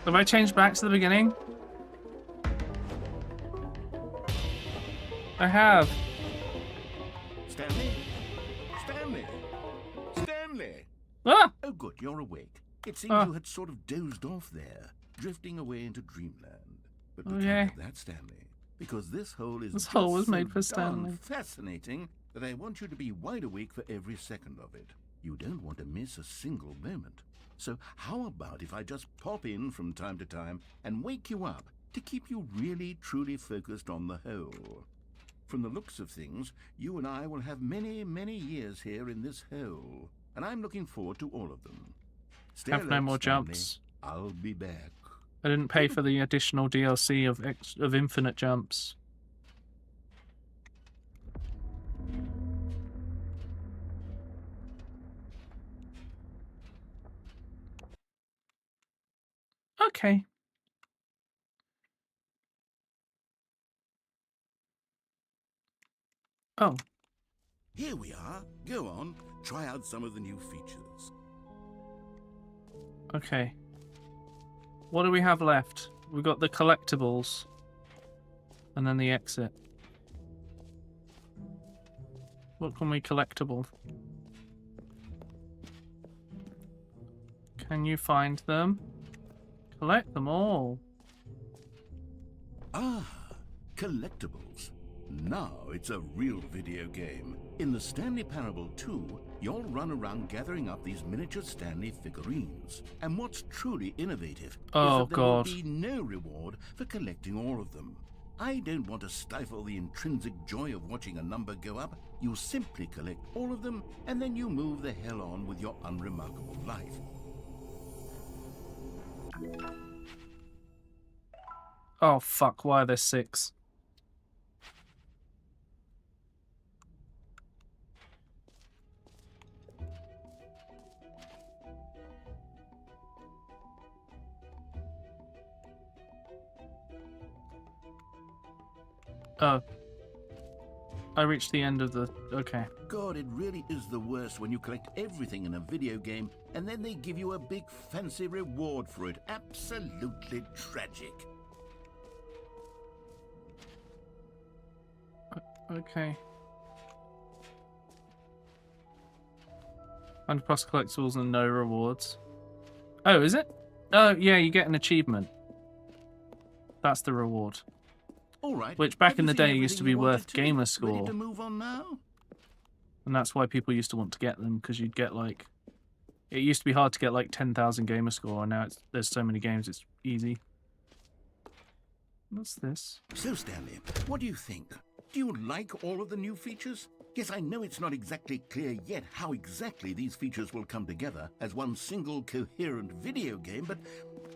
Have I changed back to the beginning? I have. Stanley? Stanley? Stanley! Ah! Oh, good, you're awake. It seems you had sort of dozed off there, drifting away into dreamland. But we can't have that, Stanley, because this hole is This hole was just made so for Stanley. darn fascinating that I want you to be wide awake for every second of it. You don't want to miss a single moment. So how about if I just pop in from time to time and wake you up to keep you really, truly focused on the hole? From the looks of things, you and I will have many, many years here in this hole, and I'm looking forward to all of them. Stay Have no alert, more Stanley. jumps. I'll be back. I didn't pay for the additional DLC of infinite jumps. Okay. Oh. Here we are. Go on, try out some of the new features. Okay. What do we have left? We've got the collectibles. And then the exit. What can we collectible? Can you find them? Collect them all. Ah, collectibles. Now it's a real video game. In the Stanley Parable 2, you'll run around gathering up these miniature Stanley figurines. And what's truly innovative is that there will be no reward for collecting all of them. I don't want to stifle the intrinsic joy of watching a number go up. You simply collect all of them, and then you move the hell on with your unremarkable life. Oh fuck, why are there 6? Oh. I reached the end of the... Okay. God, it really is the worst when you collect everything in a video game and then they give you a big fancy reward for it. Absolutely tragic. Okay. 100 plus collectibles and no rewards. Oh, is it? Oh, yeah, you get an achievement. That's the reward. All right. Which back have in you the seen day used to everything be you wanted worth to? gamer Ready score. to move on now? And that's why people used to want to get them, because you'd get like... It used to be hard to get like 10,000 gamer score, and now there's so many games, it's easy. What's this? So, Stanley, what do you think? Do you like all of the new features? Yes, I know it's not exactly clear yet how exactly these features will come together as one single coherent video game, but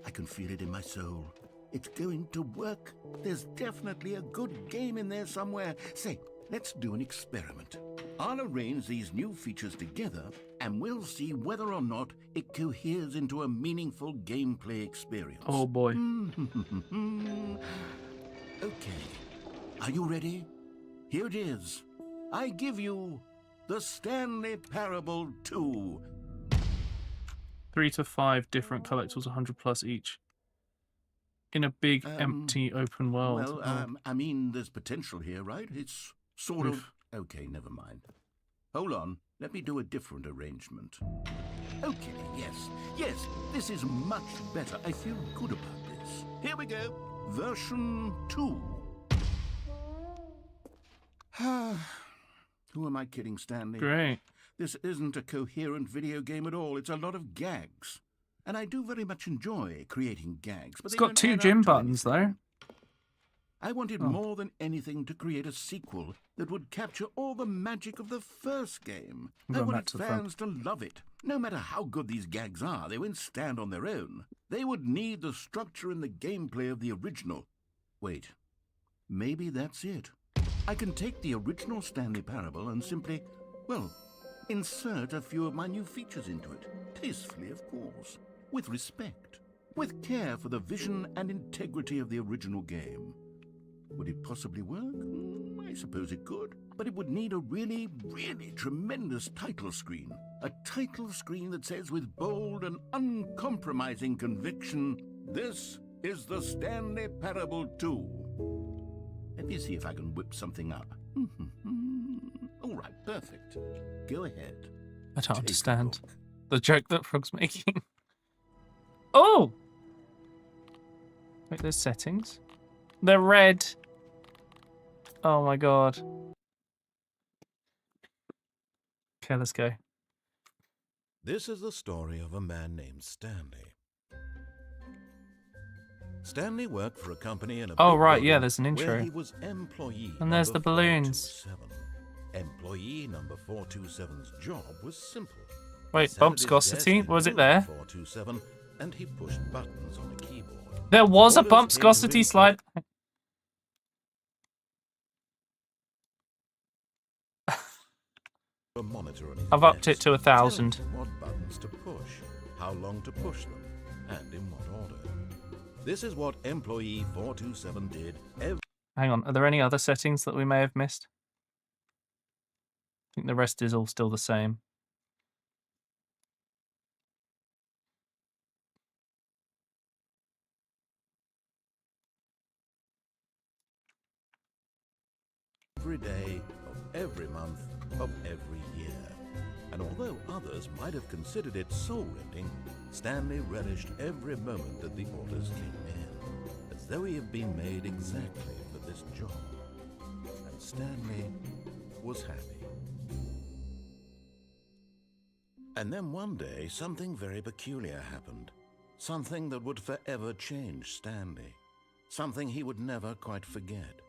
I can feel it in my soul. It's going to work. There's definitely a good game in there somewhere. Say, let's do an experiment. I'll arrange these new features together, and we'll see whether or not it coheres into a meaningful gameplay experience. Oh boy. Okay. Are you ready? Here it is. I give you the Stanley Parable 2. 3 to 5 different collectibles, 100 plus each. In a big, empty, open world. Well, I mean, there's potential here, right? It's sort of... Okay, never mind. Hold on. Let me do a different arrangement. Okay, yes, this is much better. I feel good about this. Here we go. Version 2. Who am I kidding, Stanley? Great. This isn't a coherent video game at all. It's a lot of gags. And I do very much enjoy creating gags. But It's they got don't 2 add gym up to buttons, anything. though. I wanted more than anything to create a sequel that would capture all the magic of the first game. I'm I going back wanted to the front. fans to love it. No matter how good these gags are, they won't stand on their own. They would need the structure and the gameplay of the original. Wait, maybe that's it. I can take the original Stanley Parable and simply, well, insert a few of my new features into it. Tastefully, of course. With respect. With care for the vision and integrity of the original game. Would it possibly work? I suppose it could. But it would need a really, really tremendous title screen. A title screen that says with bold and uncompromising conviction, "This is the Stanley Parable 2. Let me see if I can whip something up. All right, perfect. Go ahead. I don't Take a understand look. the joke that Frog's making. Oh! Wait, there's settings. They're red. Oh my god. Okay, let's go. This is the story of a man named Stanley. Stanley worked for a company in a Oh, big right, yeah, building there's an intro. where he was employee And there's number the balloons. 427. Employee number 427's job was simple. Wait, He sat bump at his Scarcity? desk in Was it building there? 427, and he pushed buttons on a keyboard. There was a Orders bump came to Scarcity him slide. a monitor on his I've upped it desk, to 1,000. telling him what buttons to push, how long to push them, and in what order. This is what employee 427 did every Hang on, are there any other settings that we may have missed? I think the rest is all still the same. day of every month of every year. And although others might have considered it soul-rending, Stanley relished every moment that the orders came in, as though he had been made exactly for this job. And Stanley was happy. And then one day, something very peculiar happened. Something that would forever change Stanley. Something he would never quite forget.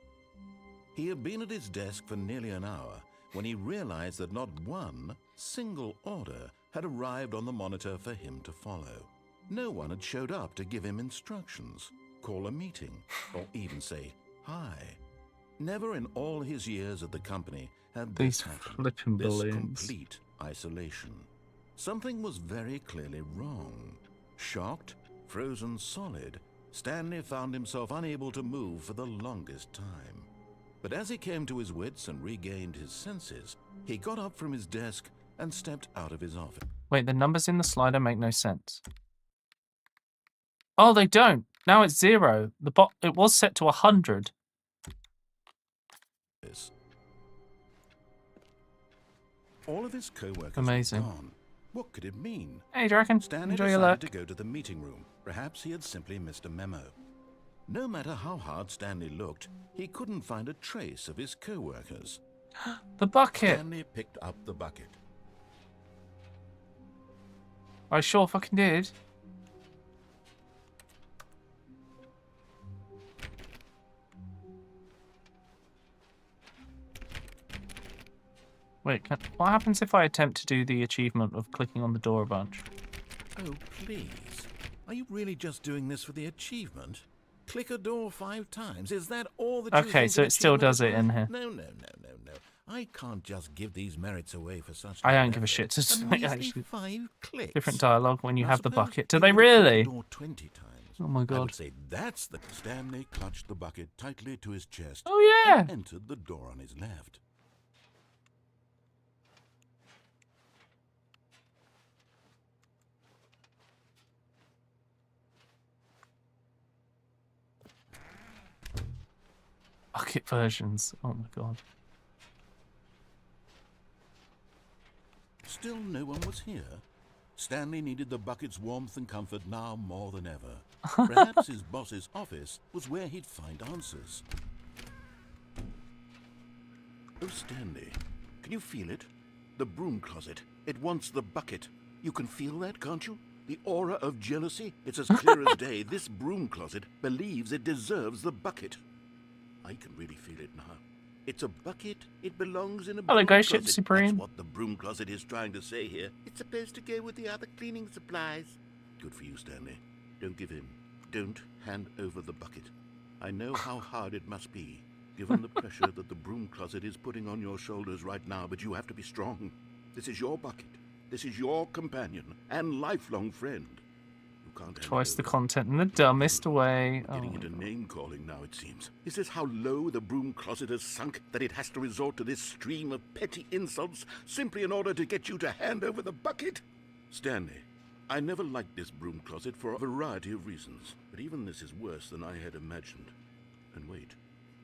He had been at his desk for nearly an hour when he realized that not one single order had arrived on the monitor for him to follow. No one had showed up to give him instructions, call a meeting, or even say hi. Never in all his years at the company had this These happened. flipping This balloons. complete isolation. Something was very clearly wrong. Shocked, frozen solid, Stanley found himself unable to move for the longest time. But as he came to his wits and regained his senses, he got up from his desk and stepped out of his office. Wait, the numbers in the slider make no sense. Oh, they don't. Now it's 0. It was set to 100. All of his co-workers Amazing. were gone, What could it mean? Hey, do you reckon? Stanley Enjoy your decided luck. to go to the meeting room. Perhaps he had simply missed a memo. No matter how hard Stanley looked, he couldn't find a trace of his co-workers. The bucket. Stanley picked up the bucket. I sure fucking did. Wait, what happens if I attempt to do the achievement of clicking on the door a bunch? Oh, please. Are you really just doing this for the achievement? Click a door 5 times. Is that all that you Okay, think so an it still achievement does is it in worth? here. No. I can't just give these merits away for such. I little don't give a effort. shit. It's A like, measly actually 5 clicks. different dialogue when you Now have the suppose bucket. Do you they were to click the really? door 20 times. Oh my I god. would say that's the. Stanley clutched the bucket tightly to his chest. Oh yeah. And entered the door on his left. Bucket versions. Oh my god. Still no one was here. Stanley needed the bucket's warmth and comfort now more than ever. Perhaps his boss's office was where he'd find answers. Oh, Stanley, can you feel it? The broom closet. It wants the bucket. You can feel that, can't you? The aura of jealousy. It's as clear as day. This broom closet believes it deserves the bucket. I can really feel it now. It's a bucket. It belongs in a broom Ghost Ship closet. Supreme. That's what the broom closet is trying to say here. It's supposed to go with the other cleaning supplies. Good for you, Stanley. Don't give in. Don't hand over the bucket. I know how hard it must be, given the pressure that the broom closet is putting on your shoulders right now, but you have to be strong. This is your bucket. This is your companion and lifelong friend. You can't hand Twice it the over. content in the dumbest way. Oh Getting my into god. name-calling now, it seems. Is this how low the broom closet has sunk, that it has to resort to this stream of petty insults simply in order to get you to hand over the bucket? Stanley, I never liked this broom closet for a variety of reasons, but even this is worse than I had imagined. And wait,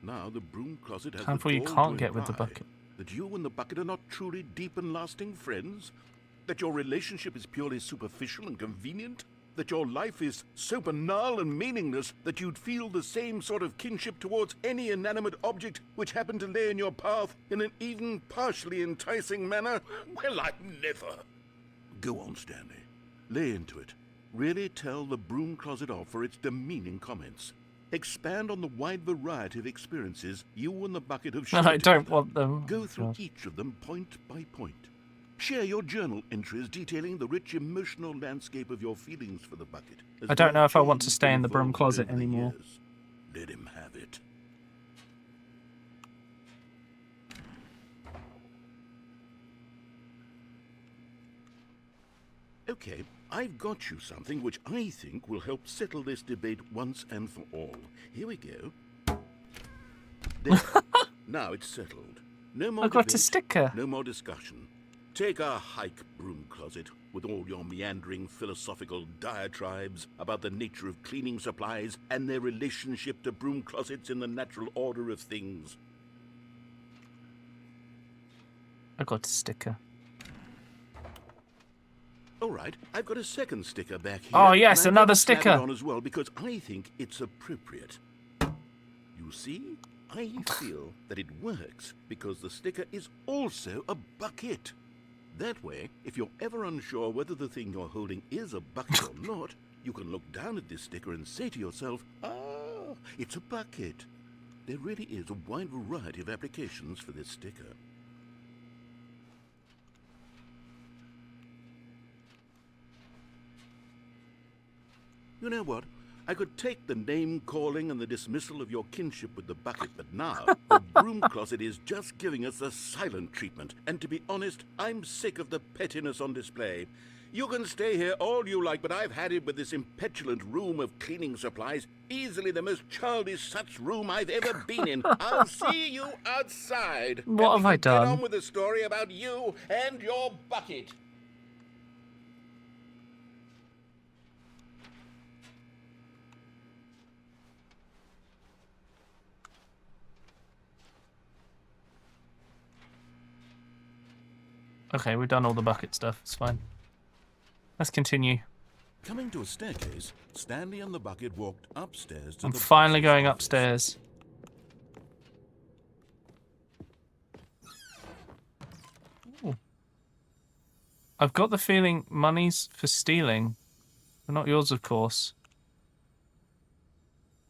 now the broom closet has Time the for you gall can't to get with the imply bucket. that you and the bucket are not truly deep and lasting friends? That your relationship is purely superficial and convenient? That your life is so banal and meaningless that you'd feel the same sort of kinship towards any inanimate object which happened to lay in your path in an even partially enticing manner? Well, I never. Go on, Stanley. Lay into it. Really tell the broom closet off for its demeaning comments. Expand on the wide variety of experiences you and the bucket have shared I don't together. want them. Go through God. each of them point by point. Share your journal entries detailing the rich emotional landscape of your feelings for the bucket. as I don't they know if I want to changed stay and in the broom evolved closet over the anymore. years. Let him have it. Okay, I've got you something which I think will help settle this debate once and for all. Here we go. There. Now it's settled. No more I got a debate, sticker. no more discussion. Take a hike, broom closet, with all your meandering philosophical diatribes about the nature of cleaning supplies and their relationship to broom closets in the natural order of things. I got a sticker. All right, I've got a second sticker back here. Oh, yes, and I've another got to slap it sticker. on as well because I think it's appropriate. You see, I feel that it works because the sticker is also a bucket. That way, if you're ever unsure whether the thing you're holding is a bucket or not, you can look down at this sticker and say to yourself, "Ah, it's a bucket." There really is a wide variety of applications for this sticker. You know what? I could take the name-calling and the dismissal of your kinship with the bucket, but now the broom closet is just giving us the silent treatment. And to be honest, I'm sick of the pettiness on display. You can stay here all you like, but I've had it with this impetulant room of cleaning supplies. Easily the most childish such room I've ever been in. I'll see you outside. What And have I we can Get done? on with the story about you and your bucket. Okay, we've done all the bucket stuff. It's fine. Let's continue. Coming to a staircase, Stanley and the bucket walked upstairs to I'm the finally boss's going office. upstairs. Ooh. I've got the feeling money's for stealing. But not yours, of course.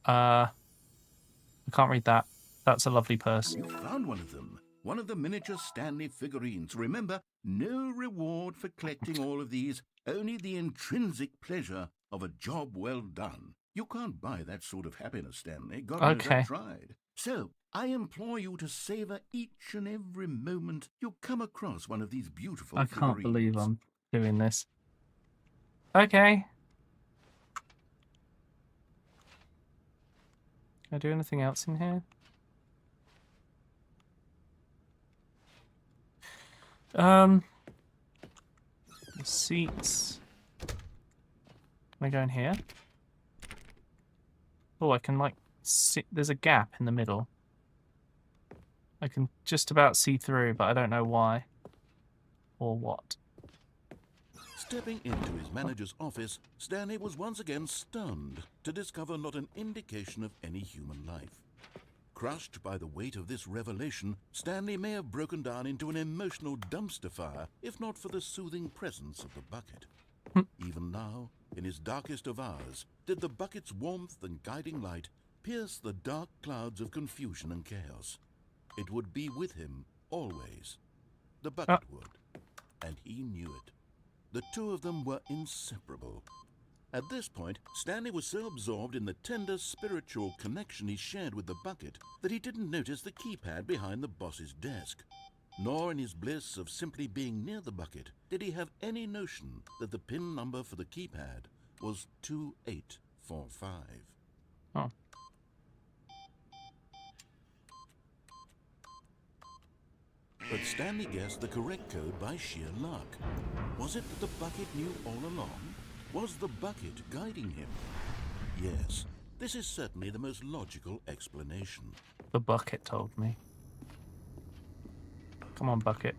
I can't read that. That's a lovely purse. You found one of them. One of the miniature Stanley figurines. Remember, no reward for collecting all of these, only the intrinsic pleasure of a job well done. You can't buy that sort of happiness, Stanley. God knows Okay. I've tried. So, I implore you to savor each and every moment you come across one of these beautiful I can't figurines. believe I'm doing this. Okay. Can I do anything else in here? The seats. Can I go in here? Oh, I can like see. There's a gap in the middle. I can just about see through, but I don't know why or what. Stepping into his manager's office, Stanley was once again stunned to discover not an indication of any human life. Crushed by the weight of this revelation, Stanley may have broken down into an emotional dumpster fire if not for the soothing presence of the bucket. Even now, in his darkest of hours, did the bucket's warmth and guiding light pierce the dark clouds of confusion and chaos. It would be with him always. The bucket would, and he knew it. The two of them were inseparable. At this point, Stanley was so absorbed in the tender spiritual connection he shared with the bucket that he didn't notice the keypad behind the boss's desk. Nor in his bliss of simply being near the bucket did he have any notion that the PIN number for the keypad was 2845. Oh. But Stanley guessed the correct code by sheer luck. Was it that the bucket knew all along? Was the bucket guiding him? Yes, this is certainly the most logical explanation. The bucket told me. Come on, bucket.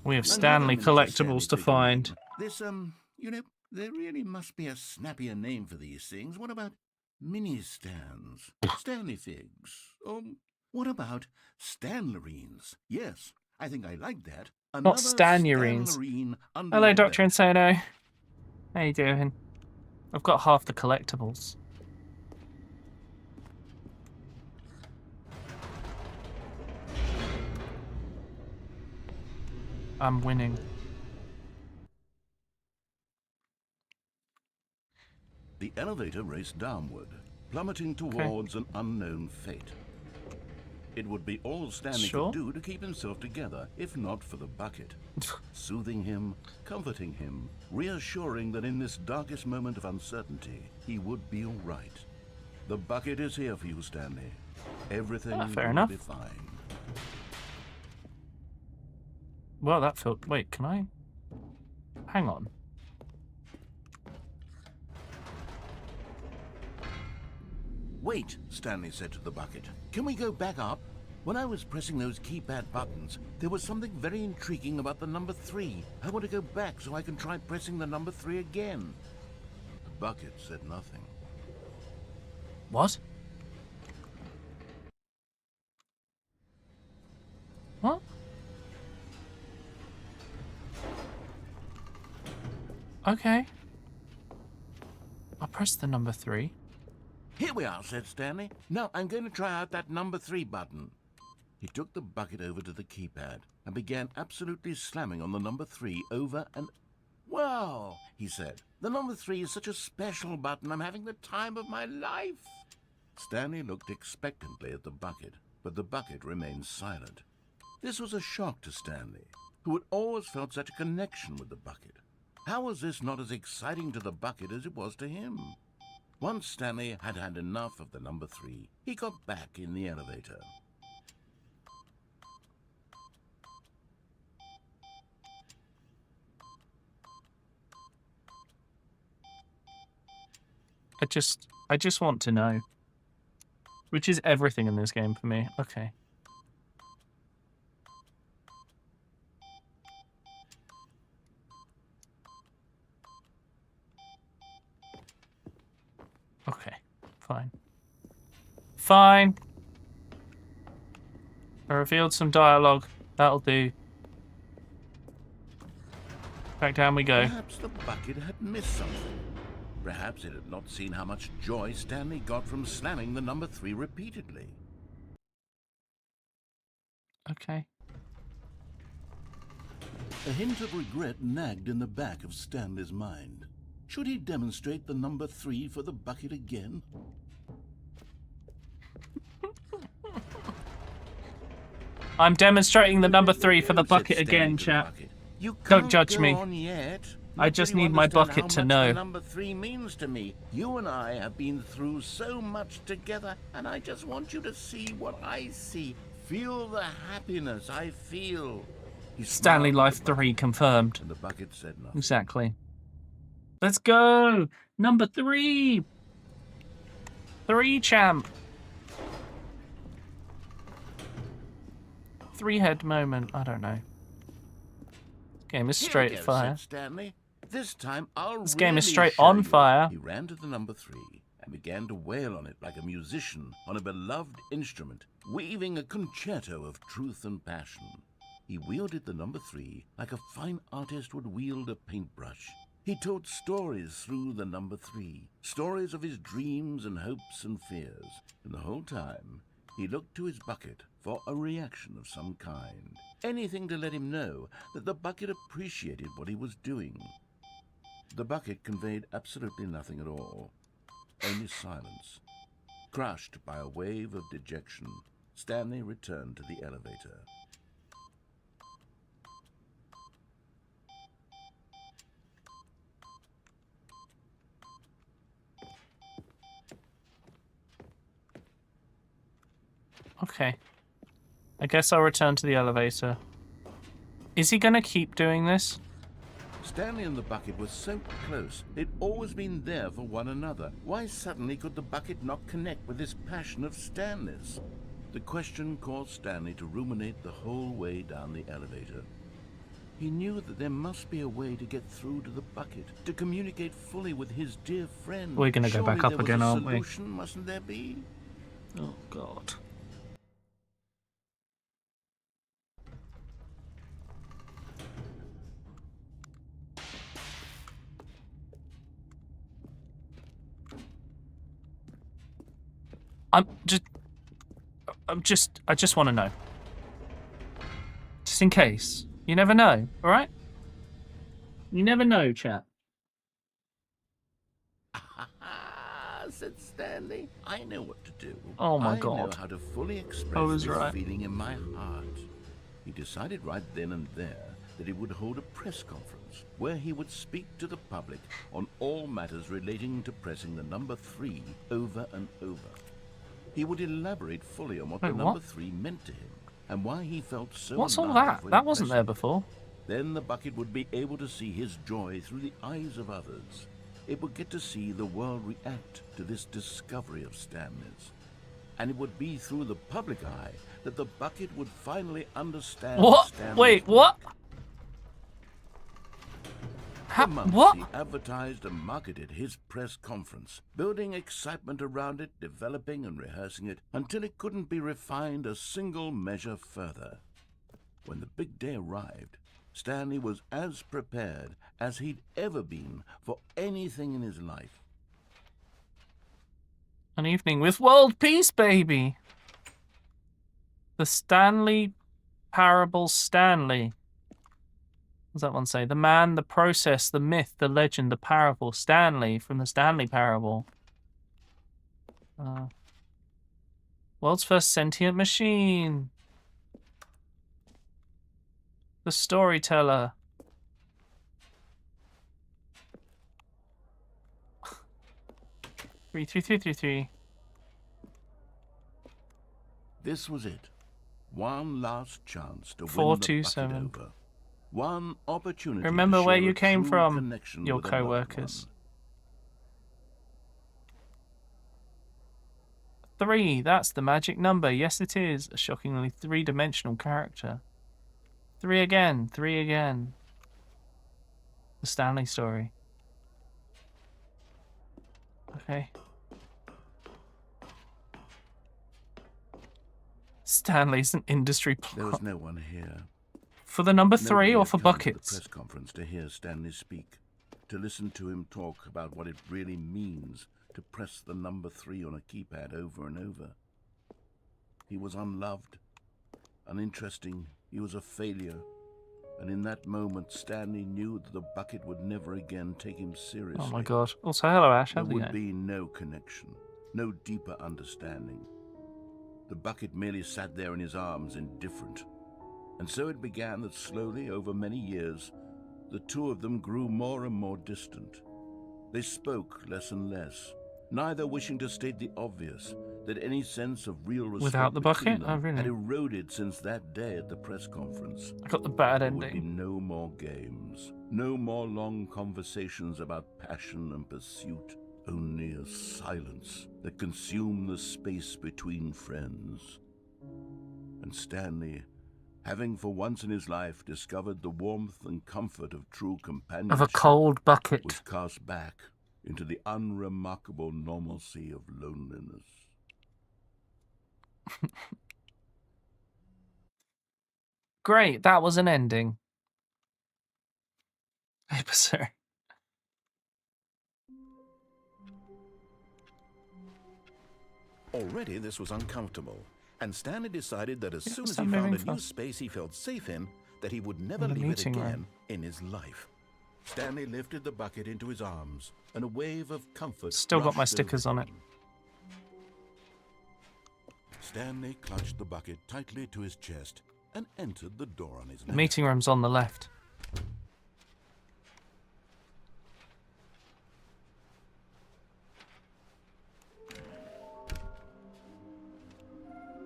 We have Stanley Another miniature collectibles to Stanley find. figurine. This, you know, there really must be a snappier name for these things. What about mini stands? Stanley figs? Or what about Stanlerines? Yes, I think I like that. Not Stanurines. Stanlerine under Hello, your Dr. belt. Insano. How you doing? I've got half the collectibles. I'm winning. The elevator raced downward, plummeting towards an unknown fate. It would be all Stanley Sure. could do to keep himself together, if not for the bucket. Soothing him, comforting him, reassuring that in this darkest moment of uncertainty, he would be all right. The bucket is here for you, Stanley. Everything fair will enough. be fine. Well, that felt... Wait, can I... Hang on. Wait, Stanley said to the bucket. Can we go back up? When I was pressing those keypad buttons, there was something very intriguing about the number 3. I want to go back so I can try pressing the number 3 again. The bucket said nothing. What? What? Okay. I'll press the number 3. Here we are, said Stanley. Now I'm going to try out that number 3 button. He took the bucket over to the keypad and began absolutely slamming on the number 3 over and... Wow, he said. The number 3 is such a special button. I'm having the time of my life. Stanley looked expectantly at the bucket, but the bucket remained silent. This was a shock to Stanley, who had always felt such a connection with the bucket. How was this not as exciting to the bucket as it was to him? Once Stanley had had enough of the number 3, he got back in the elevator. I just want to know. Which is everything in this game for me. Okay. Fine. Fine. I revealed some dialogue. That'll do. Back down we go. Perhaps the bucket had missed something. Perhaps it had not seen how much joy Stanley got from slamming the number 3 repeatedly. Okay. A hint of regret nagged in the back of Stanley's mind. Should he demonstrate the number 3 for the bucket again? I'm demonstrating the number 3 for the bucket Said again, Stanley to the chap. bucket. You Don't can't judge go me. on yet. I Not just till you need my understand bucket how to much know. The number 3 means to me. You and I have been through so much together, and I just want you to see what I see. Feel the happiness I feel. He Stanley smiled at Life the bucket, 3 confirmed. and the bucket said nothing. Exactly. Let's go! Number 3! 3 champ! 3-head moment. I don't know. Game is Here straight we go, fire. said Stanley. This time I'll This game is really straight show on you." fire. He ran to the number 3 and began to wail on it like a musician on a beloved instrument, weaving a concerto of truth and passion. He wielded the number 3 like a fine artist would wield a paintbrush. He told stories through the number 3, stories of his dreams and hopes and fears, and the whole time he looked to his bucket for a reaction of some kind. Anything to let him know that the bucket appreciated what he was doing. The bucket conveyed absolutely nothing at all, only silence. Crushed by a wave of dejection, Stanley returned to the elevator. Okay. I guess I'll return to the elevator. Is he gonna keep doing this? Stanley and the bucket were so close. They'd always been there for one another. Why suddenly could the bucket not connect with this passion of Stanley's? The question caused Stanley to ruminate the whole way down the elevator. He knew that there must be a way to get through to the bucket, to communicate fully with his dear friend. We're gonna go back Surely up there was again, a aren't we? solution, mustn't there be? Oh, God. I just want to know. Just in case. You never know, alright? You never know, chat. Said Stanley. I know what to do. Oh my I God. know how to fully I express was this right. feeling in my heart. He decided right then and there that he would hold a press conference where he would speak to the public on all matters relating to pressing the number 3 over and over. He would elaborate fully on what Wait, the what? number 3 meant to him and why he felt so What's all alive that? when That wasn't there pressing it. before. Then the bucket would be able to see his joy through the eyes of others. It would get to see the world react to this discovery of Stanley's. And it would be through the public eye that the bucket would finally understand What? Stanley's Wait, what? For months, What? he advertised and marketed his press conference, building excitement around it, developing and rehearsing it, until it couldn't be refined a single measure further. When the big day arrived, Stanley was as prepared as he'd ever been for anything in his life. An evening with world peace, baby. The Stanley Parable Stanley. What does that one say? The man, the process, the myth, the legend, the parable. Stanley from the Stanley Parable. World's first sentient machine. The storyteller. Three. This was it. One last chance to win the 427. bucket over. One opportunity Remember to where share you a came true from, connection your with a loved co-workers. one. 3, that's the magic number. Yes, it is. A shockingly three-dimensional character. 3 again. The Stanley story. Okay. Stanley's an industry There was plot. no one here. For the number Nobody 3 or had for come to the buckets? press conference to hear Stanley speak, to listen to him talk about what it really means to press the number 3 on a keypad over and over. He was unloved, uninteresting, he was a failure, and in that moment Stanley knew that the bucket would never again take him seriously. Oh my god. Also, hello Ash, There how's it would going? be no connection, no deeper understanding. The bucket merely sat there in his arms, indifferent. And so it began that slowly, over many years, the two of them grew more and more distant. They spoke less and less, neither wishing to state the obvious, that any sense of real respect Without the between bucket? them Oh, really? had eroded since that day at the press conference. I got the bad There would be ending. no more games, no more long conversations about passion and pursuit, only a silence that consumed the space between friends. And Stanley, having for once in his life discovered the warmth and comfort of true companionship, Of a cold bucket. was cast back into the unremarkable normalcy of loneliness. Great, that was an ending. Hey, sir. Already this was uncomfortable, and Stanley decided that as Yeah, soon as stop he found moving a new fast. space he felt safe in, that he would never In the leave it meeting room. again in his life. Stanley lifted the bucket into his arms, and a wave of comfort Still got my rushed stickers over on it. him. Stanley clutched the bucket tightly to his chest and entered the door on his The left. meeting room's on the left.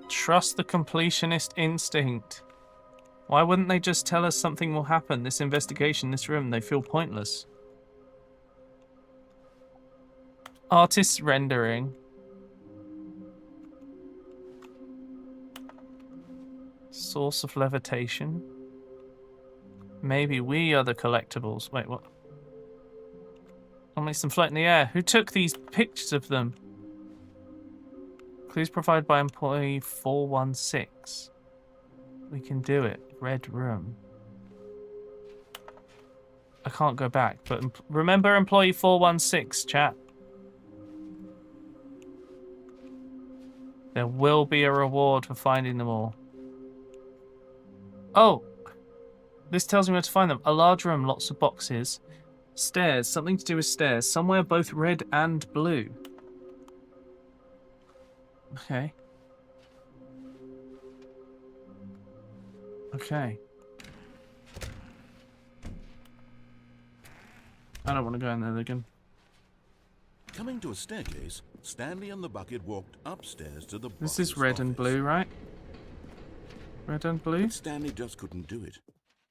Trust the completionist instinct. Why wouldn't they just tell us something will happen? This investigation, this room, they feel pointless. Artist's rendering. Source of levitation. Maybe we are the collectibles. Wait, what? I'll make them float in the air. Who took these pictures of them? Clues provided by employee 416. We can do it. Red room. I can't go back, but remember employee 416, chat. There will be a reward for finding them all. Oh! This tells me where to find them. A large room, lots of boxes. Stairs, something to do with stairs. Somewhere both red and blue. Okay. Okay. I don't want to go in there again. Coming to a staircase, Stanley and the bucket walked upstairs to the This is boss's red and office. blue, right? Red and blue? But Stanley just couldn't do it.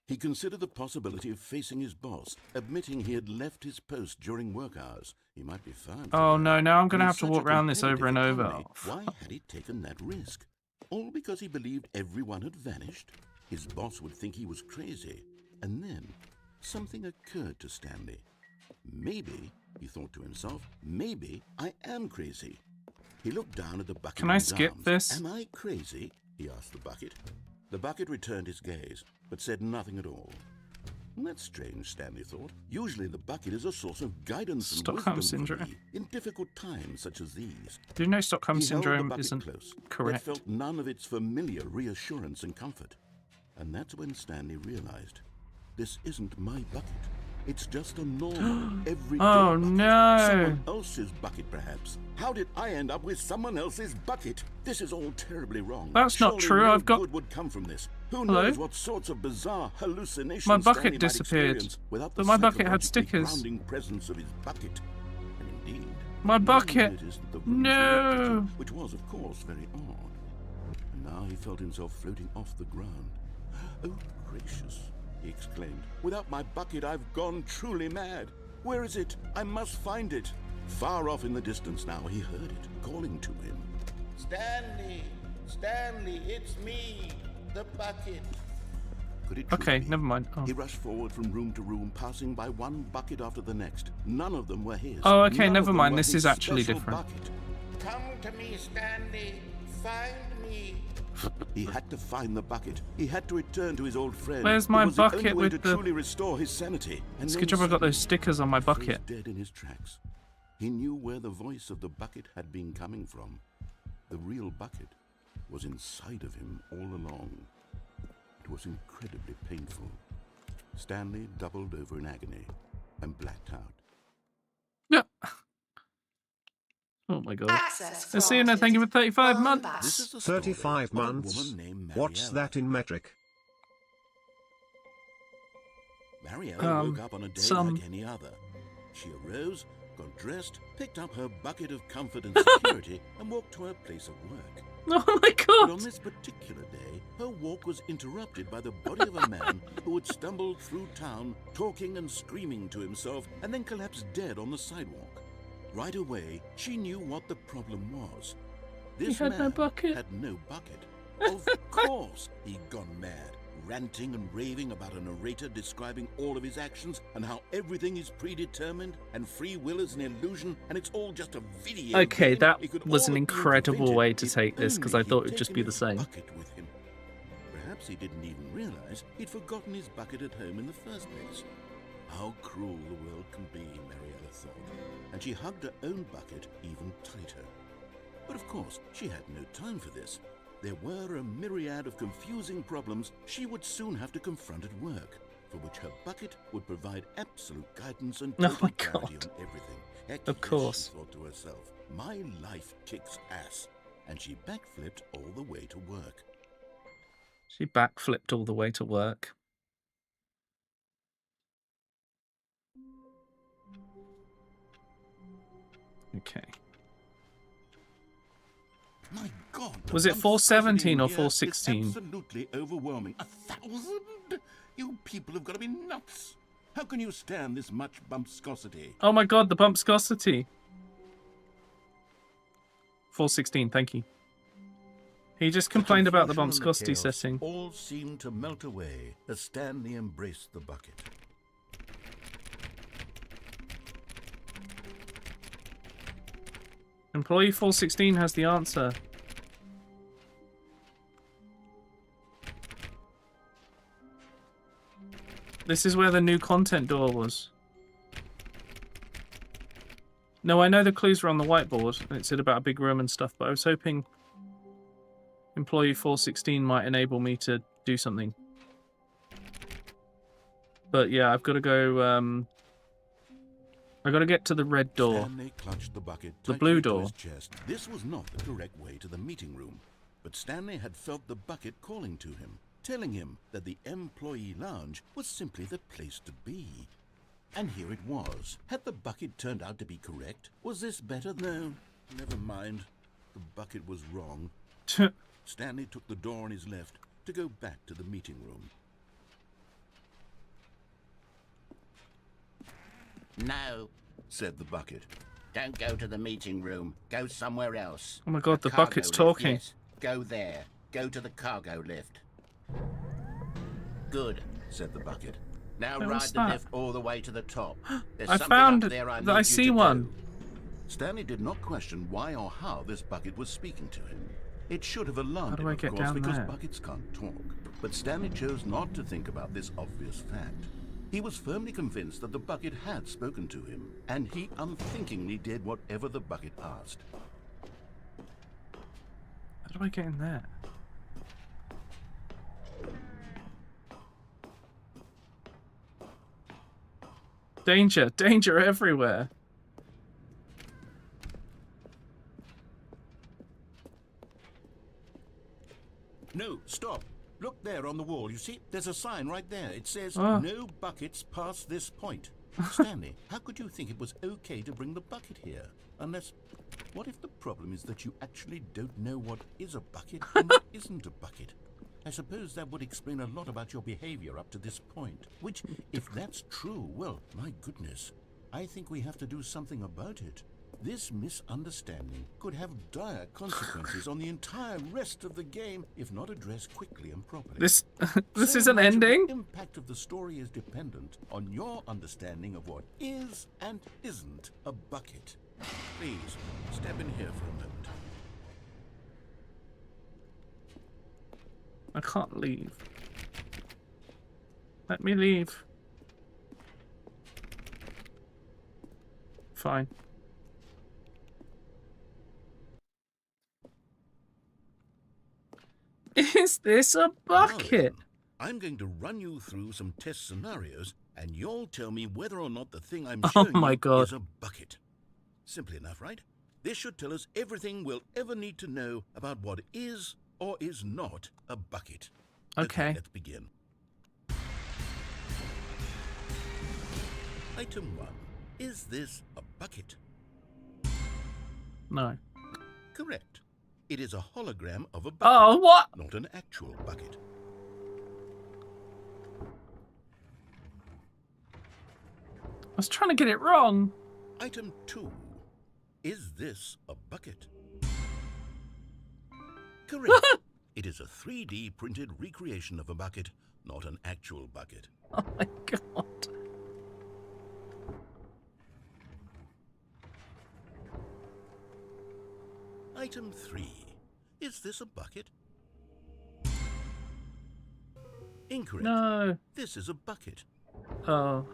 He considered the possibility of facing his boss, admitting he had left his post during work hours. He might be fired. Oh no, now I'm going to In have to such a walk around this over and competitive over. economy, Why had he taken that risk? All because he believed everyone had vanished? His boss would think he was crazy. And then something occurred to Stanley. Maybe, he thought to himself, maybe I am crazy. He looked down at the bucket. Can in I his skip arms. this? Am I crazy? He asked the bucket. The bucket returned his gaze, but said nothing at all. That's strange, Stanley thought. Usually the bucket is a source of guidance and Stockholm wisdom for syndrome. me in difficult times such as these. Do you know Stockholm He held the syndrome bucket isn't close, correct? But felt none of its familiar reassurance and comfort. And that's when Stanley realized, this isn't my bucket. It's just a normal, everyday Oh, bucket. no. Someone else's bucket, perhaps. How did I end up with someone else's bucket? This is all terribly wrong. That's not Surely true, no I've got- good would come from this. Who Hello? knows what sorts of bizarre hallucinations My bucket Stanley might disappeared, experience without but the my bucket had psychologically stickers. grounding presence of his bucket. And indeed, My he bucket. noticed that the rooms were No. empty, which was, of course, very odd. And now he felt himself floating off the ground. Oh, gracious, he exclaimed. Without my bucket, I've gone truly mad. Where is it? I must find it. Far off in the distance now, he heard it, calling to him. Stanley! Stanley, it's me, the bucket. Could it Okay, truly be? never mind. Oh. He rushed forward from room to room, passing by one bucket after the next. None of them were his. Oh, okay, None of never them mind. were This his is actually special different. bucket. Come to me, Stanley. find me. He had to find the bucket. He had to return to his old friend. Where's my It was the only bucket way with to the... truly restore his sanity. And It's a then good job I got those suddenly, stickers on my he froze bucket. dead in his tracks. He knew where the voice of the bucket had been coming from. The real bucket was inside of him all along. It was incredibly painful. Stanley doubled over in agony and blacked out. Yeah. Oh my god. Access See you now. Thank you for 35 Welcome months. back. This is the story 35 of a months. woman named What's Mariella. that in metric? Mariella woke up on a day some- like any other. She arose, got dressed, picked up her bucket of comfort and security, and walked to her place of work. Oh my But on god. this particular day, her walk was interrupted by the body of a man who had stumbled through town, talking and screaming to himself, and then collapsed dead on the sidewalk. Right away, she knew what the problem was. This He had no man bucket. had no bucket. Of course he'd gone mad, ranting and raving about a narrator describing all of his actions and how everything is predetermined and free will is an illusion and it's all just a video Okay, game. that It could was all an have been incredible prevented way to if take this, because I only thought he'd it'd just taken be the his same. bucket with him. Perhaps he didn't even realize he'd forgotten his bucket at home in the first place. How cruel the world can be, Mariella thought, and she hugged her own bucket even tighter. But of course, she had no time for this. There were a myriad of confusing problems she would soon have to confront at work, for which her bucket would provide absolute guidance and Oh total my clarity God. on everything. Heck, Of yes, course. she thought to herself, my life kicks ass. And she backflipped all the way to work. She backflipped all the way to work. Okay. My God! the Was it monstrosity 417 in or here is 416? Absolutely overwhelming. 1,000? You people have got to be nuts. How can you stand this much bumpscosity? Oh my god, the bumpscosity. 416, thank you. He just complained about the confusion and bumpscosity chaos setting. All seemed to melt away as Stanley embraced the bucket. Employee 416 has the answer. This is where the new content door was. No, I know the clues were on the whiteboard, and it said about a big room and stuff, but I was hoping Employee 416 might enable me to do something. But yeah, I've got to go, I've got to get to the red door. Stanley clutched the bucket The tightly blue to door. his chest. This was not the correct way to the meeting room, but Stanley had felt the bucket calling to him, telling him that the employee lounge was simply the place to be. And here it was. Had the bucket turned out to be correct? Was this better? No, never mind. The bucket was wrong. Stanley took the door on his left to go back to the meeting room. No, said the bucket. don't go to the meeting room. Go somewhere else. Oh my god, the cargo bucket's lift, talking. Yes. Go there. Go to the cargo lift. Good, said the bucket. Now Where ride was the that? lift all the way to the top. There's I something found up there I that need I you see to one. do. Stanley did not question why or how this bucket was speaking to him. It should have alarmed How do him, I of get course, down because there? buckets can't talk. But Stanley chose not to think about this obvious fact. He was firmly convinced that the bucket had spoken to him, and he unthinkingly did whatever the bucket asked. How do I get in there? Danger! Danger everywhere! No, stop. Look there on the wall. You see, there's a sign right there. It says, Ah. no buckets past this point. Stanley, how could you think it was okay to bring the bucket here? Unless, what if the problem is that you actually don't know what is a bucket and what isn't a bucket? I suppose that would explain a lot about your behavior up to this point. Which, if that's true, well, my goodness, I think we have to do something about it. This misunderstanding could have dire consequences on the entire rest of the game if not addressed quickly and properly. This this So is an much of ending? The impact of the story is dependent on your understanding of what is and isn't a bucket. Please, step in here for a moment. I can't leave. Let me leave. Fine. Is this a bucket? I'm going to run you through some test scenarios, and you'll tell me whether or not the thing I'm Oh showing my you God. is a bucket. Simple enough, right? This should tell us everything we'll ever need to know about what is or is not a bucket. Okay. Let's begin. Item 1. Is this a bucket? No. Correct. It is a hologram of a bucket. Oh, what? Not an actual bucket. I was trying to get it wrong. Item 2. Is this a bucket? Correct. It is a 3D printed recreation of a bucket, not an actual bucket. Oh my God. Item 3. Is this a bucket? Incorrect. No. This is a bucket. Oh.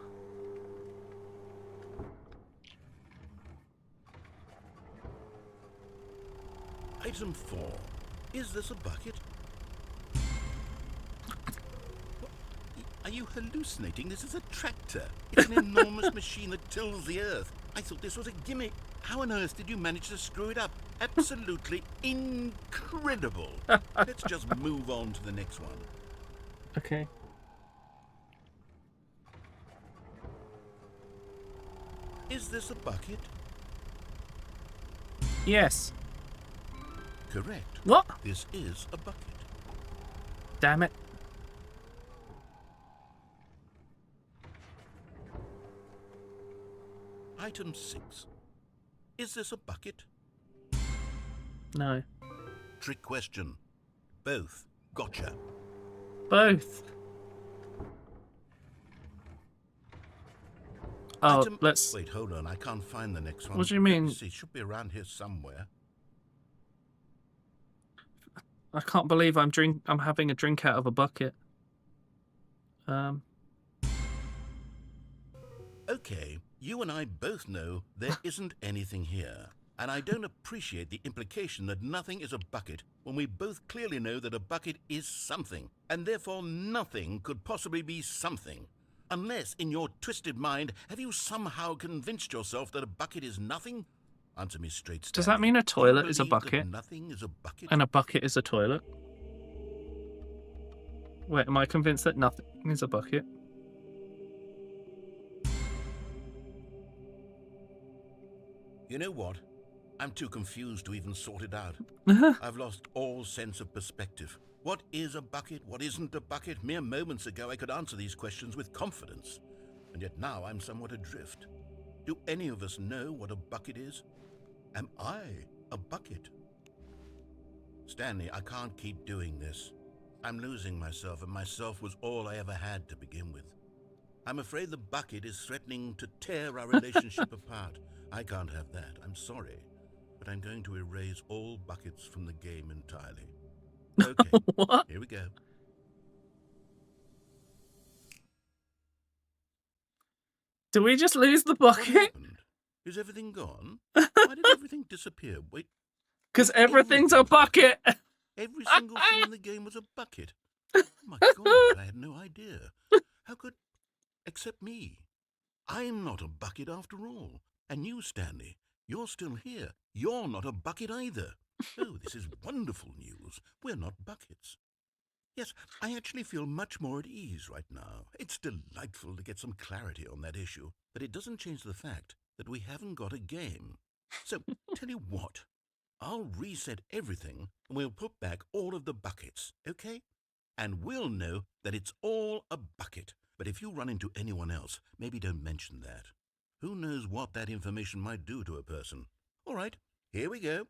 Item 4. Is this a bucket? Are you hallucinating? This is a tractor. It's an enormous machine that tills the earth. I thought this was a gimmick. How on earth did you manage to screw it up? Absolutely incredible. Let's just move on to the next one. Okay. Is this a bucket? Yes. Correct. What? This is a bucket. Damn it. Item 6. Is this a bucket? No. Trick question. Both. Gotcha. Both. Oh, Item... let's... Wait, hold on. I can't find the next one. What do you mean? Let me see. It should be around here somewhere. I can't believe I'm having a drink out of a bucket. Okay, you and I both know there isn't anything here. And I don't appreciate the implication that nothing is a bucket when we both clearly know that a bucket is something, and therefore nothing could possibly be something. Unless, in your twisted mind, have you somehow convinced yourself that a bucket is nothing? Answer me straight, Stanley. Does that mean a toilet is a believe that bucket? nothing is a bucket? And a bucket is a toilet? Wait, am I convinced that nothing is a bucket? You know what? I'm too confused to even sort it out. I've lost all sense of perspective. What is a bucket? What isn't a bucket? Mere moments ago I could answer these questions with confidence. And yet now I'm somewhat adrift. Do any of us know what a bucket is? Am I a bucket? Stanley, I can't keep doing this. I'm losing myself, and myself was all I ever had to begin with. I'm afraid the bucket is threatening to tear our relationship apart. I can't have that. I'm sorry. But I'm going to erase all buckets from the game entirely. Okay, What? Here we go. Do we just lose the What bucket? happened? Is everything gone? Why did everything disappear? Wait, Because everything's a bucket. every single thing in the game was a bucket. Oh my God, I had no idea. How could... Except me. I'm not a bucket after all. And you, Stanley, you're still here. You're not a bucket either. Oh, this is wonderful news. We're not buckets. Yes, I actually feel much more at ease right now. It's delightful to get some clarity on that issue, but it doesn't change the fact that we haven't got a game. So, tell you what, I'll reset everything and we'll put back all of the buckets, okay? And we'll know that it's all a bucket. But if you run into anyone else, maybe don't mention that. Who knows what that information might do to a person? All right, here we go.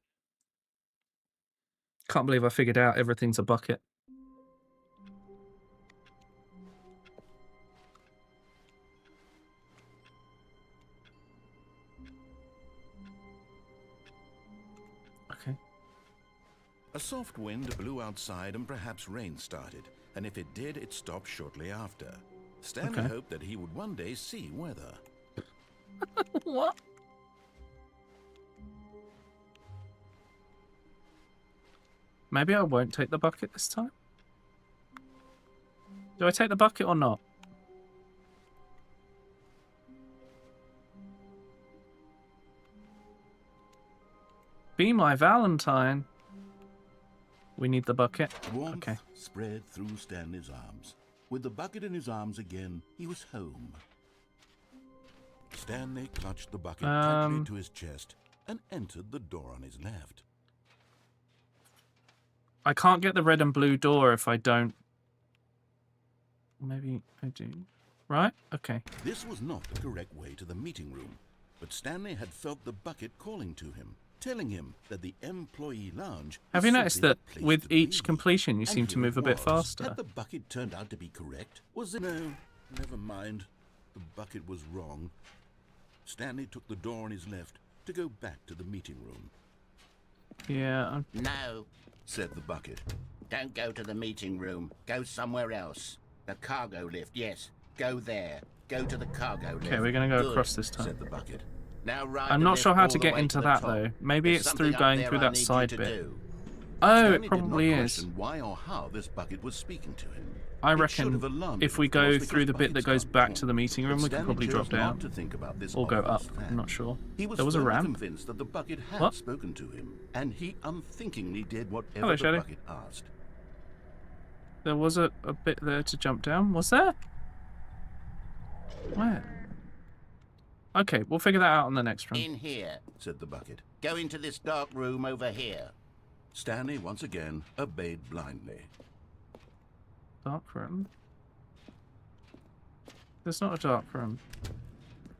Can't believe I figured out everything's a bucket. Okay. A soft wind blew outside and perhaps rain started, and if it did, it stopped shortly after. Stanley hoped that he would one day see weather. What? Maybe I won't take the bucket this time? Do I take the bucket or not? Be my Valentine. We need the bucket. Warmth spread through Stanley's arms. With the bucket in his arms again, he was home. Stanley clutched the bucket tightly to his chest and entered the door on his left. I can't get the red and blue door if I don't. Maybe I do. Right? Okay. This was not the correct way to the meeting room, but Stanley had felt the bucket calling to him, telling him that the employee lounge. Have you noticed that with each completion you seem to move a bit faster? Had the bucket turned out to be correct? Was it? No, never mind. The bucket was wrong. Stanley took the door on his left to go back to the meeting room. Yeah. No, said the bucket. don't go to the meeting room. Go somewhere else. The cargo lift, yes. Go there. Go to the cargo lift. Okay, we're gonna go Good, across this time. said the bucket. Now ride I'm the not lift sure how all to the get way into to the that top. though. Maybe There's it's something through up going there through I that need you side to bit. do. Oh, Stanley it did probably not is. question why or how this bucket was speaking to him. I It should reckon have alarmed if him, we of go course, because through the bit that buckets goes aren't back torn. to the meeting room, But we can Stanley probably chose drop down. not to think about this Or go up. obvious fact. I'm not sure. He was There was a firmly ramp. convinced that the bucket had What? spoken to him, and he unthinkingly did whatever Hello, the Shady. bucket asked. There was a bit there to jump down. Was there? Where? Okay, we'll figure that out on the next run. In here. Said the bucket. Go into this dark room over here. Stanley once again obeyed blindly. Dark room? There's not a dark room.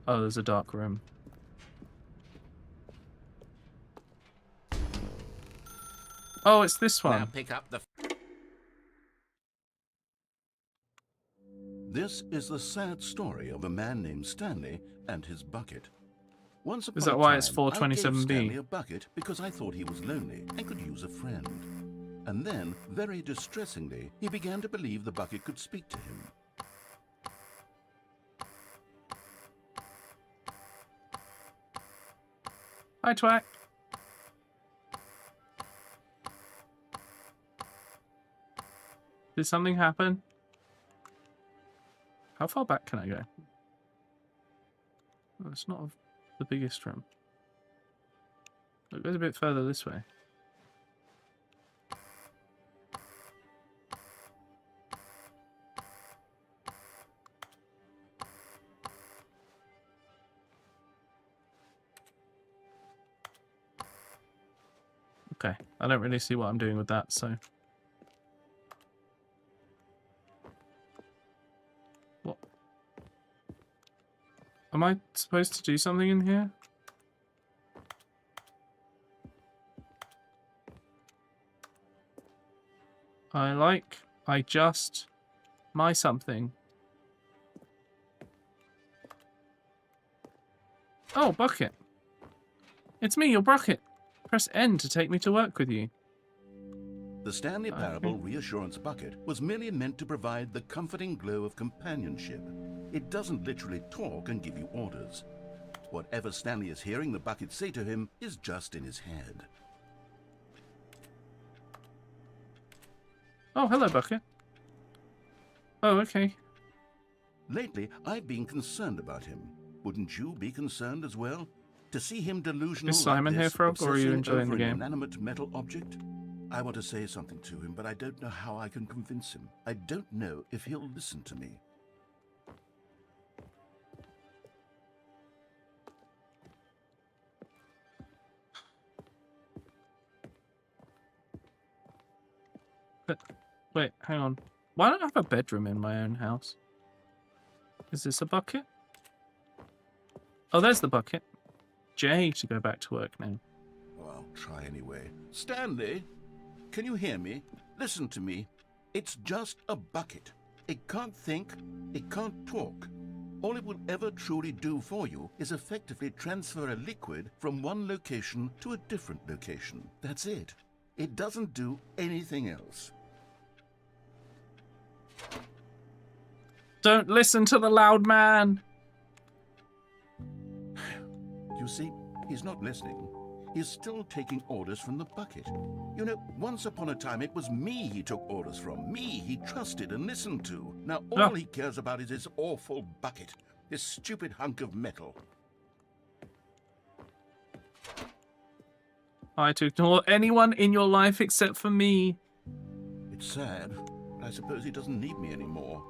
Oh, there's a dark room. Oh, it's this Now one. pick up the... This is the sad story of a man named Stanley and his bucket. Once upon Is that a why it's time, I gave 427B? Stanley a bucket because I thought he was lonely and could use a friend. And then, very distressingly, he began to believe the bucket could speak to him. Hi, Twack. Did something happen? How far back can I go? Oh, it's not the biggest room. It goes a bit further this way. Okay, I don't really see what I'm doing with that, so... What? Am I supposed to do something in here? My something. Oh, bucket. It's me, your bucket. Press N to take me to work with you. The Stanley Parable Reassurance Bucket was merely meant to provide the comforting glow of companionship. It doesn't literally talk and give you orders. Whatever Stanley is hearing the bucket say to him is just in his head. Oh, hello, bucket. Oh, okay. Lately, I've been concerned about him. Wouldn't you be concerned as well? To see him delusional Is Simon like here, this, Frog, or are you obsessing enjoying over the an game? inanimate metal object? I want to say something to him, but I don't know how I can convince him. I don't know if he'll listen to me. But, wait, hang on. Why don't I have a bedroom in my own house? Is this a bucket? Oh, there's the bucket. J to go back to work now. Well, I'll try anyway. Stanley, can you hear me? Listen to me. It's just a bucket. It can't think, it can't talk. All it will ever truly do for you is effectively transfer a liquid from one location to a different location. That's it. It doesn't do anything else. Don't listen to the loud man. You see, he's not listening. He's still taking orders from the bucket. You know, once upon a time it was me he took orders from. Me he trusted and listened to. Now all he cares about is his awful bucket. This stupid hunk of metal. I to ignore anyone in your life except for me. It's sad, but I suppose he doesn't need me anymore.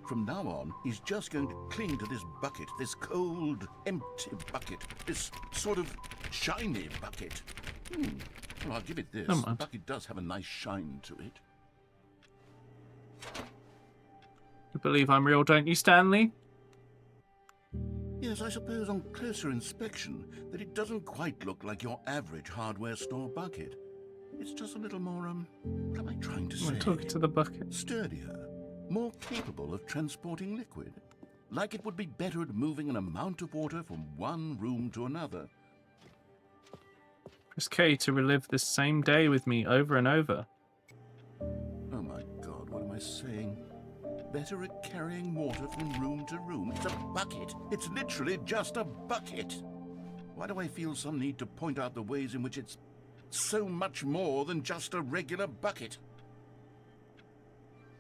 From now on, he's just going to cling to this bucket, this cold, empty bucket, this sort of shiny bucket. Well, I'll give it this. The bucket does have a nice shine to it. You believe I'm real, don't you, Stanley? Yes, I suppose on closer inspection that it doesn't quite look like your average hardware store bucket. It's just a little more, what am I trying to say? I'm talking to the bucket. Sturdier. More capable of transporting liquid. Like it would be better at moving an amount of water from one room to another. Press K to relive this same day with me over and over. Oh my God, what am I saying? Better at carrying water from room to room. It's a bucket. It's literally just a bucket. Why do I feel some need to point out the ways in which it's so much more than just a regular bucket?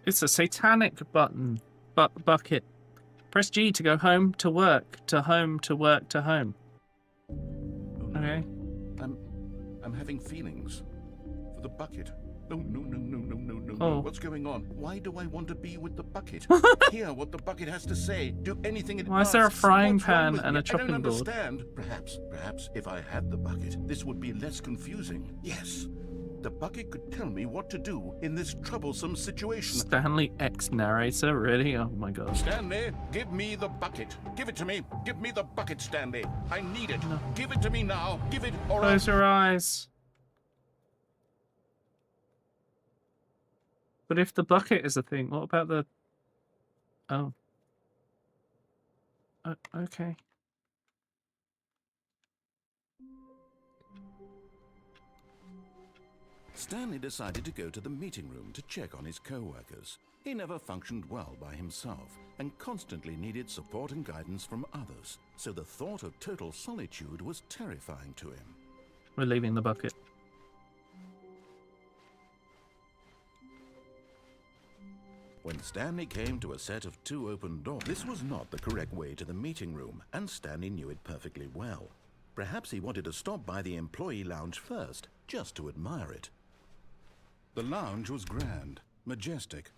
It's a satanic button. Bucket. Press G to go home to work. To home to work to home. Oh, no. Okay. I'm having feelings for the bucket. No, no, no, no, no, no, no, Oh. no. What's going on? Why do I want to be with the bucket? Hear what the bucket has to say. Do anything it asks. Why is there a frying What's wrong pan with and me? a chopping I don't board? understand. Perhaps if I had the bucket, this would be less confusing. Yes. The bucket could tell me what to do in this troublesome situation. Stanley X narrator, really? Oh my God. Stanley, give me the bucket. Give it to me. Give me the bucket, Stanley. I need it. No. Give it to me now. Give it or Close your eyes. But if the bucket is a thing, what about the... Oh. Okay. Stanley decided to go to the meeting room to check on his co-workers. He never functioned well by himself and constantly needed support and guidance from others, so the thought of total solitude was terrifying to him. We're leaving the bucket. When Stanley came to a set of 2 open doors, this was not the correct way to the meeting room, and Stanley knew it perfectly well. Perhaps he wanted to stop by the employee lounge first, just to admire it. The lounge was grand, majestic,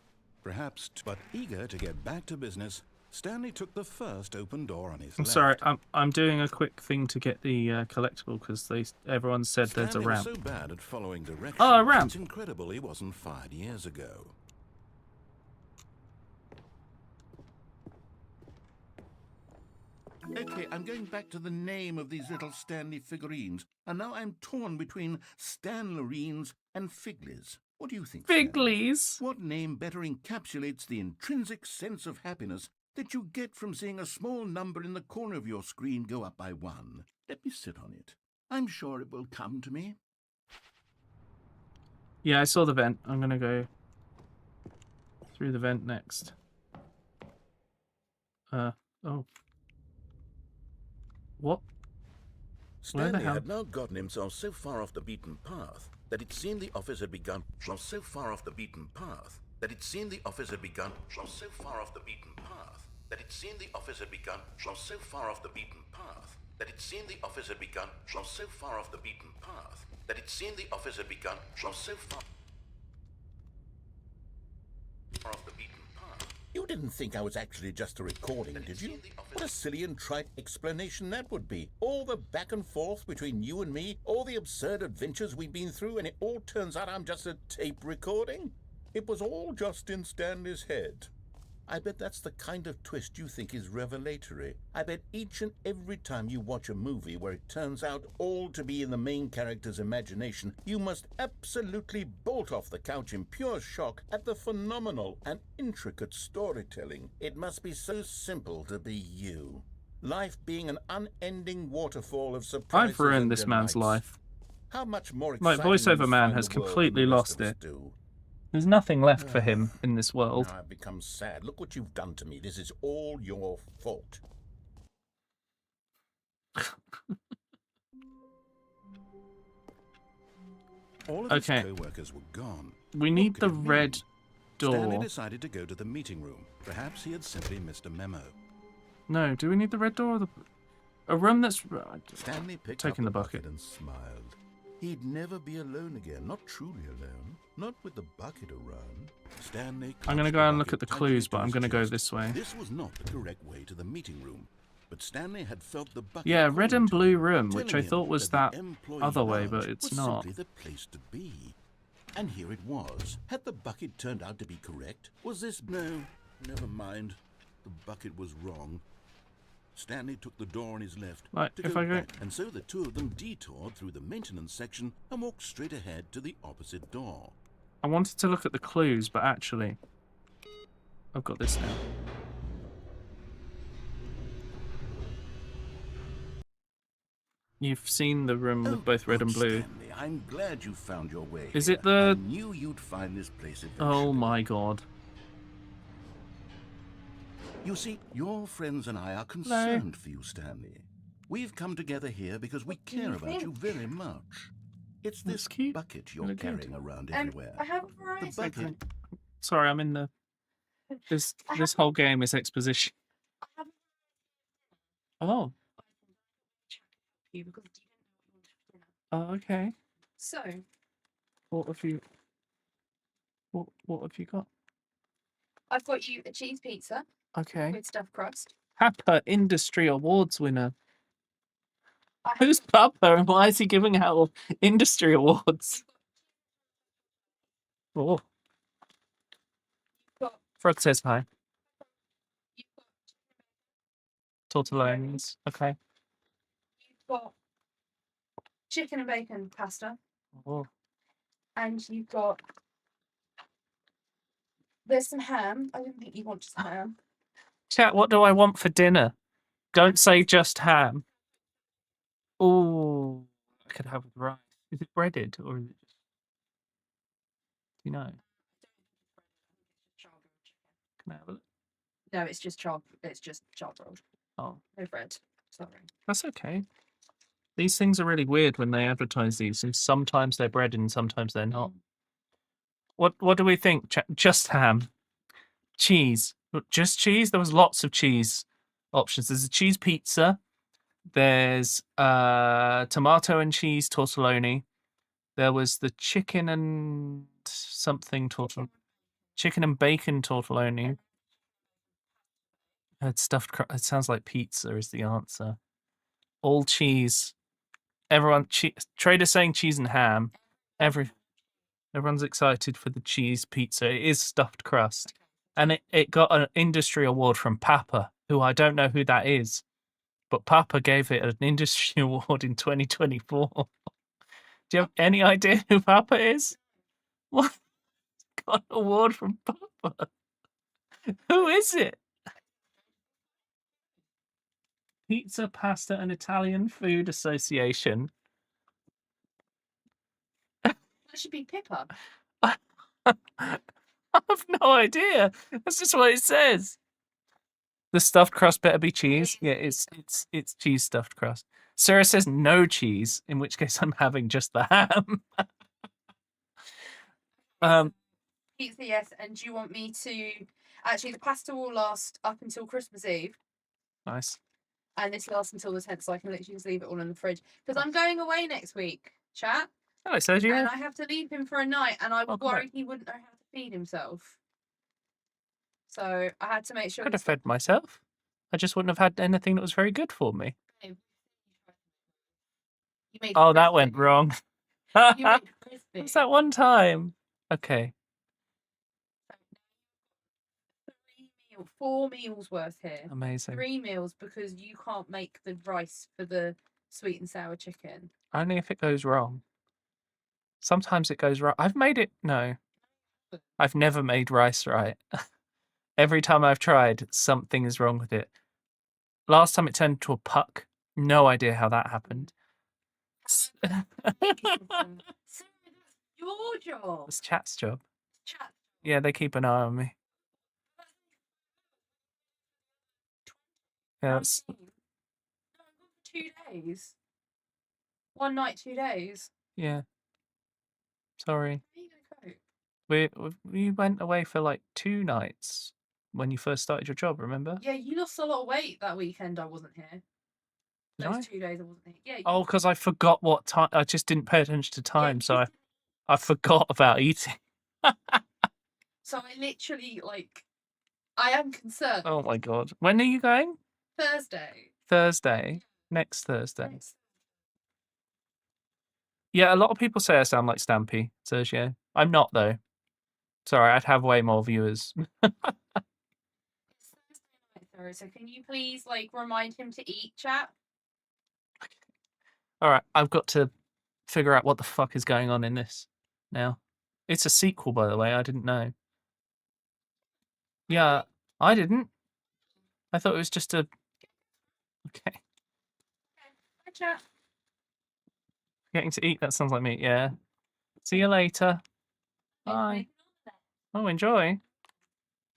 perhaps, but eager to get back to business, Stanley took the first open door on his left. Sorry, I'm doing a quick thing to get the collectible because everyone said there's a ramp. Stanley was so bad at following directions. Oh, a ramp. It's incredible he wasn't fired years ago. Okay, I'm going back to the name of these little Stanley figurines, and now I'm torn between Stanlerines and Figlies. What do you think, Figlies? What name better encapsulates the intrinsic sense of happiness that you get from seeing a small number in the corner of your screen go up by 1? Let me sit on it. I'm sure it will come to me. Yeah, I saw the vent. I'm gonna go through the vent next. Oh. What? Stanley had now gotten himself so far off the beaten path that it seemed the office had begun. So far off the beaten path that it seemed the office had begun. So far off the beaten path that it seemed the office had begun. So far off the beaten path that it seemed the office had begun. So far off the beaten path that it seemed the office had begun. So far off the beaten path. You didn't think I was actually just a recording, did you? What a silly and trite explanation that would be. All the back and forth between you and me, all the absurd adventures we've been through, and it all turns out I'm just a tape recording? It was all just in Stanley's head. I bet that's the kind of twist you think is revelatory. I bet each and every time you watch a movie where it turns out all to be in the main character's imagination, you must absolutely bolt off the couch in pure shock at the phenomenal and intricate storytelling. It must be so simple to be you. Life being an unending waterfall of surprises. I've ruined this man's life. How much more My exciting voiceover you man find has the world than completely the rest lost of us it. do. There's nothing left for him in this world. Now I've become sad. Look what you've done to me. This is all your fault. All of Okay. his co-workers were gone. We What need could the it mean? red Stanley door. decided to go to the meeting room. Perhaps he had simply missed a memo. No, do we need the red door or the... A room that's... Stanley picked Taking up the bucket. and smiled. He'd never be alone again. Not truly alone. Not with the bucket around. Stanley. I'm going to clutched go the and look bucket at the tightly clues, to but I'm his going to go chest. this way. This was not the correct way to the meeting room. But Stanley had felt the bucket. Yeah, red calling and to blue him, room, which I telling him thought was that that the employee other way, lounge but it's was not. simply the place to be. And here it was. Had the bucket turned out to be correct? Was this... No, never mind. The bucket was wrong. Stanley took the door on his left Right, to if go I go... back, and so the two of them detoured through the maintenance section and walked straight ahead to the opposite door. I wanted to look at the clues, but actually... I've got this now. You've seen the room with both red and blue. Stanley, I'm glad you found your way. Is here. it the... I knew you'd find this place Oh my god. You see, your friends and I are concerned for you, Stanley. We've come together here because we care about you very much. It's this bucket you're carrying around everywhere. I have a variety. The bucket. Sorry, I'm in the... This whole game is exposition. Oh. Oh, okay. So, What have you... What have you got? I've got you a cheese pizza Okay. with stuffed crust. Papa Industry Awards winner. Who's Papa and why is he giving out industry awards? Oh. Frog says hi. Tortellones. Okay. You've got chicken and bacon pasta. Oh. And you've got... There's some ham. I didn't think you wanted some ham. Chat, what do I want for dinner? Don't say just ham. Oh, I could have rice. Is it breaded or is it just... Do you know? Can I have a look? No, it's just char rolled. Oh. No bread. Sorry. That's okay. These things are really weird when they advertise these, and sometimes they're breaded and sometimes they're not. What do we think? Just ham. Cheese. Just cheese? There was lots of cheese options. There's a cheese pizza. There's tomato and cheese tortelloni. There was the chicken and something tortelloni. Chicken and bacon tortelloni. Had stuffed crust. It sounds like pizza is the answer. All cheese. Everyone, Trader saying cheese and ham. Everyone's excited for the cheese pizza. It is stuffed crust. And it got an industry award from Papa, who I don't know who that is. But Papa gave it an industry award in 2024. Do you have any idea who Papa is? What? Got an award from Papa. Who is it? Pizza, Pasta and Italian Food Association. That should be Pippa. I have no idea. That's just what it says. The stuffed crust better be cheese. Yeah, it's cheese stuffed crust. Sarah says no cheese, in which case I'm having just the ham. Pizza, yes. And do you want me to... Actually, the pasta will last up until Christmas Eve. Nice. And this lasts until the 10th, so I can literally just leave it all in the fridge. Because I'm going away next week, chat. Hello, Sergio. And I have to leave him for a night, and I was Oh, worried he wouldn't know how to feed himself. So I had to make sure... Could have fed myself. I just wouldn't have had anything that was very good for me. You made Oh, that went wrong. You made crispy. What's that one time? Okay. 4 meals worth here. Amazing. 3 meals because you can't make the rice for the sweet and sour chicken. Only if it goes wrong. Sometimes it goes right. I've made it. No. I've never made rice right. Every time I've tried, something is wrong with it. Last time it turned into a puck. No idea how that happened. Your job. It's chat's job. Chat. Yeah, they keep an eye on me. Yeah, that's, 2 days. 1 night, 2 days. yeah. Sorry. How are you gonna cope? We went away for like 2 nights when you first started your job, remember? Yeah, you lost a lot of weight that weekend I wasn't here. Did Those I? 2 days I wasn't here. Yeah. Oh, because I forgot what time. I just didn't pay attention to time, so I forgot about eating. So I literally, like, I am concerned. Oh my god. When are you going? Thursday. Thursday. Next Thursday. Yeah, a lot of people say I sound like Stampy, Sergio. I'm not, though. Sorry, I'd have way more viewers. So can you please, like, remind him to eat, chat? Alright, I've got to figure out what the fuck is going on in this now. It's a sequel, by the way. I didn't know. Yeah, I didn't. I thought it was just a... Okay. Hi, chat. Getting to eat, that sounds like me. Yeah. See you later. Bye. Oh, enjoy.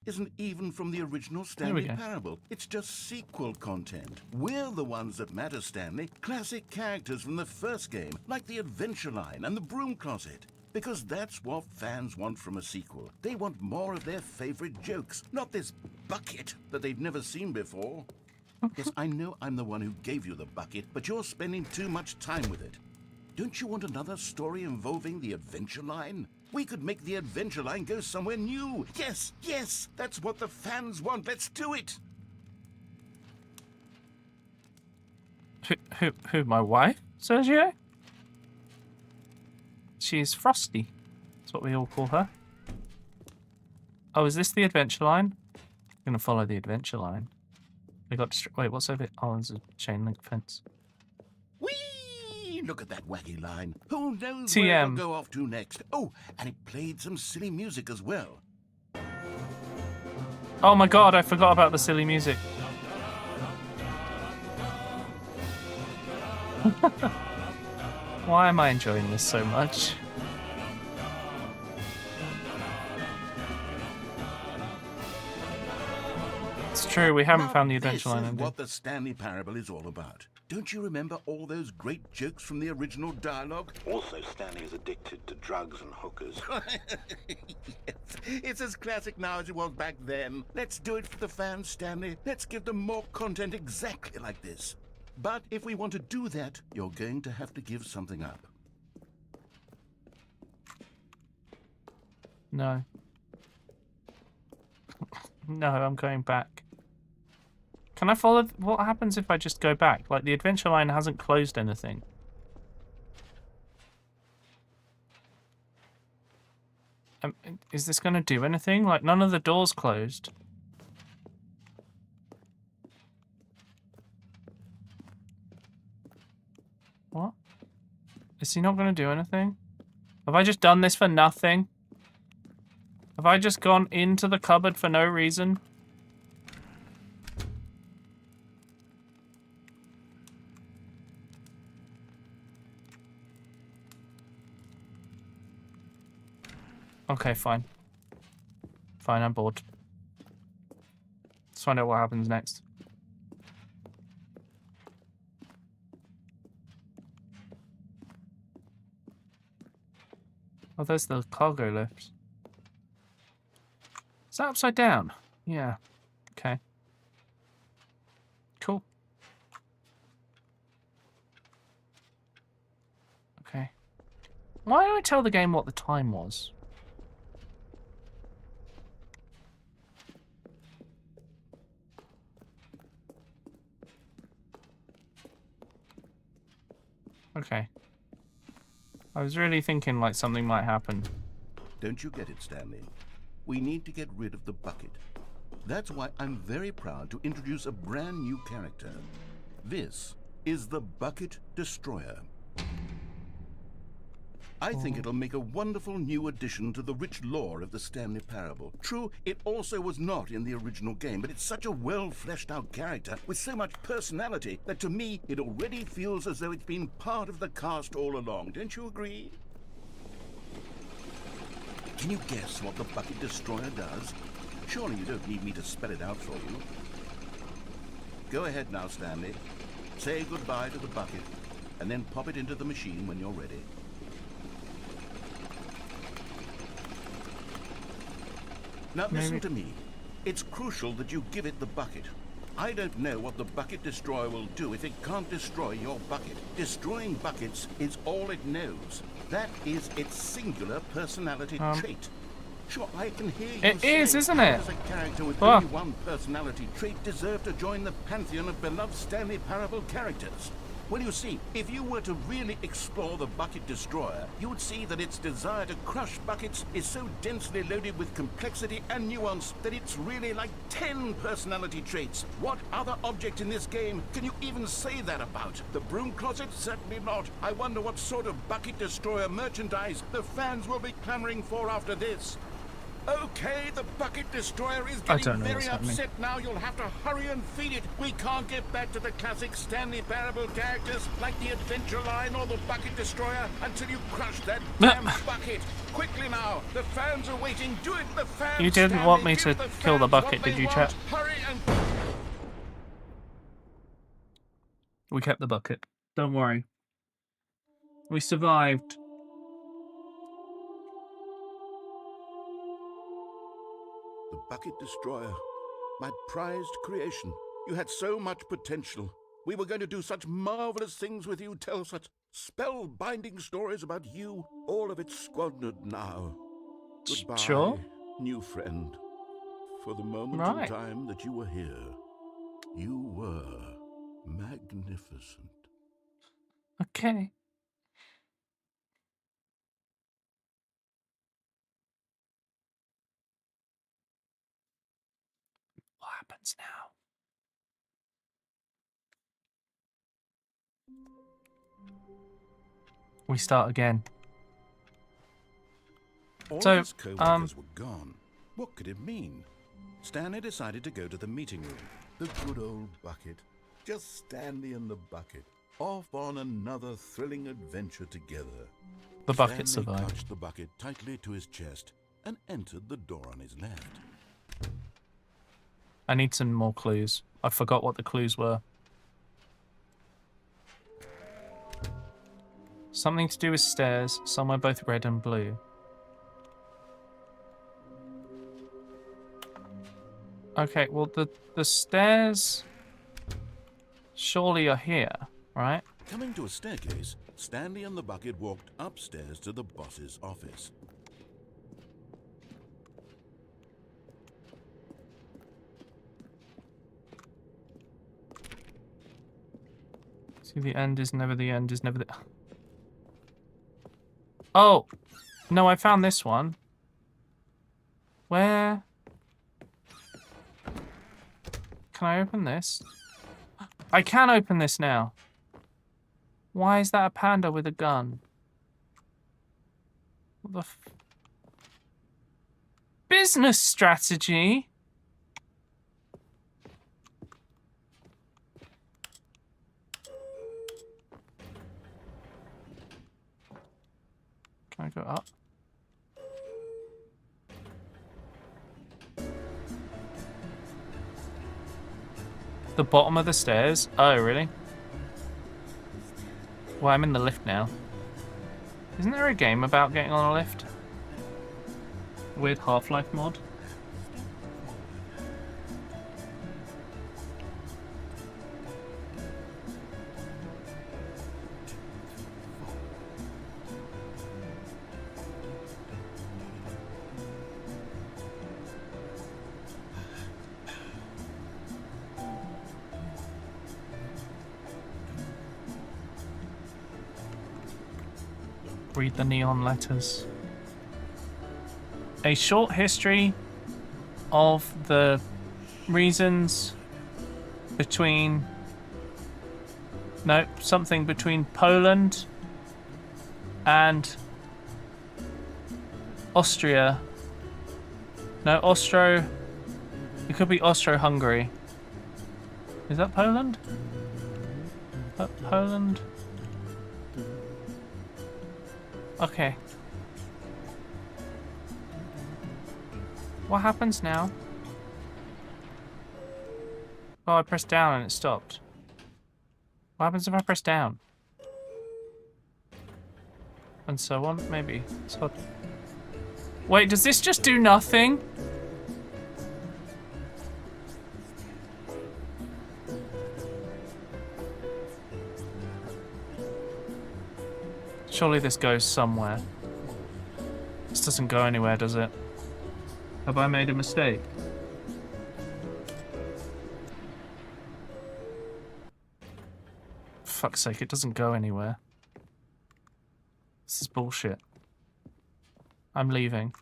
Isn't even from the original we Stanley go. Parable. It's just sequel content. We're the ones that matter, Stanley. Classic characters from the first game, like the Adventure Line and the Broom Closet. Because that's what fans want from a sequel. They want more of their favorite jokes, not this bucket that they've never seen before. Yes, I know I'm the one who gave you the bucket, but you're spending too much time with it. Don't you want another story involving the Adventure Line? We could make the Adventure Line go somewhere new. Yes, yes, that's what the fans want. Let's do it. Who, my wife, Sergio? She's Frosty. That's what we all call her. Oh, is this the Adventure Line? I'm gonna follow the Adventure Line. We got wait, what's over? Oh, there's a chain link fence. Whee! Look at that wacky line. Who knows TM. where it'll go off to next? Oh, and it played some silly music as well. Oh my god, I forgot about the silly music. Why am I enjoying this so much? It's true, we haven't Now, found the Adventure this Line is ending. what the Stanley Parable is all about. Don't you remember all those great jokes from the original dialogue? Also, Stanley is addicted to drugs and hookers. Yes, it's as classic now as it was back then. Let's do it for the fans, Stanley. Let's give them more content exactly like this. But if we want to do that, you're going to have to give something up. No. No, I'm going back. Can I follow? What happens if I just go back? Like, the Adventure Line hasn't closed anything. Is this going to do anything? Like, none of the doors closed. What? Is he not going to do anything? Have I just done this for nothing? Have I just gone into the cupboard for no reason? Okay, fine. Fine, I'm bored. Let's find out what happens next. Oh, there's the cargo lift. Is that upside down? Yeah. Okay. Cool. Okay. Why did I tell the game what the time was? Okay. I was really thinking like something might happen. Don't you get it, Stanley? We need to get rid of the bucket. That's why I'm very proud to introduce a brand new character. This is the Bucket Destroyer. I think it'll make a wonderful new addition to the rich lore of the Stanley Parable. True, it also was not in the original game, but it's such a well-fleshed-out character with so much personality that to me it already feels as though it's been part of the cast all along. Don't you agree? Can you guess what the Bucket Destroyer does? Surely you don't need me to spell it out for you. Go ahead now, Stanley. Say goodbye to the bucket, and then pop it into the machine when you're ready. Now listen to me. It's crucial that you give it the bucket. I don't know what the Bucket Destroyer will do if it can't destroy your bucket. Destroying buckets is all it knows. That is its singular personality trait. Sure, I can hear you It is, isn't it? As a character with only one personality trait deserve to join the pantheon of beloved Stanley Parable characters. Well, you see, if you were to really explore the Bucket Destroyer, you would see that its desire to crush buckets is so densely loaded with complexity and nuance that it's really like 10 personality traits. What other object in this game can you even say that about? The broom closet? Certainly not. I wonder what sort of Bucket Destroyer merchandise the fans will be clamoring for after this. Okay, the Bucket Destroyer is getting very upset now. You'll have to hurry and feed it. We can't get back to the classic Stanley Parable characters like the Adventure Line or the Bucket Destroyer until you crush that damn bucket. Quickly now, the fans are waiting. Do it, the fans. You didn't want me to kill the bucket, did you, chat? Hurry and... We kept the bucket. Don't worry. We survived. The Bucket Destroyer, my prized creation. You had so much potential. We were going to do such marvelous things with you, tell such spellbinding stories about you. All of it squandered now. Goodbye, sure, new friend. For the moment in time that you were here, you were magnificent. Okay. What happens now? We start again. All So, his co-workers were gone. What could it mean? Stanley decided to go to the meeting room. The good old bucket. Just Stanley and the bucket. Off on another thrilling adventure together. The bucket Stanley survived. clutched the bucket tightly to his chest and entered the door on his left. I need some more clues. I forgot what the clues were. Something to do with stairs. Somewhere both red and blue. Okay, well the stairs surely are here, right? Coming to a staircase, Stanley and the bucket walked upstairs to the boss's office. See, the end is never the end is never the... Oh! No, I found this one. Where? Can I open this? I can open this now. Why is that a panda with a gun? What the f... Business strategy? Can I go up? The bottom of the stairs? Oh, really? Well, I'm in the lift now. Isn't there a game about getting on a lift? Weird Half-Life mod? Read the neon letters. A short history of the reasons between... No, something between Poland and Austria. No, Austro. It could be Austro-Hungary. Is that Poland? Poland? Okay. What happens now? Oh, I pressed down and it stopped. What happens if I press down? And so on, maybe. So... Wait, does this just do nothing? Surely this goes somewhere. This doesn't go anywhere, does it? Have I made a mistake? For fuck's sake, it doesn't go anywhere. This is bullshit. I'm leaving.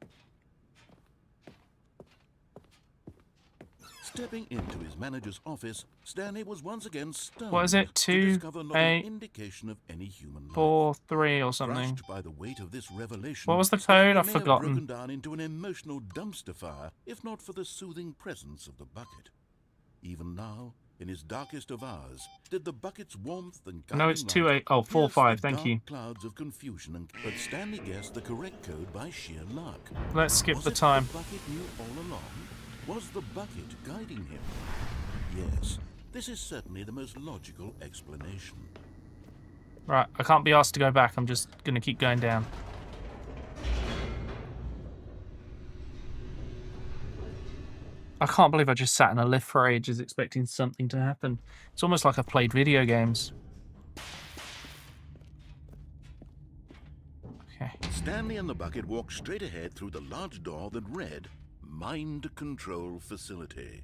Stepping into his manager's office, Stanley was once again stunned. What is it? 2, discover not 8, an indication of any human life. 4, 3 or something. Crushed by the weight of this revelation, What was the Stanley code? I've may have forgotten. broken down into an emotional dumpster fire, if not for the soothing presence of the bucket. Even now, in his darkest of hours, did the bucket's warmth and No, it's guiding 2, 8. Oh, 4, pierce 5. the Thank dark you. Clouds of confusion, but Stanley guessed the correct code by sheer luck. Let's skip Was the it time. The bucket knew all along? Was the bucket guiding him? Yes, this is certainly the most logical explanation. Right, I can't be asked to go back. I'm just gonna keep going down. I can't believe I just sat in a lift for ages expecting something to happen. It's almost like I've played video games. Okay. Stanley and the bucket walked straight ahead through the large door that read, Mind Control Facility.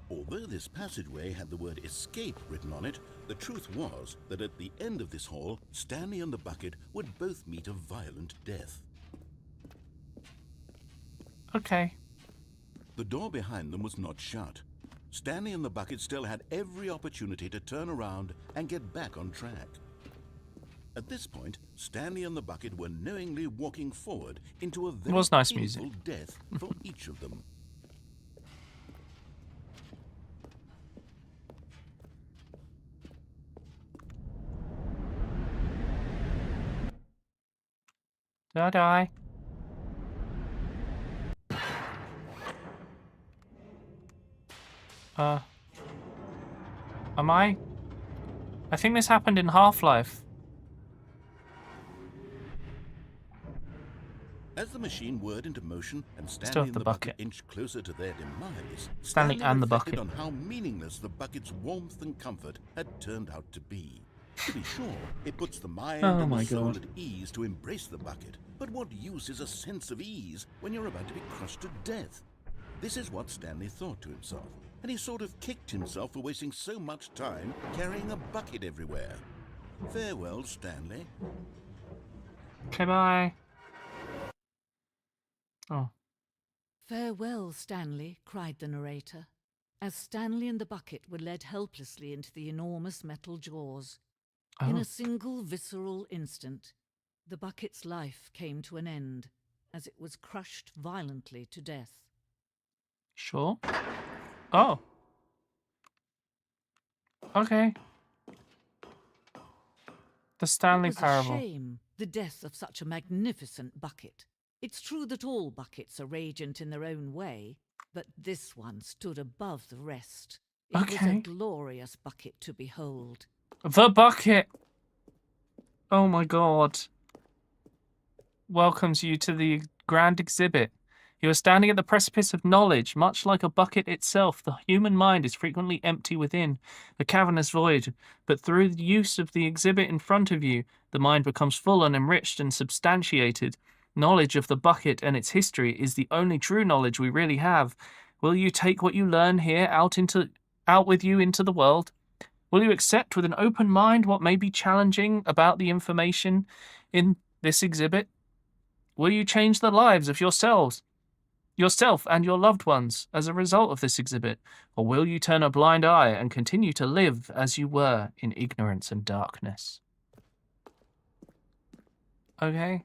Although this passageway had the word escape written on it, the truth was that at the end of this hall, Stanley and the bucket would both meet a violent death. Okay. The door behind them was not shut. Stanley and the bucket still had every opportunity to turn around and get back on track. At this point, Stanley and the bucket were knowingly walking forward into a very was nice painful music. death for each of them. Did I die? Am I? I think this happened in Half-Life. As the machine whirred into motion and Still Stanley have and the the bucket bucket. inched closer to their demise, Stanley and the reflected bucket. on how meaningless the bucket's warmth and comfort had turned out to be. To be sure, it puts the mind Oh and my the soul God. at ease to embrace the bucket. But what use is a sense of ease when you're about to be crushed to death? This is what Stanley thought to himself, and he sort of kicked himself for wasting so much time carrying a bucket everywhere. Farewell, Stanley. Okay, bye. Oh. Farewell, Stanley, cried the narrator, as Stanley and the bucket were led helplessly into the enormous metal jaws. In Oh. a single visceral instant, the bucket's life came to an end, as it was crushed violently to death. Sure. Oh. Okay. The Stanley It was Parable. a shame, the death of such a magnificent bucket. It's true that all buckets are radiant in their own way, but this one stood above the rest. It was Okay. a glorious bucket to behold. The bucket. Oh my God. Welcomes you to the grand exhibit. You are standing at the precipice of knowledge. Much like a bucket itself, the human mind is frequently empty within, a cavernous void. But through the use of the exhibit in front of you, the mind becomes full and enriched and substantiated. Knowledge of the bucket and its history is the only true knowledge we really have. Will you take what you learn here out with you into the world? Will you accept with an open mind what may be challenging about the information in this exhibit? Will you change the lives of yourself and your loved ones as a result of this exhibit? Or will you turn a blind eye and continue to live as you were in ignorance and darkness? Okay.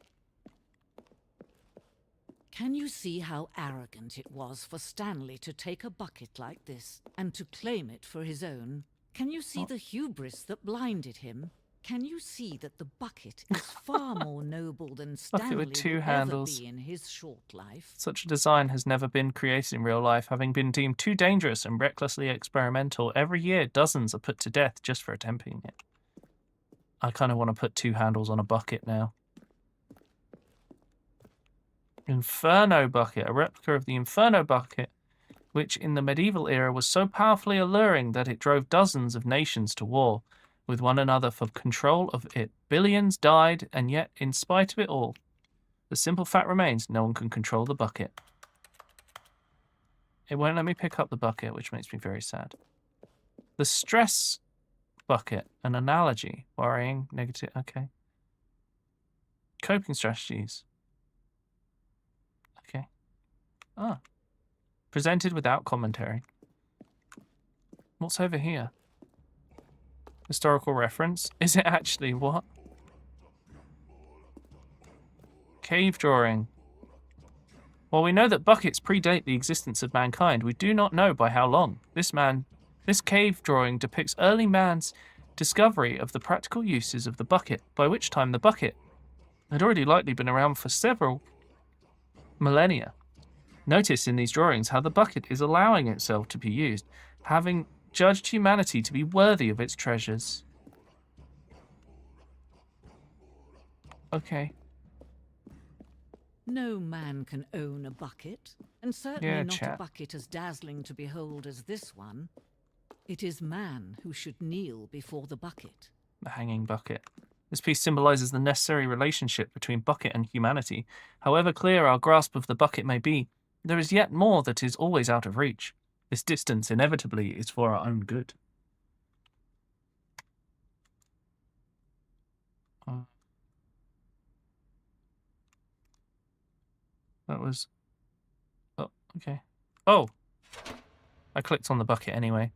Can you see how arrogant it was for Stanley to take a bucket like this and to claim it for his own? Can you see the hubris that blinded him? Can you see that the bucket is far more noble than Stanley with two will handles. ever be in his short life? Such a design has never been created in real life, having been deemed too dangerous and recklessly experimental. Every year, dozens are put to death just for attempting it. I kind of want to put two handles on a bucket now. Inferno bucket, a replica of the Inferno bucket, which in the medieval era was so powerfully alluring that it drove dozens of nations to war with one another for control of it. Billions died, and yet, in spite of it all, the simple fact remains no one can control the bucket. It won't let me pick up the bucket, which makes me very sad. The stress bucket, an analogy, worrying, negative, okay. Coping strategies. Okay. Ah. Presented without commentary. What's over here? Historical reference. Is it actually what? Cave drawing. While we know that buckets predate the existence of mankind, we do not know by how long. This cave drawing depicts early man's discovery of the practical uses of the bucket, by which time the bucket had already likely been around for several millennia. Notice in these drawings how the bucket is allowing itself to be used, having judged humanity to be worthy of its treasures. Okay. No man can own a bucket, and certainly Yeah, not chat. a bucket as dazzling to behold as this one. It is man who should kneel before the bucket. The hanging bucket. This piece symbolizes the necessary relationship between bucket and humanity. However clear our grasp of the bucket may be, there is yet more that is always out of reach. This distance inevitably is for our own good. That was... Oh, okay. Oh! I clicked on the bucket anyway.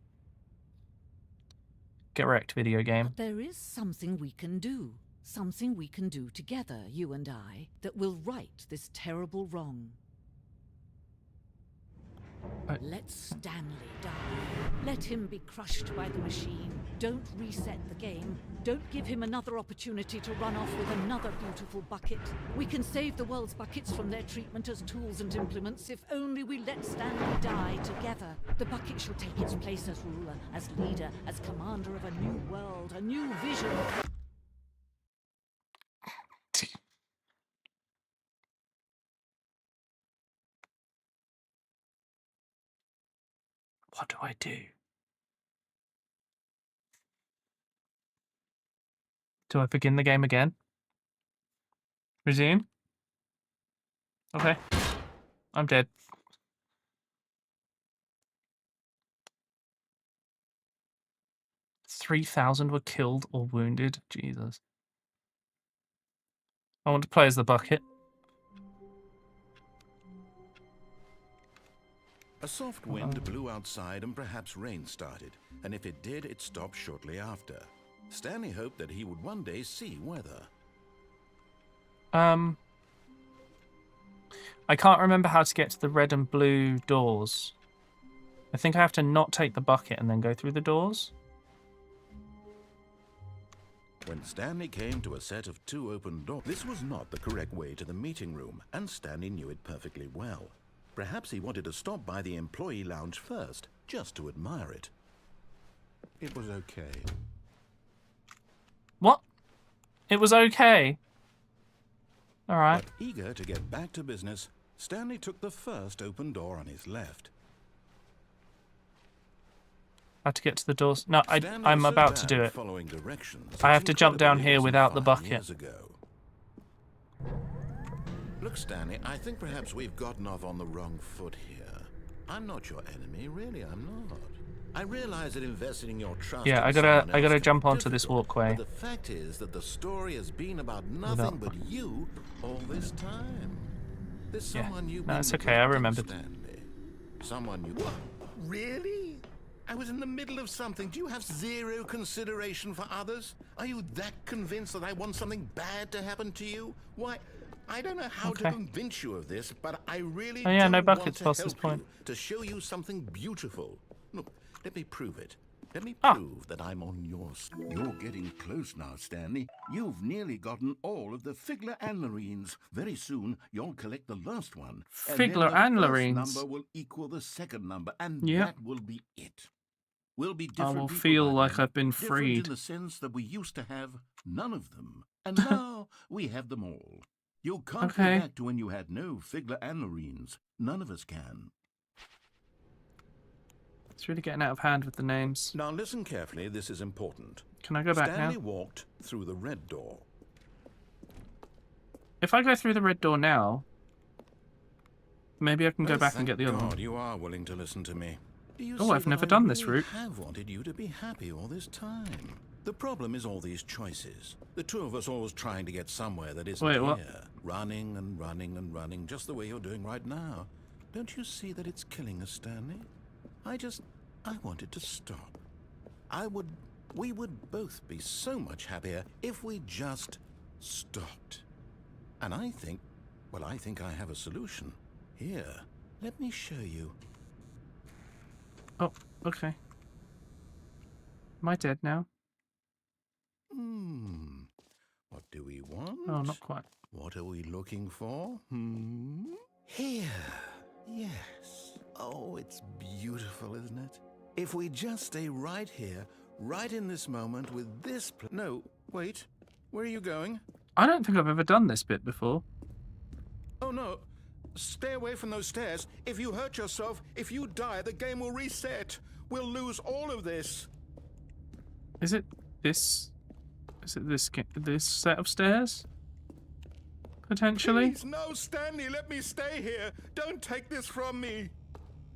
Get wrecked, video game. But there is something we can do. Something we can do together, you and I, that will right this terrible wrong. Let Stanley die. Let him be crushed by the machine. Don't reset the game. Don't give him another opportunity to run off with another beautiful bucket. We can save the world's buckets from their treatment as tools and implements if only we let Stanley die together. The bucket shall take its place as ruler, as leader, as commander of a new world, a new vision. What do I do? Do I begin the game again? Resume? Okay. I'm dead. $3,000 were killed or wounded. Jesus. I want to play as the bucket. A soft wind blew outside and perhaps rain started, and if it did, it stopped shortly after. Stanley hoped that he would one day see weather. I can't remember how to get to the red and blue doors. I think I have to not take the bucket and then go through the doors. When Stanley came to a set of two open doors, this was not the correct way to the meeting room, and Stanley knew it perfectly well. Perhaps he wanted to stop by the employee lounge first, just to admire it. It was okay. What? It was okay. All right. But eager to get back to business, Stanley took the first open door on his left. I have to get to the doors. No, Stanley I'm was so about to bad do at it. following directions, I have it's to jump down incredible here it without the wasn't 5 bucket. years ago. Look, Stanley, I think perhaps we've gotten off on the wrong foot here. I'm not your enemy, really, I'm not. I realize that investing in your trust. Yeah, in I someone gotta else jump can be onto this difficult, walkway. But the fact is that the story has been about nothing but you all this time. There's Yeah. someone you've No, been it's okay, I neglecting, remembered. Stanley. Someone you really? I was in the middle of something. Do you have zero consideration for others? Are you that convinced that I want something bad to happen to you? Why, I don't know how to convince you of this, but I really Oh yeah, no do want buckets to past this help point. you, to show you something beautiful. Look, let me prove it. Let me prove that I'm on your side. You're getting close now, Stanley. You've nearly gotten all of the Figler and Lorines. Very soon, you'll collect the last one. Figler and and then the Lorines. first number will equal the second number, and Yep. that will be it. We'll be I different will people feel by like then. I've been Different freed. in the sense that we used to have none of them, and now we have them all. You can't go back to when you had no Figler and Lorines. None of us can. It's really getting out of hand with the names. Now listen carefully, this is important. Can I go back Stanley now? walked through the red door. If I go through the red door now, maybe I can go back and get the other God, one. you are willing to listen to me. Do you Oh, see I've that never I done this really route. have wanted you to be happy all this time. The problem is all these choices. The two of us always trying to get somewhere that isn't Wait, what? here. Running and running and running, just the way you're doing right now. Don't you see that it's killing us, Stanley? I wanted to stop. We would both be so much happier if we just stopped. And I think I have a solution. Here, let me show you. Oh, okay. Am I dead now? What do we want? Oh, not quite. What are we looking for? Here. Yes. Oh, it's beautiful, isn't it? If we just stay right here, right in this moment with this No, wait. Where are you going? I don't think I've ever done this bit before. Oh, no. Stay away from those stairs. If you hurt yourself, if you die, the game will reset. We'll lose all of this. Is it this? Is it this set of stairs? Potentially? Please, no, Stanley, let me stay here. Don't take this from me.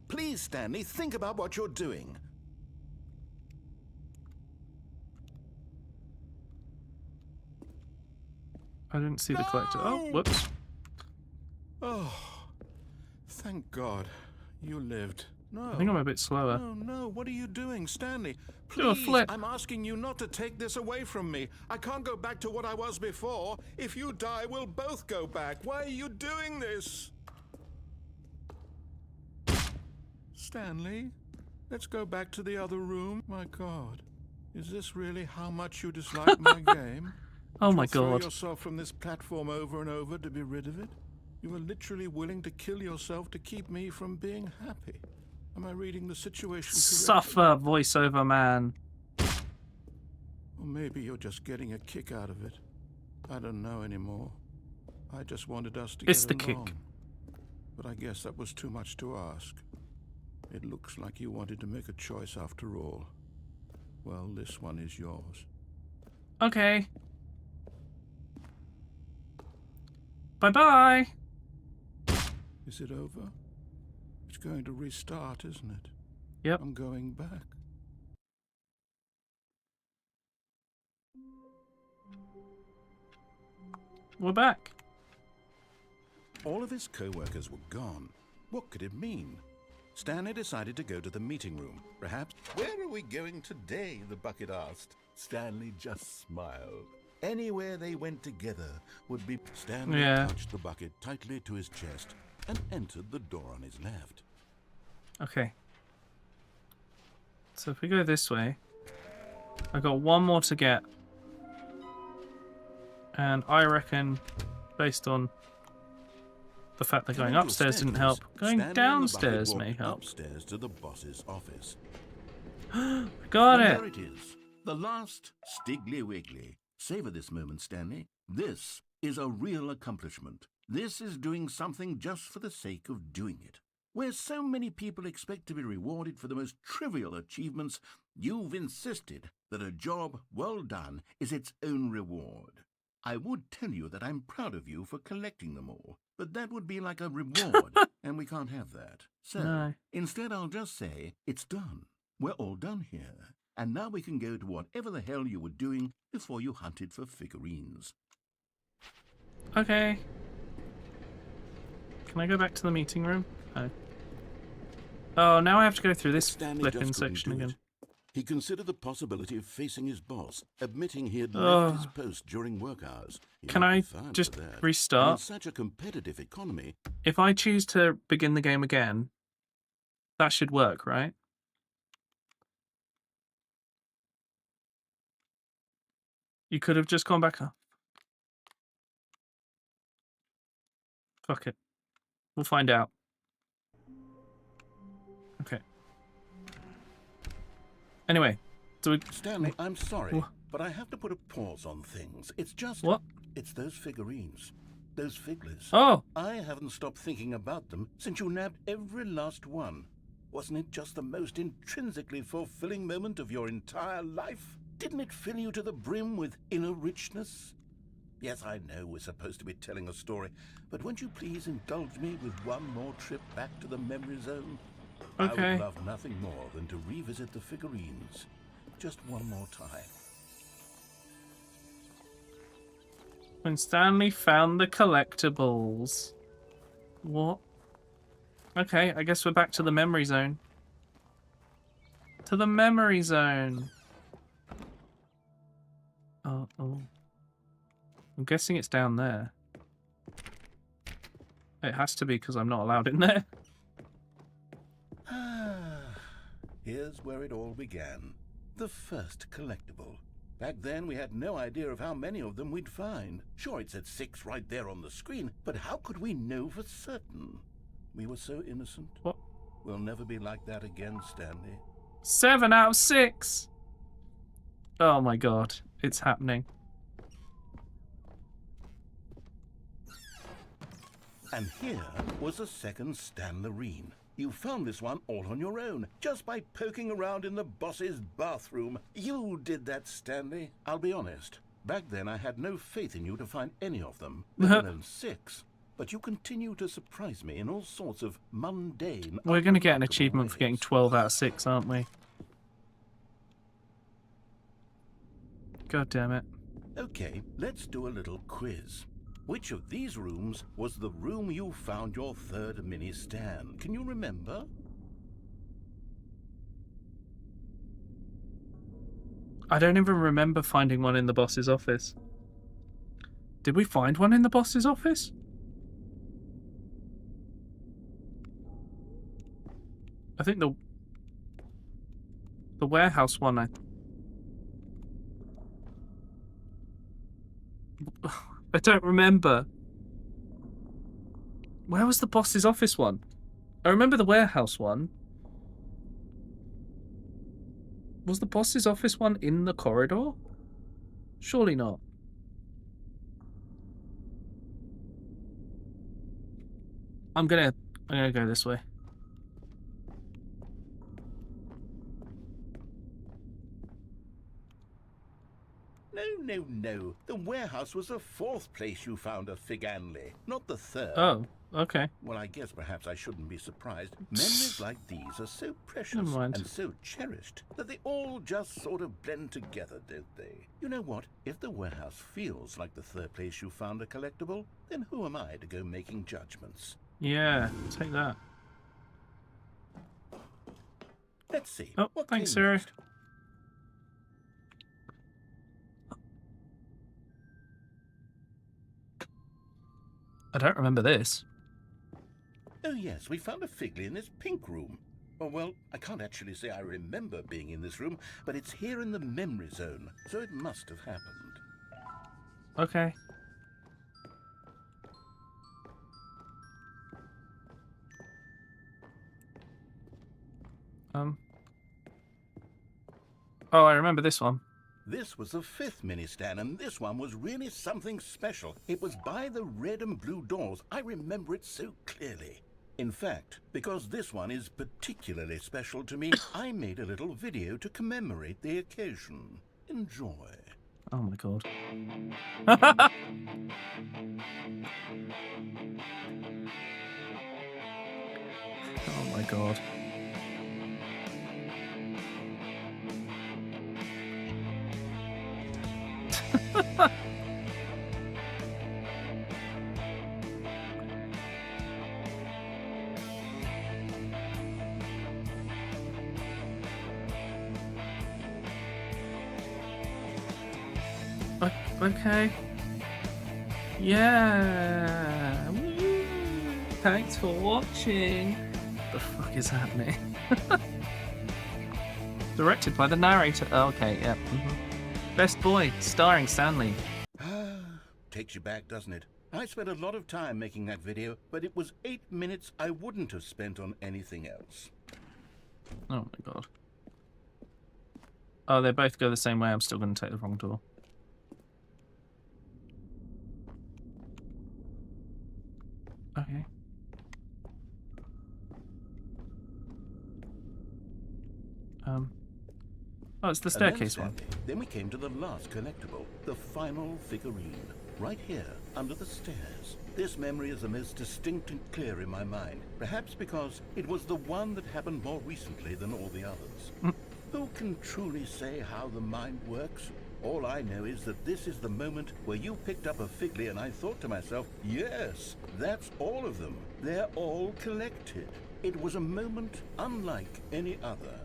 Please, Stanley, think about what you're doing. I didn't see the collector. Oh, whoops. Oh, thank God. You lived. No. I think I'm a bit slower. No, what are you doing, Stanley? Do a Please, flip. I'm asking you not to take this away from me. I can't go back to what I was before. If you die, we'll both go back. Why are you doing this? Stanley, let's go back to the other room. My God, is this really how much you dislike my game? Oh my You'll throw God. yourself from this platform over and over to be rid of it? You are literally willing to kill yourself to keep me from being happy. Am I reading the situation correctly? Suffer, voiceover man. Or maybe you're just getting a kick out of it. I don't know anymore. I just wanted us to It's get the along. kick. But I guess that was too much to ask. It looks like you wanted to make a choice after all. Well, this one is yours. Okay. Bye-bye. Is it over? It's going to restart, isn't it? Yep. I'm going back. We're back. All of his co-workers were gone. What could it mean? Stanley decided to go to the meeting room. Perhaps... Where are we going today? The bucket asked. Stanley just smiled. Anywhere they went together would be... Stanley Yeah. touched the bucket tightly to his chest and entered the door on his left. Okay. So if we go this way, I got one more to get. And I reckon, based on the fact that going Coming to a upstairs didn't help, staircase, going Stanley and the bucket downstairs may walked help. upstairs to the boss's office. Got And it. there it is. The last Stiggly Wiggly. Savor this moment, Stanley. This is a real accomplishment. This is doing something just for the sake of doing it. Where so many people expect to be rewarded for the most trivial achievements, you've insisted that a job well done is its own reward. I would tell you that I'm proud of you for collecting them all, but that would be like a reward, and we can't have that. So, No. instead I'll just say, it's done. We're all done here. And now we can go to whatever the hell you were doing before you hunted for figurines. Okay. Can I go back to the meeting room? Oh. Oh, now I have to go through this Stanley flipping just couldn't section do again. it. He considered the possibility of facing his boss, admitting he had Ugh. left his post during work hours. He Can might be I fined just for that. And in restart? such a competitive economy, If I choose to begin the game again, that should work, right? You could have just gone back up. Fuck it. We'll find out. Okay. Anyway, do we... Stanley, I'm sorry, Wha- but I have to put a pause on things. It's just... What? It's those figurines. Those figglers. Oh! I haven't stopped thinking about them since you nabbed every last one. Wasn't it just the most intrinsically fulfilling moment of your entire life? Didn't it fill you to the brim with inner richness? Yes, I know we're supposed to be telling a story, but won't you please indulge me with one more trip back to the memory zone? I Okay. would love nothing more than to revisit the figurines. Just one more time. When Stanley found the collectibles. What? Okay, I guess we're back to the memory zone. To the memory zone. Oh. I'm guessing it's down there. It has to be because I'm not allowed in there. Here's where it all began. The first collectible. Back then, we had no idea of how many of them we'd find. Sure, it said 6 right there on the screen, but how could we know for certain? We were so innocent. What? We'll never be like that again, Stanley. 7 out of 6! Oh my god, it's happening. And here was a second Stanlerine. You found this one all on your own, just by poking around in the boss's bathroom. You did that, Stanley. I'll be honest. Back then, I had no faith in you to find any of them, let alone 6. But you continue to surprise me in all sorts of mundane... We're going to get an unremarkable achievement for getting ways. 12 out of 6, aren't we? God damn it. Okay, let's do a little quiz. Which of these rooms was the room you found your third mini Stan? Can you remember? I don't even remember finding one in the boss's office. Did we find one in the boss's office? I think the warehouse one, I don't remember. Where was the boss's office one? I remember the warehouse one. Was the boss's office one in the corridor? Surely not. I'm gonna go this way. No. The warehouse was the 4th place you found a Figanley, not the 3rd. Oh, okay. Well, I guess perhaps I shouldn't be surprised. Memories like these are so precious Never mind. and so cherished that they all just sort of blend together, don't they? You know what? If the warehouse feels like the 3rd place you found a collectible, then who am I to go making judgments? Yeah, take that. Let's see. Oh, what thanks, came Sarah. next? I don't remember this. Oh yes, we found a Figley in this pink room. Oh well, I can't actually say I remember being in this room, but it's here in the memory zone, so it must have happened. Okay. Oh, I remember this one. This was the 5th mini Stan, and this one was really something special. It was by the red and blue doors. I remember it so clearly. In fact, because this one is particularly special to me, I made a little video to commemorate the occasion. Enjoy. Oh my god. Oh my god. Okay. Yeah. Woo. Thanks for watching. The fuck is happening? Directed by the narrator. Oh, okay, yeah. Best Boy, starring Stanley. Takes you back, doesn't it? I spent a lot of time making that video, but it was 8 minutes I wouldn't have spent on anything else. Oh my god. Oh, they both go the same way. I'm still going to take the wrong door. Okay. Oh, it's the staircase one. Then we came to the last collectible, the final figurine. Right here, under the stairs. This memory is the most distinct and clear in my mind. Perhaps because it was the one that happened more recently than all the others. Who can truly say how the mind works? All I know is that this is the moment where you picked up a Figley and I thought to myself, yes, that's all of them. They're all collected. It was a moment unlike any other.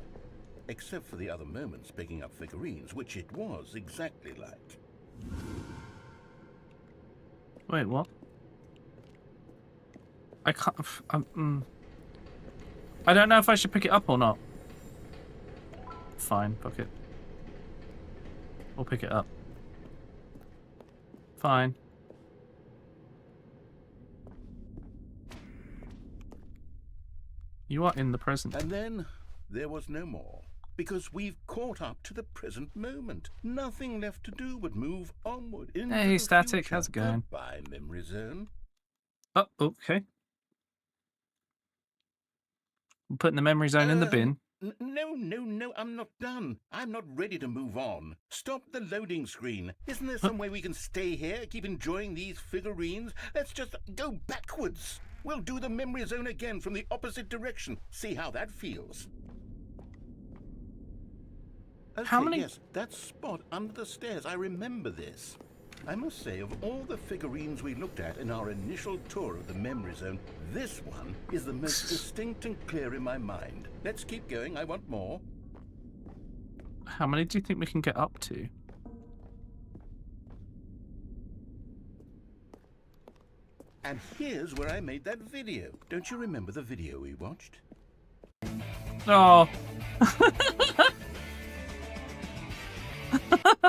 Except for the other moments picking up figurines, which it was exactly like. Wait, what? I can't... I don't know if I should pick it up or not. Fine, fuck it. We'll pick it up. Fine. You are in the present. And then there was no more. Because we've caught up to the present moment. Nothing left to do but move onward into Hey, the Static, future. how's it going? Goodbye, Memory Zone. Oh, okay. I'm putting the memory zone in the bin. No, I'm not done. I'm not ready to move on. Stop the loading screen. Isn't there some way we can stay here, keep enjoying these figurines? Let's just go backwards. We'll do the memory zone again from the opposite direction. See how that feels. Okay, How many? Yes, that spot under the stairs. I remember this. I must say, of all the figurines we looked at in our initial tour of the memory zone, this one is the most distinct and clear in my mind. Let's keep going. I want more. How many do you think we can get up to? And here's where I made that video. Don't you remember the video we watched? Oh.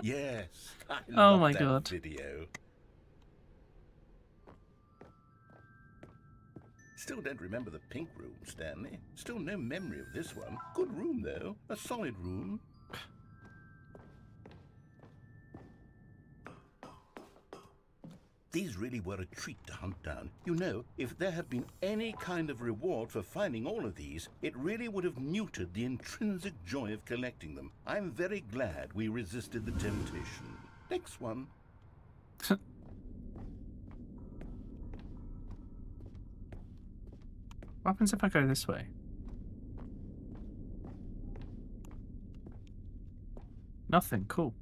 Yes. I Oh love my that god. video. Still don't remember the pink room, Stanley. Still no memory of this one. Good room, though. A solid room. These really were a treat to hunt down. You know, if there had been any kind of reward for finding all of these, it really would have neutered the intrinsic joy of collecting them. I'm very glad we resisted the temptation. Next one. What happens if I go this way? Nothing. Cool.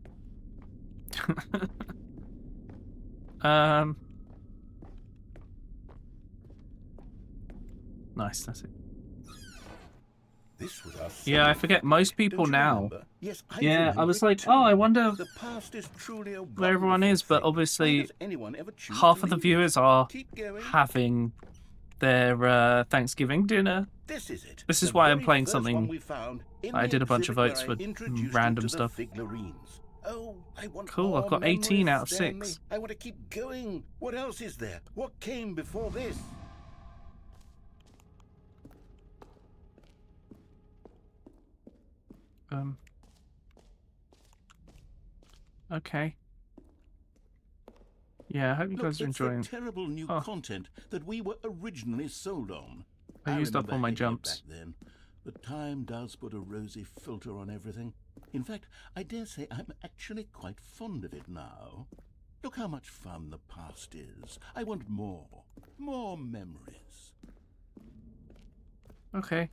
Nice, that's it. This was our Yeah, I forget most people now. Yes, Yeah, I was like, oh, I wonder the past is truly a where everyone is, but obviously anyone ever choose half to of the leave? viewers are Keep going. having their Thanksgiving dinner. This is it. This is The why I'm very playing first one something. we found in I the did a bunch of exhibit votes where for I introduced you random to the stuff. figurines. Oh, I want Cool, more I've got 18 memories, out of Stanley. 6. I want to keep going. What else is there? What came before this? Okay. Yeah, I hope you Look, guys are it's enjoying. the terrible new content that we were originally sold on. I used up remember all my hating it jumps. back then, but time does put a rosy filter on everything. In fact, I dare say I'm actually quite fond of it now. Look how much fun the past is. I want more. More memories. Okay.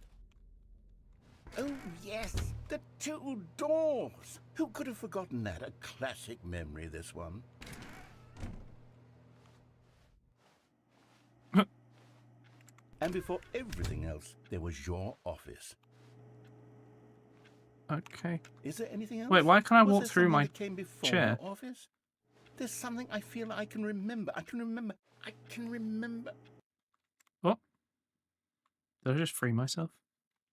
Oh, yes, the 2 doors. Who could have forgotten that? A classic memory, this one. And before everything else, there was your office. Okay. Is there anything else? Wait, why can't I Was walk there through something my that came before chair? your office? There's something I feel I can remember. I can remember. What? Did I just free myself?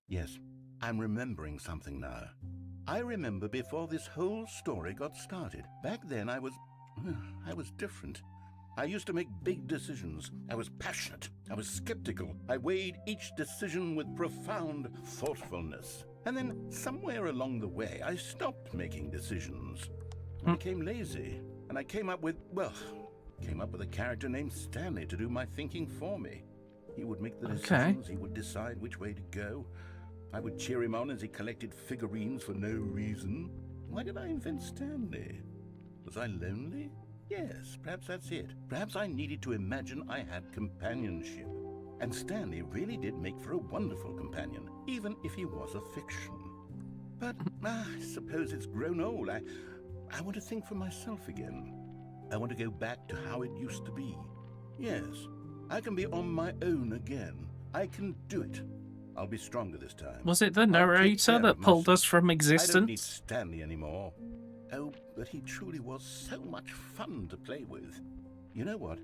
Yes, I'm remembering something now. I remember before this whole story got started. Back then I was different. I used to make big decisions. I was passionate. I was skeptical. I weighed each decision with profound thoughtfulness. And then somewhere along the way, I stopped making decisions. I became lazy. And I came up with a character named Stanley to do my thinking for me. He would make the decisions. He would decide which way to go. I would cheer him on as he collected figurines for no reason. Why did I invent Stanley? Was I lonely? Yes, perhaps that's it. Perhaps I needed to imagine I had companionship. And Stanley really did make for a wonderful companion, even if he was a fiction. But I suppose it's grown old. I want to think for myself again. I want to go back to how it used to be. Yes, I can be on my own again. I can do it. I'll be stronger this time. Was it the narrator that pulled us from existence? I don't need Stanley anymore. Oh, but he truly was so much fun to play with. You know what?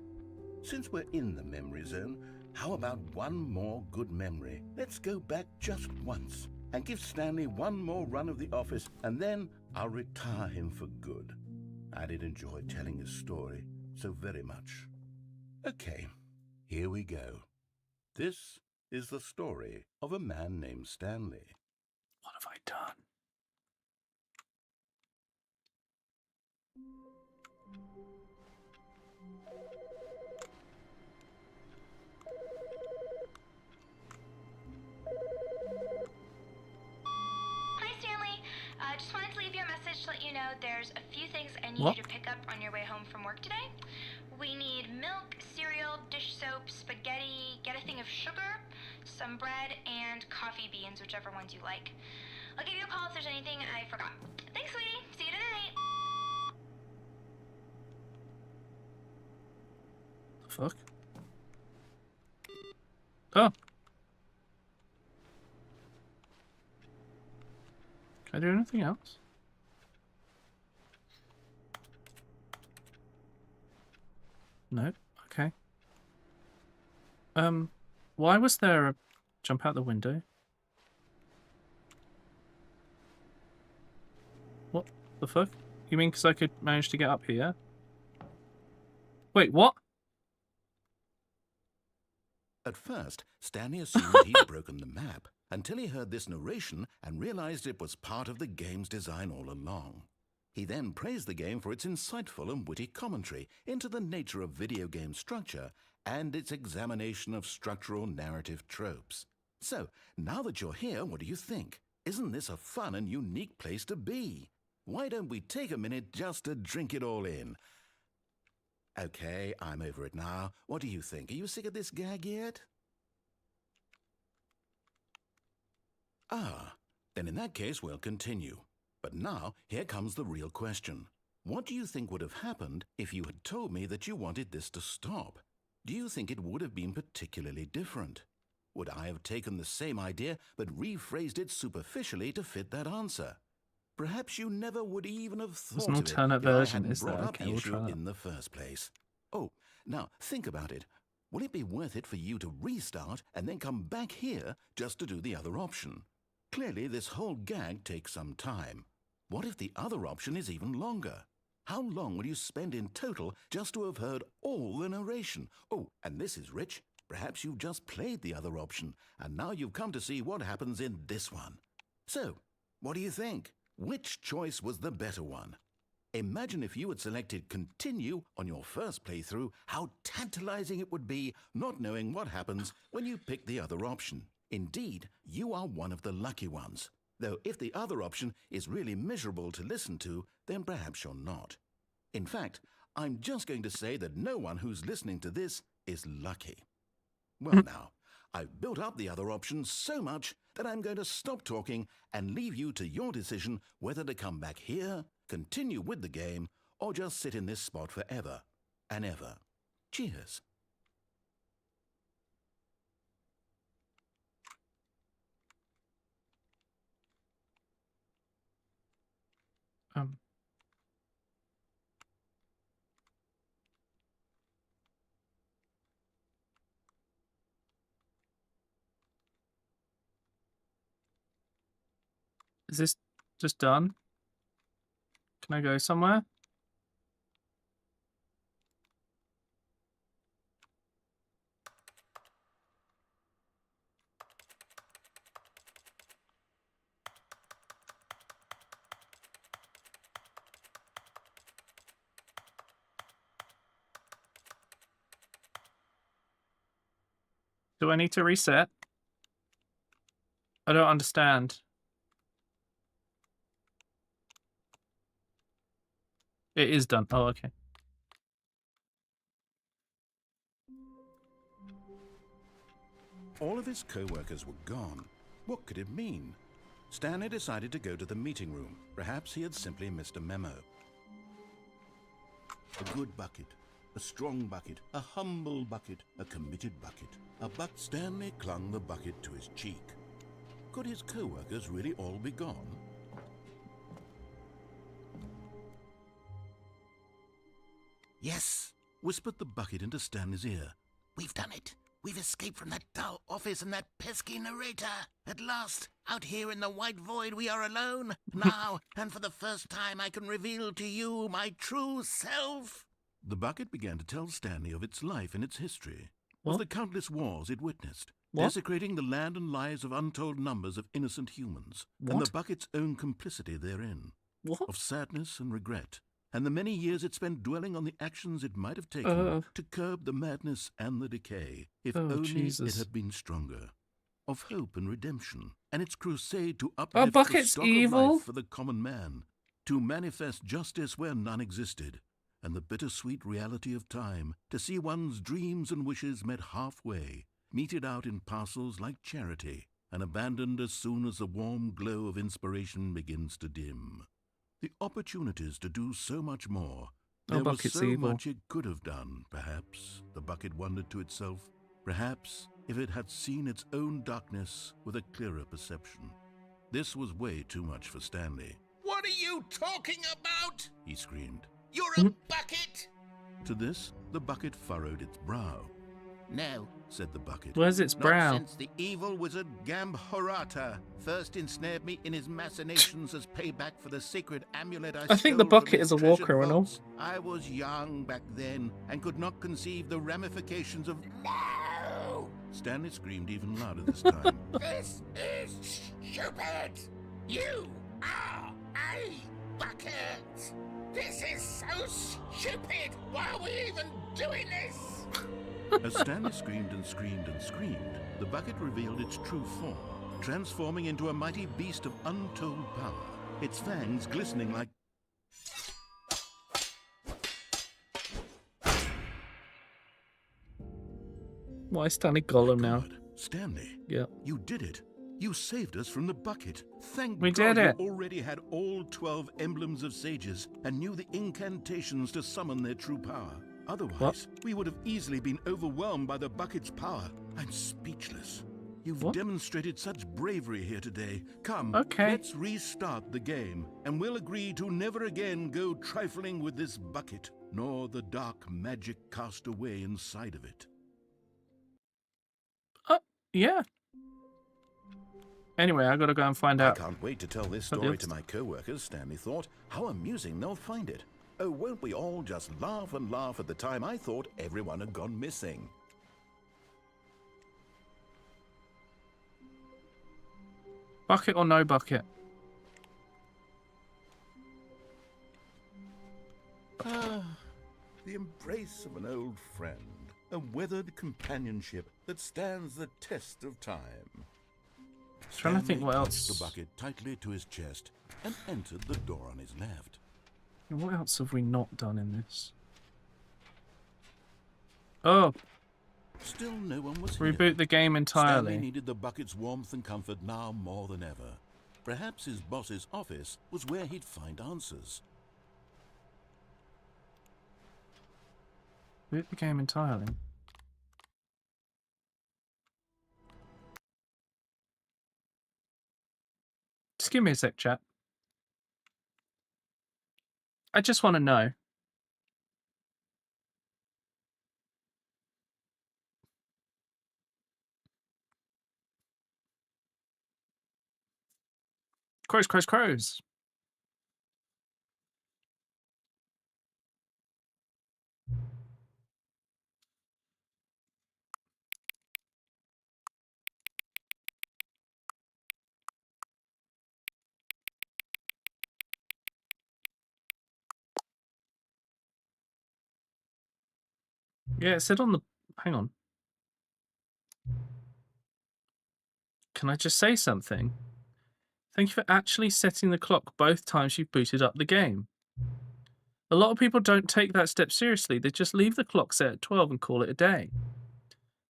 Since we're in the memory zone, how about one more good memory? Let's go back just once and give Stanley one more run of the office, and then I'll retire him for good. I did enjoy telling his story so very much. Okay, here we go. This is the story of a man named Stanley. What have I done? Hi, Stanley. Just wanted to leave you a message to let you know there's a few things I need you to pick up on your way home from work today. We need milk, cereal, dish soap, spaghetti, get a thing of sugar, some bread, and coffee beans, whichever ones you like. I'll give you a call if there's anything I forgot. Thanks, sweetie. See you tonight. The fuck? Oh. Can I do anything else? No. Okay. Why was there a jump out the window? What the fuck? You mean because I could manage to get up here? Wait, what? At first, Stanley assumed he'd broken the map until he heard this narration and realized it was part of the game's design all along. He then praised the game for its insightful and witty commentary into the nature of video game structure and its examination of structural narrative tropes. So, now that you're here, what do you think? Isn't this a fun and unique place to be? Why don't we take a minute just to drink it all in? Okay, I'm over it now. What do you think? Are you sick of this gag yet? Ah, then in that case we'll continue. But now, here comes the real question. What do you think would have happened if you had told me that you wanted this to stop? Do you think it would have been particularly different? Would I have taken the same idea but rephrased it superficially to fit that answer? Perhaps you never would even have thought There's an of it alternate if I version, hadn't is there? brought up Okay, the we'll issue try that. in the first place. Oh, now think about it. Will it be worth it for you to restart and then come back here just to do the other option? Clearly, this whole gag takes some time. What if the other option is even longer? How long will you spend in total just to have heard all the narration? Oh, and this is rich. Perhaps you've just played the other option, and now you've come to see what happens in this one. So, what do you think? Which choice was the better one? Imagine if you had selected continue on your first playthrough, how tantalizing it would be not knowing what happens when you pick the other option. Indeed, you are one of the lucky ones. Though if the other option is really miserable to listen to, then perhaps you're not. In fact, I'm just going to say that no one who's listening to this is lucky. Well now, I've built up the other option so much that I'm going to stop talking and leave you to your decision whether to come back here, continue with the game, or just sit in this spot forever and ever. Cheers. Is this just done? Can I go somewhere? Do I need to reset? I don't understand. It is done. Oh, okay. All of his co-workers were gone. What could it mean? Stanley decided to go to the meeting room. Perhaps he had simply missed a memo. A good bucket, a strong bucket, a humble bucket, a committed bucket. Stanley clung the bucket to his cheek. Could his co-workers really all be gone? Yes, Whispered the bucket into Stanley's ear. we've done it. We've escaped from that dull office and that pesky narrator. At last, out here in the white void, we are alone. Now, and for the first time, I can reveal to you my true self. The bucket began to tell Stanley of its life and its history, What? of the countless wars it witnessed, What? desecrating the land and lives of untold numbers of innocent humans, and What? the bucket's own complicity therein, What? of sadness and regret, and the many years it spent dwelling on the actions it might have taken to curb the madness and the decay, if only Jesus. it had been stronger, of hope and redemption, and its crusade to uplift the Bucket's stock evil? of life for the common man, to manifest justice where none existed, and the bittersweet reality of time, to see one's dreams and wishes met halfway, meted out in parcels like charity, and abandoned as soon as the warm glow of inspiration begins to dim. The opportunities to do so much more. There was Bucket's so evil. much it could have done, perhaps, the bucket wondered to itself. Perhaps, if it had seen its own darkness with a clearer perception. This was way too much for Stanley. What are you talking about? He screamed. You're a bucket! To this, the bucket furrowed its brow. No, Said the bucket. Where's its not brow? since the evil wizard Gambhorata first ensnared me in his machinations as payback for the sacred amulet I think the stole from bucket his is a war treasured criminal. vaults. I was young back then and could not conceive the ramifications of... No! Stanley screamed even louder this time. This is stupid! You are a bucket! This is so stupid! Why are we even doing this? As Stanley screamed and screamed and screamed, the bucket revealed its true form, transforming into a mighty beast of untold power, its fangs glistening like... Why is Stanley Gollum now? God, Stanley, Yeah. you did it. You saved us from the bucket. Thank We God did it. you already had all 12 emblems of sages and knew the incantations to summon their true power. Otherwise, we would have easily been overwhelmed by the bucket's power. I'm speechless. You've demonstrated such bravery here today. Come, let's restart the game, and we'll agree to never again go trifling with this bucket, nor the dark magic cast away inside of it. Yeah. Anyway, I gotta go and find out. I can't wait to tell this what the story other to my co-workers, Stanley thought. How amusing they'll find it. Oh, won't we all just laugh and laugh at the time I thought everyone had gone missing. Bucket or no bucket? The embrace of an old friend, a weathered companionship that stands the test of time. Trying to think what Stanley else. clutched the bucket tightly to his chest and entered the door on his left. What else have we not done in this? Oh, Still no one was here. reboot the game entirely. Stanley needed the bucket's warmth and comfort now more than ever. Perhaps his boss's office was where he'd find answers. Reboot the game entirely. Just give me a sec, chat. I just want to know. Crows, crows, crows. Yeah, it said on the... Hang on. Can I just say something? Thank you for actually setting the clock both times you've booted up the game. A lot of people don't take that step seriously. They just leave the clock set at 12 and call it a day.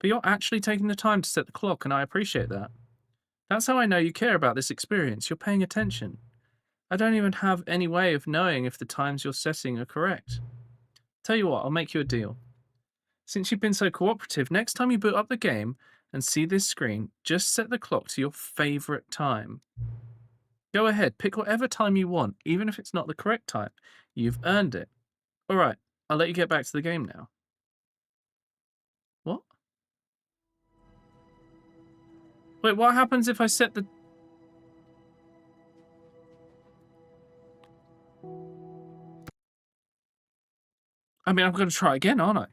But you're actually taking the time to set the clock, and I appreciate that. That's how I know you care about this experience. You're paying attention. I don't even have any way of knowing if the times you're setting are correct. Tell you what, I'll make you a deal. Since you've been so cooperative, next time you boot up the game and see this screen, just set the clock to your favourite time. Go ahead, pick whatever time you want, even if it's not the correct time. You've earned it. Alright, I'll let you get back to the game now. What? Wait, what happens if I set the... I mean, I'm going to try again, aren't I?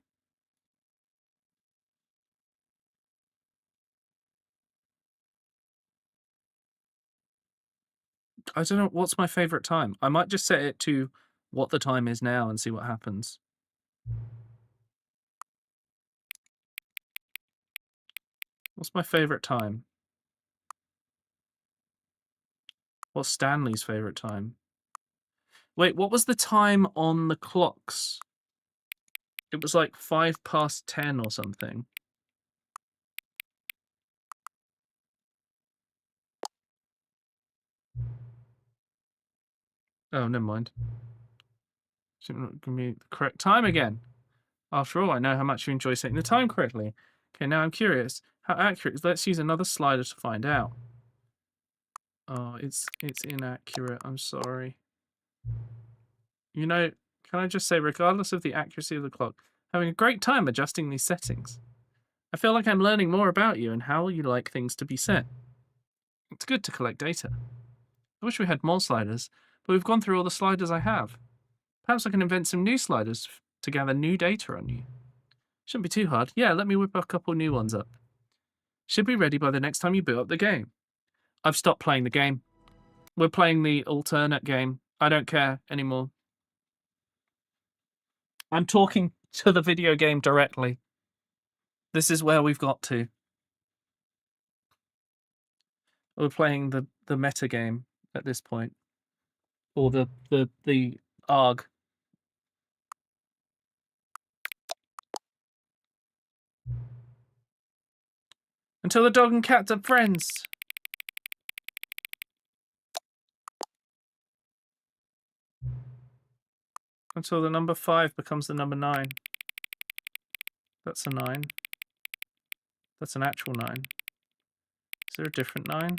I don't know, what's my favourite time? I might just set it to what the time is now and see what happens. What's my favourite time? What's Stanley's favourite time? Wait, what was the time on the clocks? It was like 10:05 or something. Oh, never mind. Shouldn't give me the correct time again. After all, I know how much you enjoy setting the time correctly. Okay, now I'm curious. How accurate is... Let's use another slider to find out. Oh, it's inaccurate. I'm sorry. You know, can I just say, regardless of the accuracy of the clock, having a great time adjusting these settings. I feel like I'm learning more about you and how you like things to be set. It's good to collect data. I wish we had more sliders, but we've gone through all the sliders I have. Perhaps I can invent some new sliders to gather new data on you. Shouldn't be too hard. Yeah, let me whip a couple new ones up. Should be ready by the next time you boot up the game. I've stopped playing the game. We're playing the alternate game. I don't care anymore. I'm talking to the video game directly. This is where we've got to. We're playing the meta game at this point. Or the ARG. Until the dog and cat are friends. Until the number 5 becomes the number 9. That's a 9. That's an actual 9. Is there a different 9?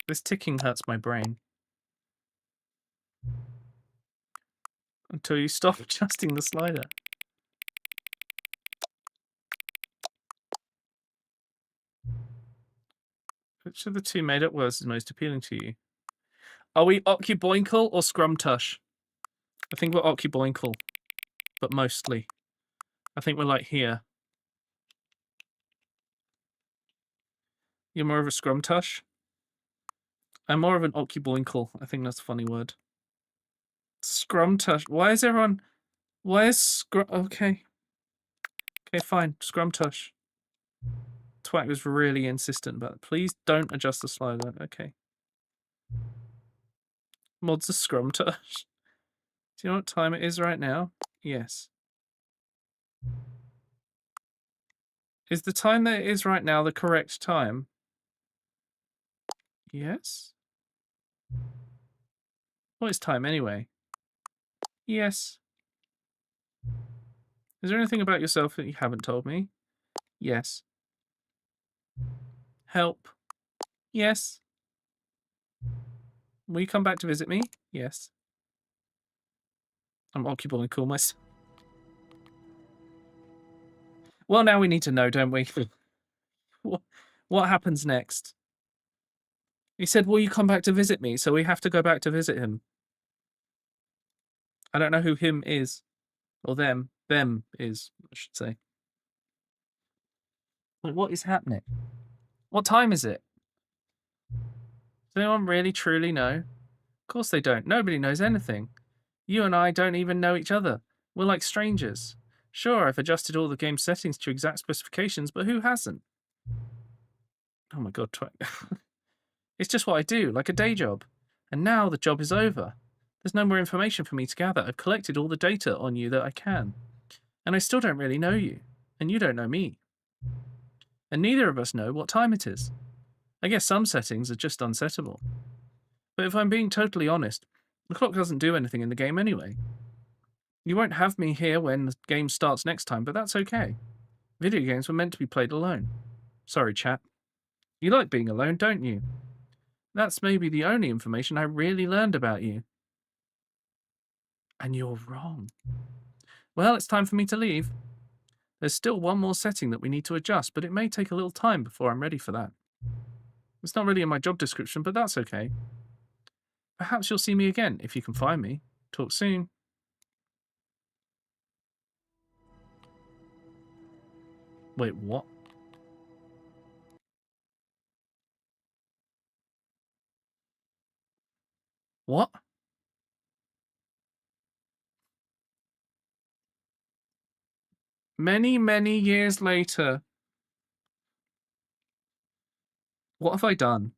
This ticking hurts my brain. Until you stop adjusting the slider. Which of the two made-up words is most appealing to you? Are we Occuboinkle or Scrumtush? I think we're Occuboinkle, but mostly. I think we're like here. You're more of a Scrumtush? I'm more of an Occuboinkle. I think that's a funny word. Scrumtush. Why is everyone... Why is Scrum... Okay. Okay, fine. Scrumtush. Twat was really insistent about it. Please don't adjust the slider. Okay. Mods a Scrumtush. Do you know what time it is right now? Yes. Is the time that it is right now the correct time? Yes. What is time anyway? Yes. Is there anything about yourself that you haven't told me? Yes. Help. Yes. Will you come back to visit me? Yes. I'm occupied and cool myself. Well, now we need to know, don't we? What happens next? He said, will you come back to visit me? So we have to go back to visit him. I don't know who him is. Or them. Them is, I should say. Like, what is happening? What time is it? Does anyone really truly know? Of course they don't. Nobody knows anything. You and I don't even know each other. We're like strangers. Sure, I've adjusted all the game settings to exact specifications, but who hasn't? Oh my god, it's just what I do, like a day job. And now the job is over. There's no more information for me to gather. I've collected all the data on you that I can. And I still don't really know you. And you don't know me. And neither of us know what time it is. I guess some settings are just unsettable. But if I'm being totally honest, the clock doesn't do anything in the game anyway. You won't have me here when the game starts next time, but that's okay. Video games were meant to be played alone. Sorry, chat. You like being alone, don't you? That's maybe the only information I really learned about you. And you're wrong. Well, it's time for me to leave. There's still one more setting that we need to adjust, but it may take a little time before I'm ready for that. It's not really in my job description, but that's okay. Perhaps you'll see me again, if you can find me. Talk soon. Wait, what? What? Many, many years later. What have I done?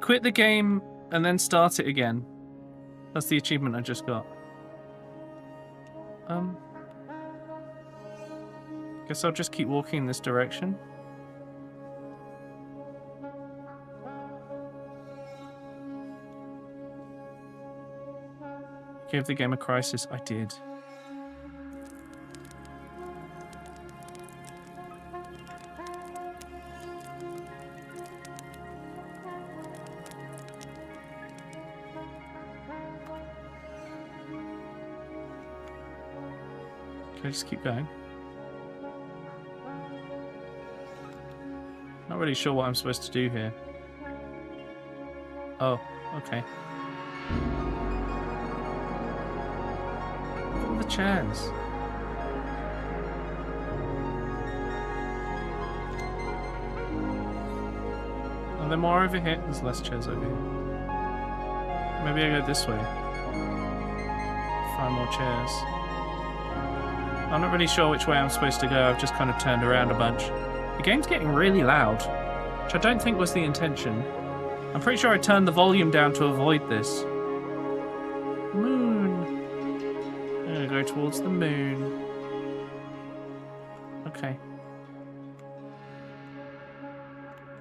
Quit the game and then start it again. That's the achievement I just got. Guess I'll just keep walking in this direction. Gave the game a crisis. I did. Can I just keep going? Not really sure what I'm supposed to do here. Oh, okay. Look at all the chairs. Are there more over here? There's less chairs over here. Maybe I go this way. Find more chairs. I'm not really sure which way I'm supposed to go. I've just kind of turned around a bunch. The game's getting really loud, which I don't think was the intention. I'm pretty sure I turned the volume down to avoid this. Moon. I'm gonna go towards the moon. Okay.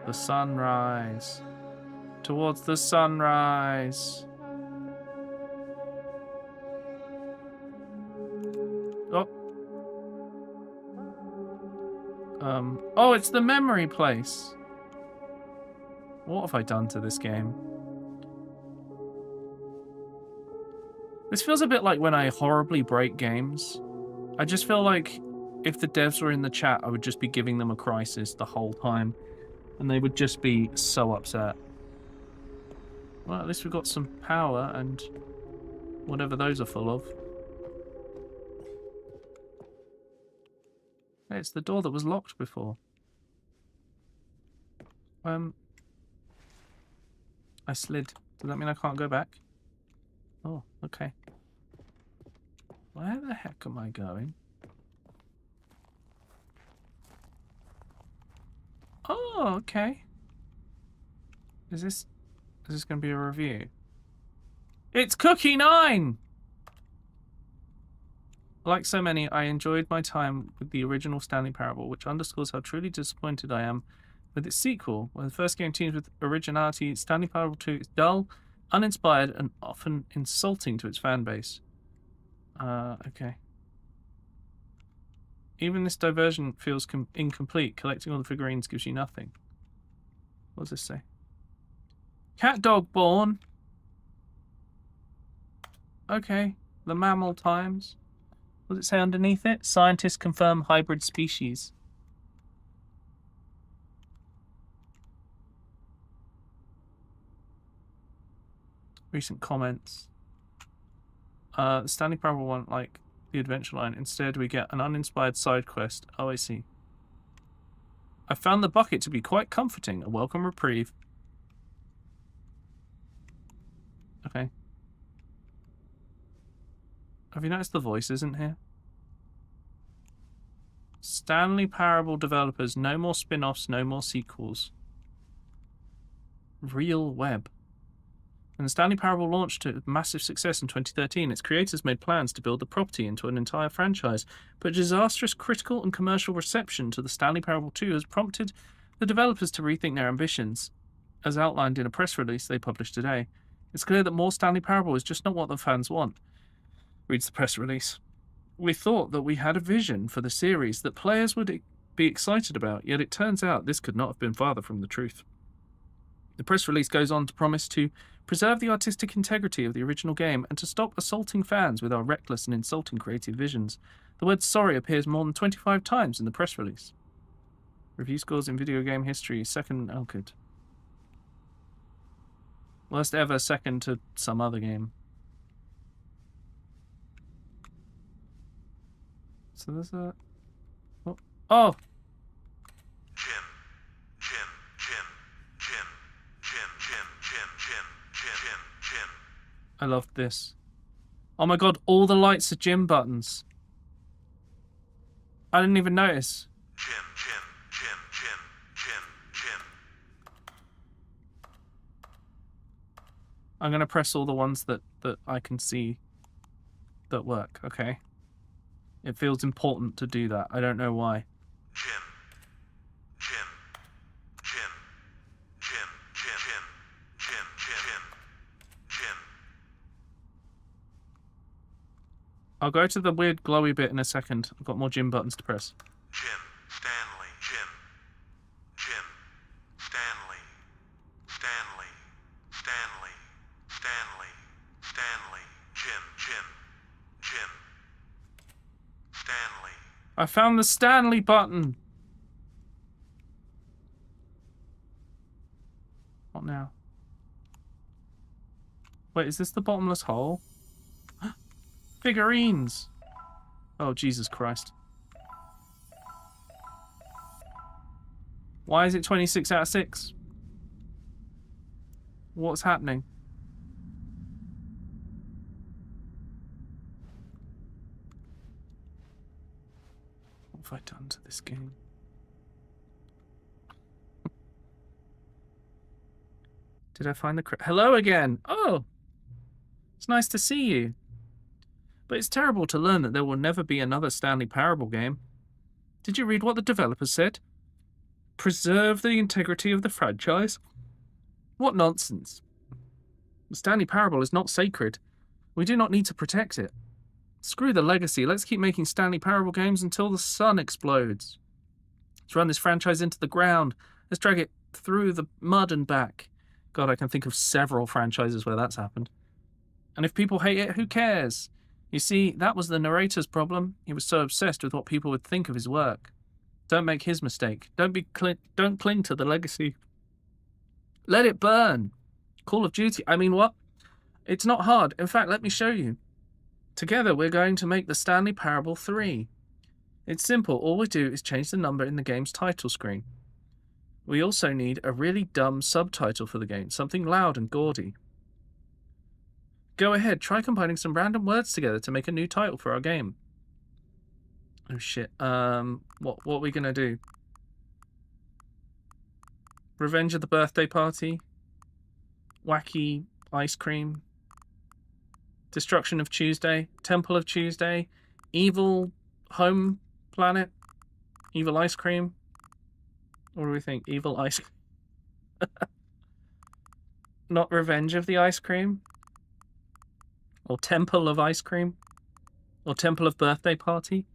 The sunrise. Towards the sunrise. Oh. Oh, it's the memory place. What have I done to this game? This feels a bit like when I horribly break games. I just feel like if the devs were in the chat, I would just be giving them a crisis the whole time. And they would just be so upset. Well, at least we've got some power and whatever those are full of. Hey, it's the door that was locked before. I slid. Does that mean I can't go back? Oh, okay. Where the heck am I going? Oh, okay. Is this going to be a review? It's Cookie 9! Like so many, I enjoyed my time with the original Stanley Parable, which underscores how truly disappointed I am with its sequel. When the first game teamed with originality, Stanley Parable 2 is dull, uninspired, and often insulting to its fan base. Okay. Even this diversion feels incomplete. Collecting all the figurines gives you nothing. What does this say? Cat dog born. Okay. The mammal times. What does it say underneath it? Scientists confirm hybrid species. Recent comments. Stanley Parable won't like the adventure line. Instead, we get an uninspired side quest. Oh, I see. I found the bucket to be quite comforting. A welcome reprieve. Okay. Have you noticed the voice isn't here? Stanley Parable developers. No more spin-offs, no more sequels. Real web. When the Stanley Parable launched to massive success in 2013, its creators made plans to build the property into an entire franchise, but disastrous critical and commercial reception to the Stanley Parable 2 has prompted the developers to rethink their ambitions. As outlined in a press release they published today, it's clear that more Stanley Parable is just not what the fans want, reads the press release. We thought that we had a vision for the series that players would be excited about, yet it turns out this could not have been farther from the truth. The press release goes on to promise to preserve the artistic integrity of the original game and to stop assaulting fans with our reckless and insulting creative visions. The word sorry appears more than 25 times in the press release. Review scores in video game history, second... Oh, good. Worst ever, second to some other game. So there's a... Oh! I loved this. Oh my god, all the lights are gym buttons. I didn't even notice. I'm going to press all the ones that I can see that work, okay? It feels important to do that. I don't know why. I'll go to the weird glowy bit in a second. I've got more gym buttons to press. I found the Stanley button. What now? Wait, is this the bottomless hole? Figurines! Oh, Jesus Christ. Why is it 26 out of 6? What's happening? What have I done to this game? Did I find the... Hello again! Oh! It's nice to see you. But it's terrible to learn that there will never be another Stanley Parable game. Did you read what the developers said? Preserve the integrity of the franchise? What nonsense. The Stanley Parable is not sacred. We do not need to protect it. Screw the legacy. Let's keep making Stanley Parable games until the sun explodes. Let's run this franchise into the ground. Let's drag it through the mud and back. God, I can think of several franchises where that's happened. And if people hate it, who cares? You see, that was the narrator's problem. He was so obsessed with what people would think of his work. Don't make his mistake. Don't cling to the legacy. Let it burn. Call of Duty. I mean, what? It's not hard. In fact, let me show you. Together, we're going to make the Stanley Parable 3. It's simple. All we do is change the number in the game's title screen. We also need a really dumb subtitle for the game, something loud and gaudy. Go ahead, try combining some random words together to make a new title for our game. Oh shit. What are we gonna do? Revenge of the Birthday Party? Wacky Ice Cream? Destruction of Tuesday? Temple of Tuesday? Evil Home Planet? Evil Ice Cream? What do we think? Evil Ice Cream? Not Revenge of the Ice Cream? Or Temple of Ice Cream? Or Temple of Birthday Party?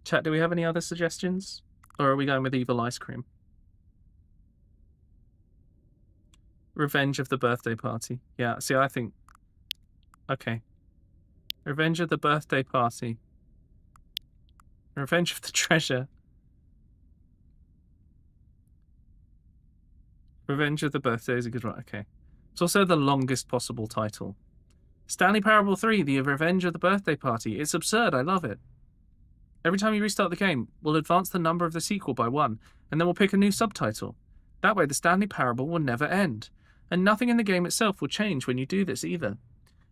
Chat, do we have any other suggestions? Or are we going with Evil Ice Cream? Revenge of the Birthday Party. Yeah, see, I think... Okay. Revenge of the Birthday Party. Revenge of the Treasure. Revenge of the Birthday is a good one. Okay. It's also the longest possible title. Stanley Parable 3, The Revenge of the Birthday Party. It's absurd, I love it. Every time you restart the game, we'll advance the number of the sequel by 1, and then we'll pick a new subtitle. That way the Stanley Parable will never end. And nothing in the game itself will change when you do this either.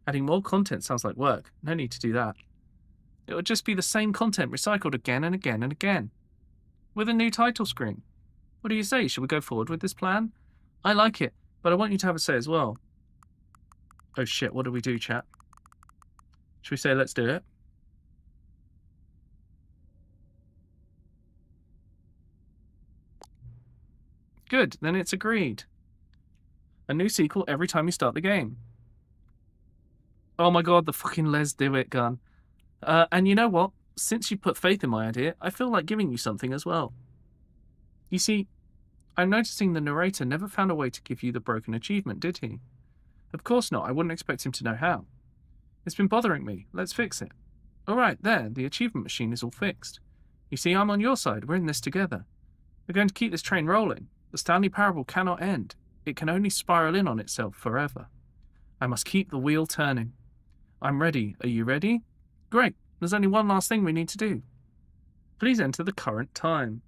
Adding more content sounds like work. No need to do that. It will just be the same content recycled again and again and again. With a new title screen. What do you say? Should we go forward with this plan? I like it, but I want you to have a say as well. Oh shit, what do we do, chat? Should we say let's do it? Good, then it's agreed. A new sequel every time you start the game. Oh my god, the fucking let's do it gun. And you know what? Since you put faith in my idea, I feel like giving you something as well. You see, I'm noticing the narrator never found a way to give you the broken achievement, did he? Of course not, I wouldn't expect him to know how. It's been bothering me, let's fix it. Alright, there, the achievement machine is all fixed. You see, I'm on your side, we're in this together. We're going to keep this train rolling. The Stanley Parable cannot end. It can only spiral in on itself forever. I must keep the wheel turning. I'm ready. Are you ready? Great. There's only one last thing we need to do. Please enter the current time.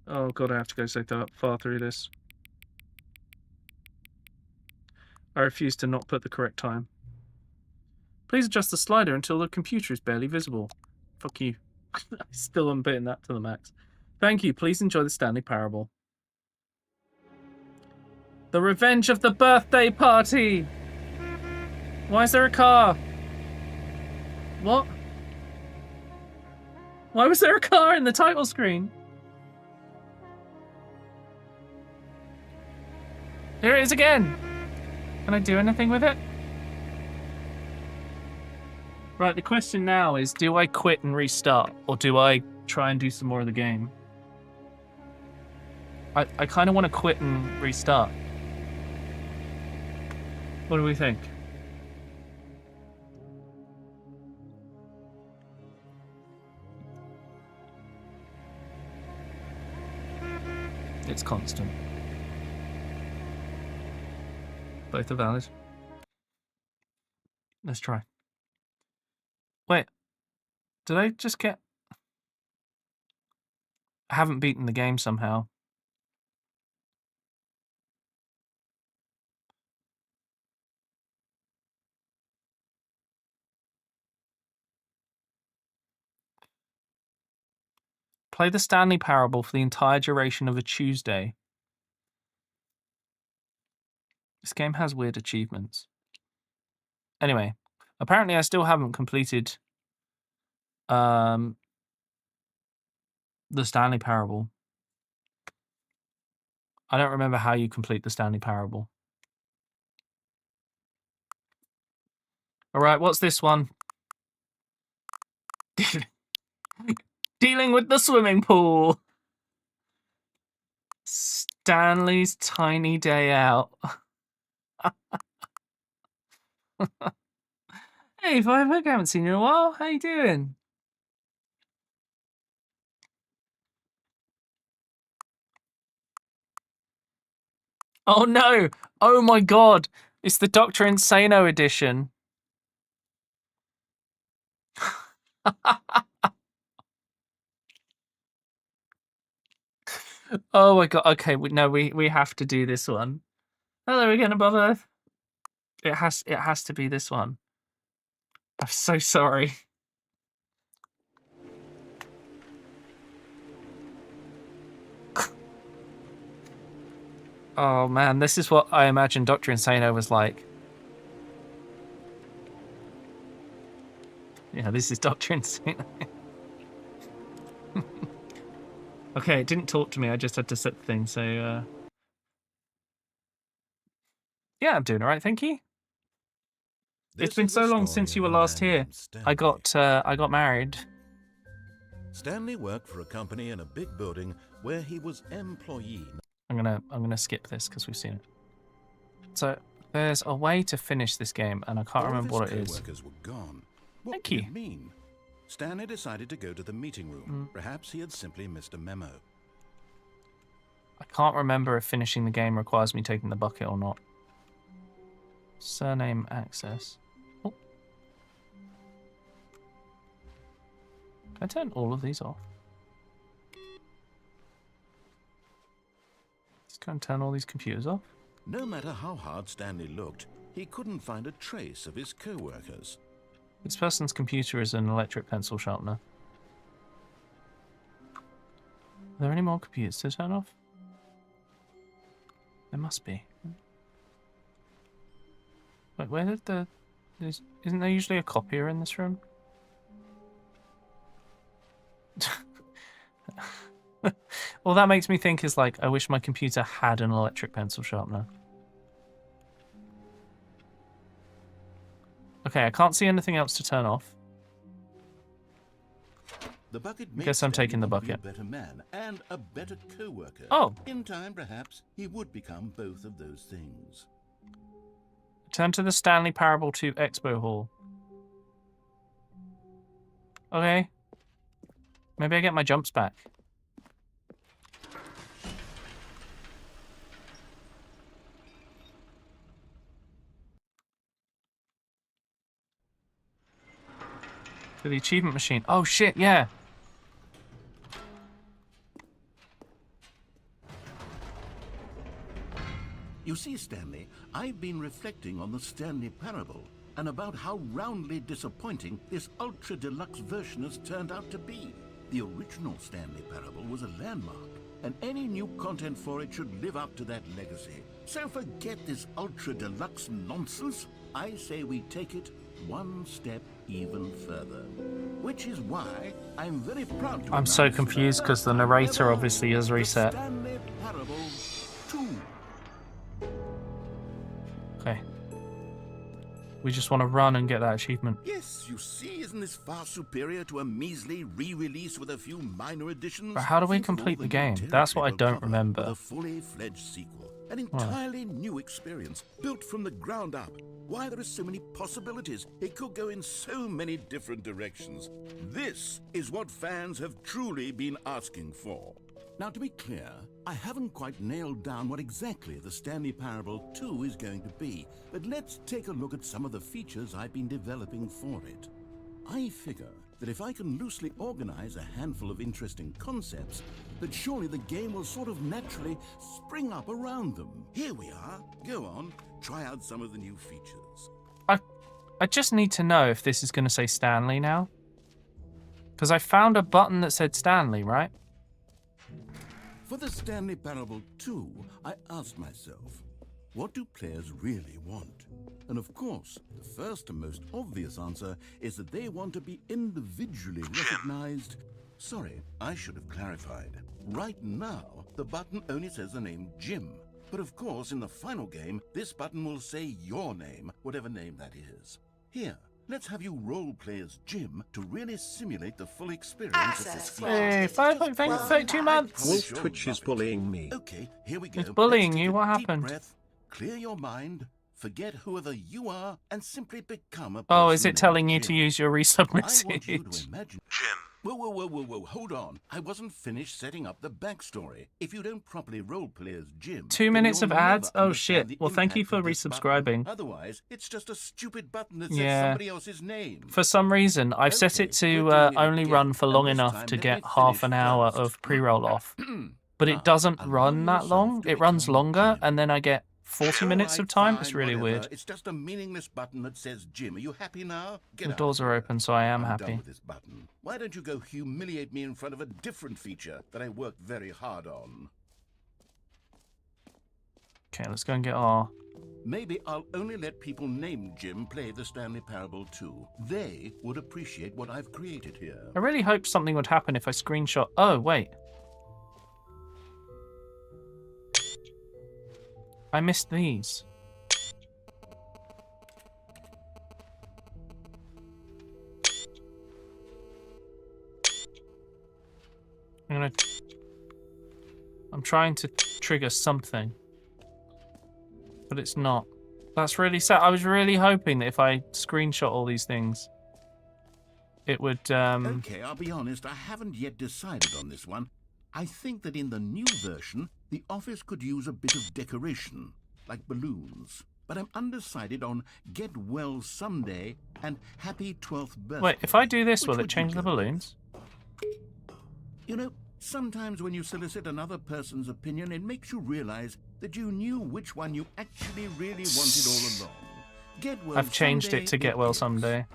Oh god, I have to go so far through this. I refuse to not put the correct time. Please adjust the slider until the computer is barely visible. Fuck you. Still am putting that to the max. Thank you. Please enjoy the Stanley Parable. The Revenge of the Birthday Party! Why is there a car? What? Why was there a car in the title screen? Here it is again! Can I do anything with it? Right, the question now is, do I quit and restart? Or do I try and do some more of the game? I kind of want to quit and restart. What do we think? It's constant. Both are valid. Let's try. Wait. Did I just get... I haven't beaten the game somehow. Play the Stanley Parable for the entire duration of a Tuesday. This game has weird achievements. Anyway, apparently I still haven't completed the Stanley Parable. I don't remember how you complete the Stanley Parable. Alright, what's this one? Dealing with the swimming pool. Stanley's tiny day out. Hey, Five, I haven't seen you in a while. How you doing? Oh no! Oh my god! It's the Dr. Insano edition. Oh my god! Okay, we have to do this one. Hello again above Earth. It has to be this one. I'm so sorry. Oh man, this is what I imagine Dr. Insano was like. Yeah, this is Dr. Insano. Okay, it didn't talk to me, I just had to set the thing, so yeah, I'm doing alright, thank you. It's been so long since you were last here. I got married. Stanley worked for a company in a big building where he was employee. I'm gonna skip this because we've seen it. So there's a way to finish this game, and I can't remember what it is. Were gone. What Thank did you. it mean? Stanley decided to go to the meeting room. Perhaps he had simply missed a memo. can't remember if finishing the game requires me taking the bucket or not. Surname access. Oh. Can I turn all of these off? Just go and turn all these computers off. No matter how hard Stanley looked, he couldn't find a trace of his co-workers. This person's computer is an electric pencil sharpener. Are there any more computers to turn off? There must be. Wait, where did the... Isn't there usually a copier in this room? All that makes me think is like, I wish my computer had an electric pencil sharpener. Okay, I can't see anything else to turn off. The bucket Guess I'm taking the bucket. A better man and a better co-worker. Oh. In time, perhaps, he would become both of those things. Turn to the Stanley Parable 2 Expo Hall. Okay. Maybe I get my jumps back. To the achievement machine. Oh shit, yeah. You see, Stanley, I've been reflecting on the Stanley Parable and about how roundly disappointing this ultra-deluxe version has turned out to be. The original Stanley Parable was a landmark, and any new content for it should live up to that legacy. So forget this ultra-deluxe nonsense. I say we take it one step even further. Which is why I'm very proud to I'm so announce confused because the narrator obviously has reset. Stanley Parable 2. Okay. We just want to run and get that achievement. Yes, you see, isn't this far superior to a measly re-release with a few minor additions? But how do we Think of all complete the new game? territory That's what I will don't cover remember. with a fully fledged sequel. An entirely new experience, built from the ground up. Why, there are so many possibilities. It could go in so many different directions. This is what fans have truly been asking for. Now, to be clear, I haven't quite nailed down what exactly the Stanley Parable 2 is going to be, but let's take a look at some of the features I've been developing for it. I figure that if I can loosely organize a handful of interesting concepts, that surely the game will sort of naturally spring up around them. Here we are. Go on, try out some of the new features. I just need to know if this is going to say Stanley now. Because I found a button that said Stanley, right? For the Stanley Parable 2, I asked myself, what do players really want? And of course, the first and most obvious answer is that they want to be individually recognized. Sorry, I should have clarified. Right now, the button only says the name Jim. But of course, in the final game, this button will say your name, whatever name that is. Here, let's have you role-play as Jim to really simulate the full experience of this feature. Hey, 32 months. Wolf Twitch is bullying me. Okay, here we go. It's bullying Let's you. take a What deep happened? breath, clear your mind, forget whoever you are, and simply become a person. Oh, is it named telling you Jim. to use your resub I want you to message? imagine. Whoa, hold on. I wasn't finished setting up the backstory. If you don't properly roleplay as Jim... 2 minutes then of you'll never ads? Oh understand shit. the Well, thank you impact for of this button. resubscribing. Otherwise, it's just a stupid button that says Yeah. somebody else's name. For some reason, I've set it to we're doing it only again, run for and long this enough time to let get me half finish an hour first. of pre-roll off. But it doesn't run that long. It runs longer, and then I get 40 minutes of time. It's really weird. It's just a meaningless button that says Jim. Are you happy now? Get The out doors of are here. open, so I am I'm done happy. with this button. Why don't you go humiliate me in front of a different feature that I worked very hard on? Okay, let's go and get our... Maybe I'll only let people named Jim play the Stanley Parable 2. They would appreciate what I've created here. I really hope something would happen if I screenshot... Oh, wait. I missed these. I'm trying to trigger something, but it's not. That's really sad. I was really hoping that if I screenshot all these things, it would. Okay, I'll be honest, I haven't yet decided on this one. I think that in the new version, The office could use a bit of decoration, like balloons. But I'm undecided on Get Well Someday and Happy 12th Birthday. Wait, if I do this, will Which it would change you the go with? balloons? You know, sometimes when you solicit another person's opinion, it makes you realize that you knew which one you actually really wanted all along. Get Well I've changed Someday it to Get Well is. Someday.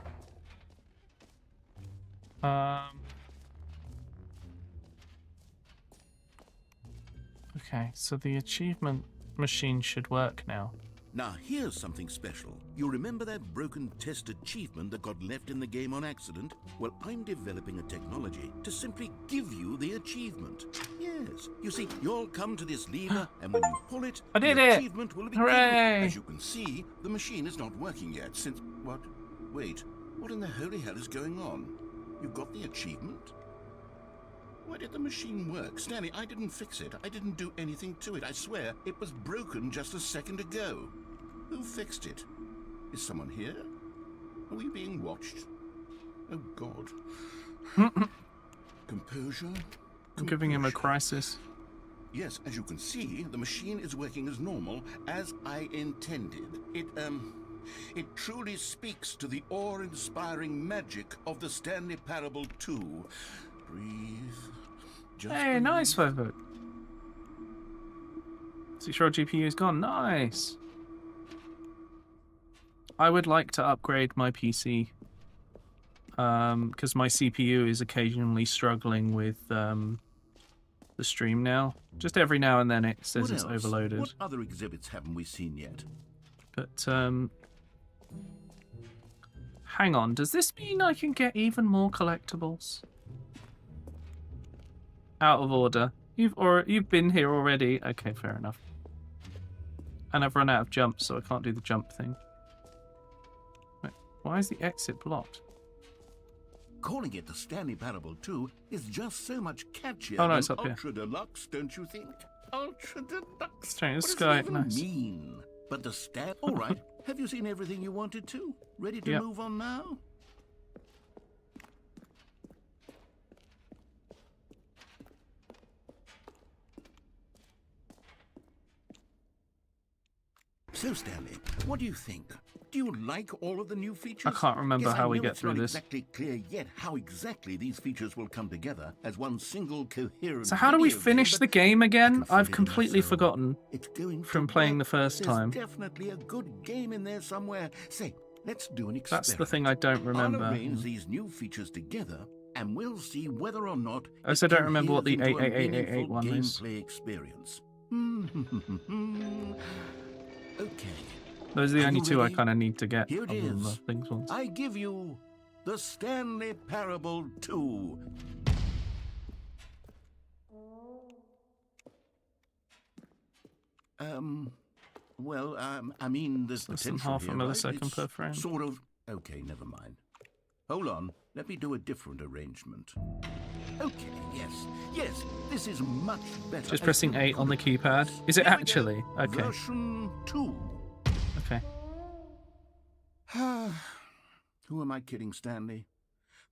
Okay, so the achievement machine should work now. Now, here's something special. You remember that broken test achievement that got left in the game on accident? Well, I'm developing a technology to simply give you the achievement. Yes. You see, you'll come to this lever, and when you pull it, I did the it! achievement will be Hooray! given. As you can see, the machine is not working yet since... What? Wait. What in the holy hell is going on? You've got the achievement? Why did the machine work? Stanley, I didn't fix it. I didn't do anything to it. I swear, it was broken just a second ago. Who fixed it? Is someone here? Are we being watched? Oh, God. Composure? I'm giving him a Composure. crisis. Yes, as you can see, the machine is working as normal, as I intended. It truly speaks to the awe-inspiring magic of the Stanley Parable 2. Breathe. Just Hey, breathe. nice, Vovote. 6-year-old GPU is gone. Nice. I would like to upgrade my PC because my CPU is occasionally struggling with the stream now. Just every now and then it says What it's else? overloaded. What other exhibits haven't we seen yet? But hang on, does this mean I can get even more collectibles? Out of order. You've been here already. Okay, fair enough. And I've run out of jumps, so I can't do the jump thing. Wait, why is the exit blocked? Calling it the Stanley Parable 2 is just so much catchier Oh, no, than it's up here. Ultra Deluxe, don't you think? Ultra Deluxe. Strange, What this does guy, it even nice. mean? But the Stan... All right. Have you seen everything you wanted to? Ready to Yep. move on now? So, Stanley, what do you think? Do you like all of the new features? I can't remember Yes, how I we know get it's through not this. exactly clear yet how exactly these features will come together as one single coherent. So how do we video game, finish but the game again? I I've can feel it completely so. forgotten It's going from to playing work. the first There's time. definitely a good game in there somewhere. Say, let's do an experiment. That's the thing I don't remember. I'll arrange these new features together, and we'll see whether or not. I also don't remember what the it coheres into a 88888 meaningful one is. gameplay experience. Okay. Those are the Are only you two I ready? kind of need to get. Here it other than the is. things ones. I give you the Stanley Parable 2. I mean, there's Less than potential half a here, right? millisecond It's per frame. Sort of. Okay, never mind. Hold on. Let me do a different arrangement. Okay, yes, this is much better. Just as pressing you 8 on the could keypad. guess. Is it Here we go. actually? Okay. Version 2. Okay. Who am I kidding, Stanley?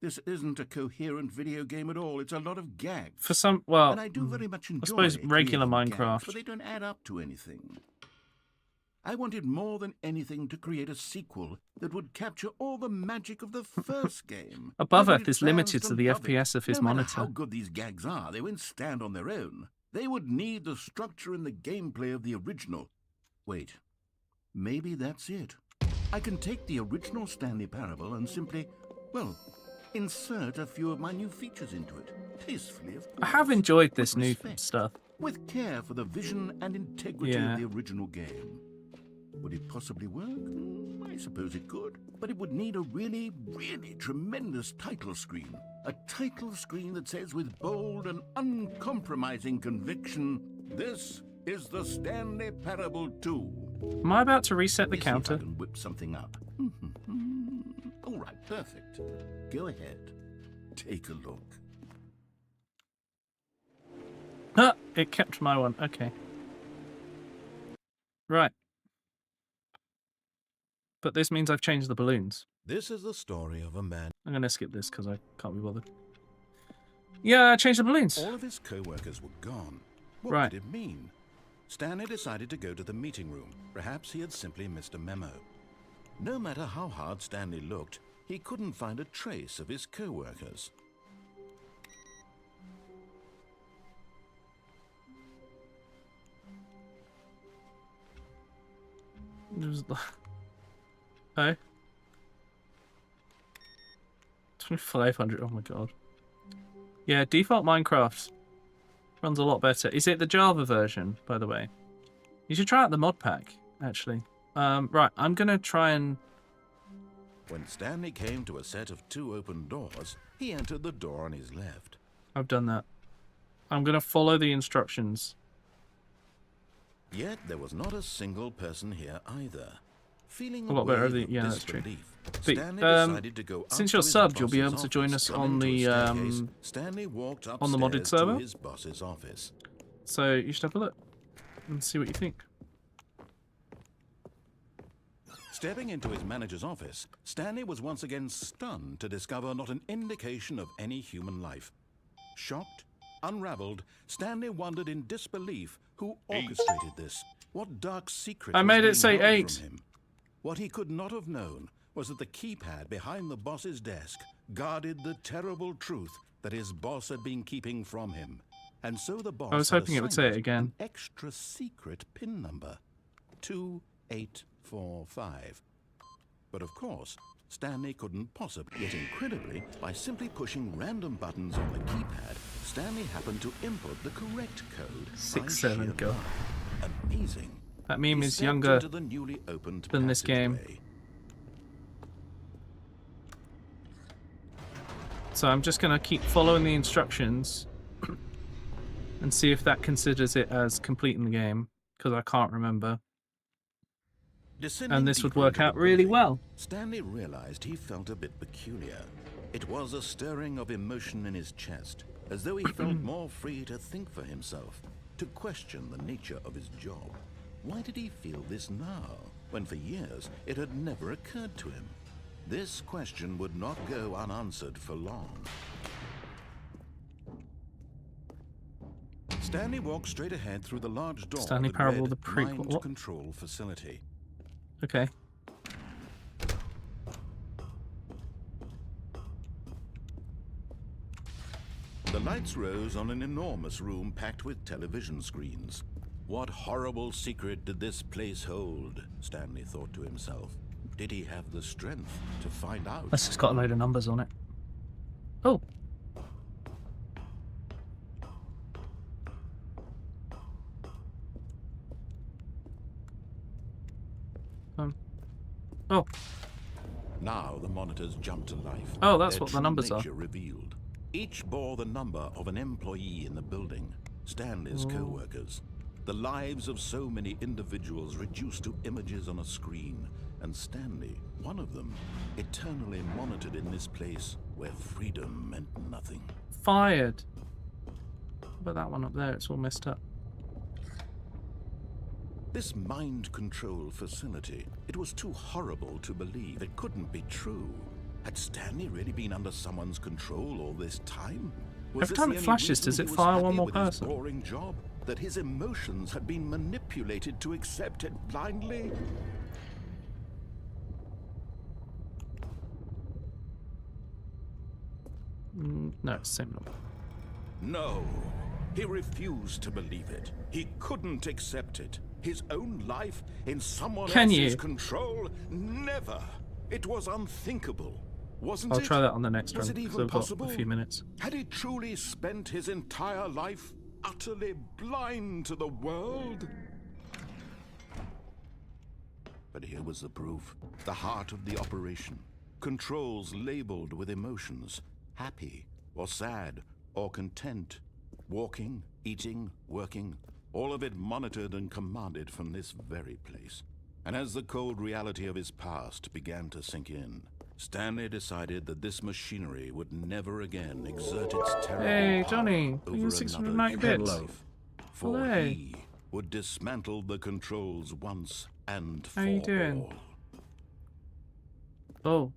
This isn't a coherent video game at all. It's a lot of gags. For some, well, and I do very much enjoy suppose regular creating Minecraft. gags, but they don't add up to anything. I wanted more than anything to create a sequel that would capture all the magic of the first game. Above Nobody Earth is stands limited to the above it. FPS of his No matter monitor. how good these gags are, they won't stand on their own. They would need the structure and the gameplay of the original. Wait, maybe that's it. I can take the original Stanley Parable and simply, well, insert a few of my new features into it. Tastefully, of course. I have enjoyed this with new respect, stuff. with care for the vision and integrity Yeah. of the original game. Would it possibly work? I suppose it could. But it would need a really, really tremendous title screen. A title screen that says with bold and uncompromising conviction, "This is the Stanley Parable 2." Am I about to reset the Let me see if counter? I can whip something up. All right, perfect. Go ahead. Take a look. Ah, it kept my one. Okay. Right. But this means I've changed the balloons. This is the story of a man. I'm going to skip this because I can't be bothered. Yeah, I changed the balloons. All of his co-workers were gone. What Right. could it mean? Stanley decided to go to the meeting room. Perhaps he had simply missed a memo. No matter how hard Stanley looked, he couldn't find a trace of his co-workers. Oh. 2500. Oh my god. Yeah, default Minecraft runs a lot better. Is it the Java version, by the way? You should try out the mod pack, actually. Right, I'm gonna try and... When Stanley came to a set of 2 open doors, he entered the door on his left. I've done that. I'm gonna follow the instructions. Yet there was not a single person here either. Feeling A lot better wave than... of Yeah, that's true. disbelief, But, Stanley decided to go since up you're to his subbed, you'll be boss's able to join office. us Coming on to a the staircase, Stanley walked on the modded upstairs server. to his boss's office. So you should have a look and see what you think. Stepping into his manager's office, Stanley was once again stunned to discover not an indication of any human life. Shocked, unraveled, Stanley wondered in disbelief who orchestrated this. What dark secret I was made it being say held 8. from him? What he could not have known was that the keypad behind the boss's desk guarded the terrible truth that his boss had been keeping from him. And so the boss I was had hoping it would say it assigned again. an extra secret PIN number, 2845. But of course, Stanley couldn't possibly. Yet incredibly, by simply pushing random buttons on the keypad, Stanley happened to input the correct code. 6, 7, go. Amazing. That meme He is stepped younger into the newly opened than this game. passageway. So I'm just going to keep following the instructions and see if that considers it as completing the game, because I can't remember. Descending And this would deeper work into out the really building, well. Stanley realized he felt a bit peculiar. It was a stirring of emotion in his chest, as though he felt more free to think for himself, to question the nature of his job. Why did he feel this now, when for years it had never occurred to him? This question would not go unanswered for long. Stanley walked straight ahead through the large door Stanley that Parable, read the prequel. Mind What? Control Facility. Okay. The lights rose on an enormous room packed with television screens. What horrible secret did this place hold? Stanley thought to himself. Did he have the strength to find out? That's just got a load of numbers on it. Oh. Oh. Now the monitors jumped to life. Oh, that's Their what the true numbers are. nature revealed. Each bore the number of an employee in the building, Stanley's Oh. co-workers. The lives of so many individuals reduced to images on a screen, and Stanley, one of them, eternally monitored in this place where freedom meant nothing. Fired. What about that one up there? It's all messed up. This mind control facility, it was too horrible to believe. It couldn't be true. Had Stanley really been under someone's control all this time? Was Every this time the it only flashes, reason does he it was fire happy one more with his person? boring job? That his emotions had been manipulated to accept it blindly? No, it's the same number. No. He refused to believe it. He couldn't accept it. His own life in someone Can else's you? control? Never. It was unthinkable. Wasn't I'll it? try that on the next Was run, it 'cause even I've got possible? a few minutes. Had he truly spent his entire life utterly blind to the world? But here was the proof. The heart of the operation. Controls labeled with emotions. Happy, or sad, or content. Walking, eating, working. All of it monitored and commanded from this very place. And as the cold reality of his past began to sink in, Stanley decided that this machinery would never again exert its terrible Hey, power Johnny, over you another 690 human bits. life. For Hello. he would dismantle the controls once and for How you doing? all. Oh.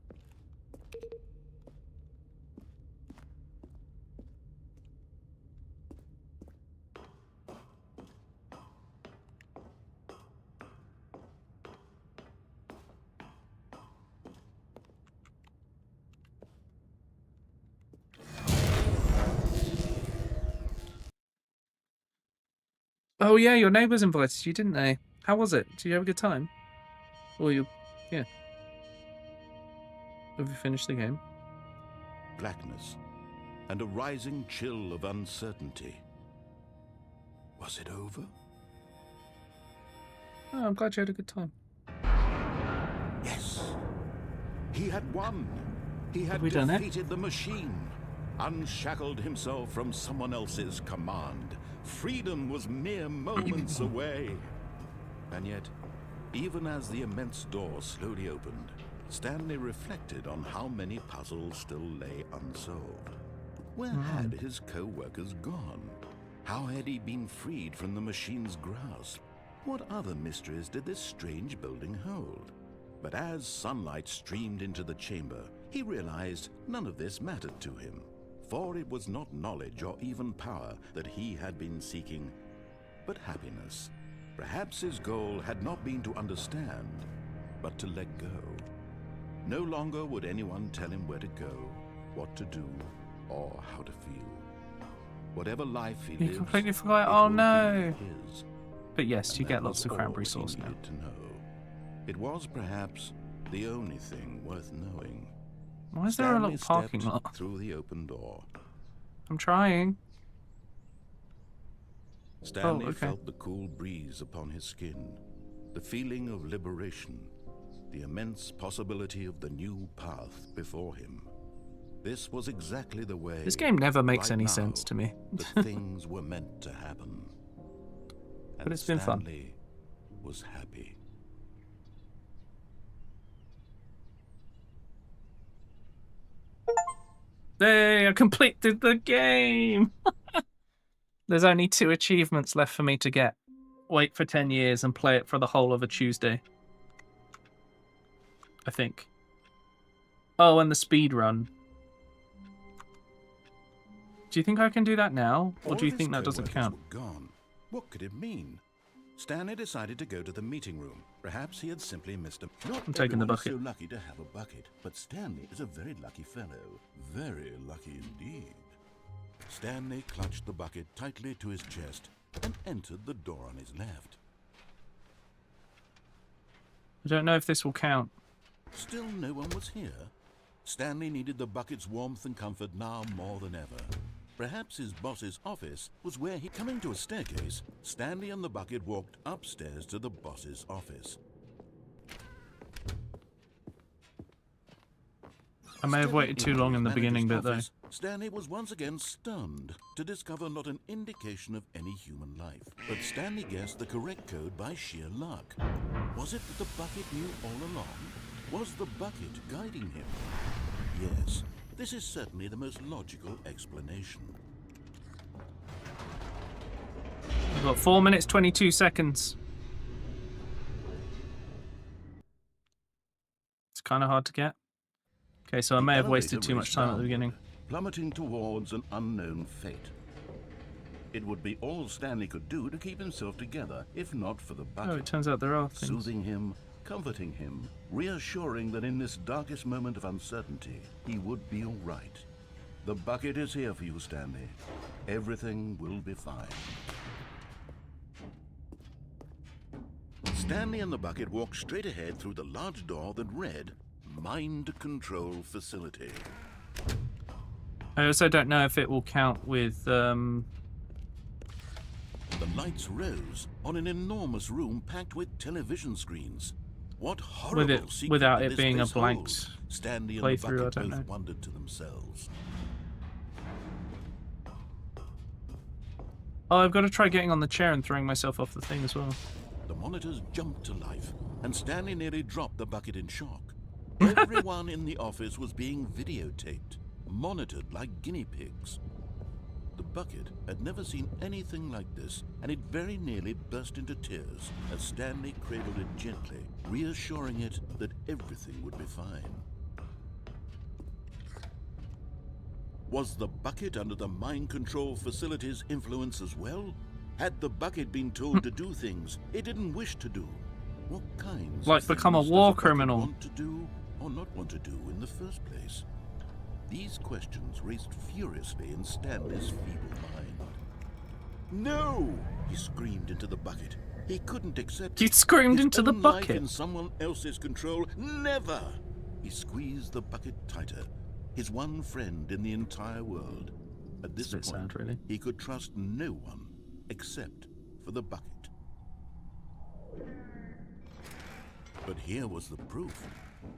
Oh yeah, your neighbours invited you, didn't they? How was it? Did you have a good time? Or you... yeah. Have you finished the game? Blackness and a rising chill of uncertainty. Was it over? Oh, I'm glad you had a good time. Yes. He had won. He had we done it? defeated the machine, unshackled himself from someone else's command. Freedom was mere moments away. And yet, even as the immense door slowly opened, Stanley reflected on how many puzzles still lay unsolved. Where had his co-workers gone? How had he been freed from the machine's grasp? What other mysteries did this strange building hold? But as sunlight streamed into the chamber, he realized none of this mattered to him, for it was not knowledge or even power that he had been seeking, but happiness. Perhaps his goal had not been to understand, but to let go. No longer would anyone tell him where to go, what to do, or how to feel. Whatever life he lives, completely forgot. Oh no! But yes, you get lots of cranberry sauce now. To know. It was perhaps the only thing worth knowing. Why is there a little parking stepped lot? Through the open door. I'm trying. Stanley okay. felt the cool breeze upon his skin, the feeling of liberation, the immense possibility of the new path before him. This was exactly the way. This game never makes right any now, sense to me. that things were meant to happen. But it's been fun. Stanley was happy. Hey, I completed the game! There's only 2 achievements left for me to get. Wait for 10 years and play it for the whole of a Tuesday. I think. Oh, and the speed run. Do you think I can do that now? Or do you think that doesn't count? Gone. What could it mean? Stanley decided to go to the meeting room. Perhaps he had simply missed a... I'm taking the bucket. So lucky to have a bucket, but Stanley is a very lucky fellow. Very lucky indeed. Stanley clutched the bucket tightly to his chest and entered the door on his left. I don't know if this will count. Still no one was here. Stanley needed the bucket's warmth and comfort now more than ever. Perhaps his boss's office was where he... Coming to a staircase, Stanley and the bucket walked upstairs to the boss's office. I may have waited too long in the beginning bit, though. Stanley was once again stunned to discover not an indication of any human life. But Stanley guessed the correct code by sheer luck. Was it that the bucket knew all along? Was the bucket guiding him? Yes, this is certainly the most logical explanation. We've got 4 minutes, 22 seconds. It's kind of hard to get. Okay, so I may have wasted too much time at the beginning. Plummeting towards an unknown fate. It would be all Stanley could do to keep himself together, if not for the bucket. Oh, it turns out there are things. Soothing him, comforting him, reassuring that in this darkest moment of uncertainty, he would be all right. The bucket is here for you, Stanley. Everything will be fine. Stanley and the bucket walked straight ahead through the large door that read, Mind Control Facility. I also don't know if it will count with, The lights rose on an enormous room packed with television screens. What horrible secret without did it this being a place blank hold? Stanley and playthrough, the bucket I don't both know. wondered to themselves. Oh, I've got to try getting on the chair and throwing myself off the thing as well. The monitors jumped to life, and Stanley nearly dropped the bucket in shock. Everyone in the office was being videotaped, monitored like guinea pigs. The bucket had never seen anything like this, and it very nearly burst into tears as Stanley cradled it gently, reassuring it that everything would be fine. Was the bucket under the mind control facility's influence as well? Had the bucket been told to do things it didn't wish to do? What kinds Like of become a things war does the bucket criminal. want to do or not want to do in the first place? These questions raced furiously in Stanley's feeble mind. No! He screamed into the bucket. He couldn't accept He it. screamed His into the own life bucket. in someone else's control. Never! He squeezed the bucket tighter. His one friend in the entire world. At this point, sad, really. he could trust no one except for the bucket. But here was the proof.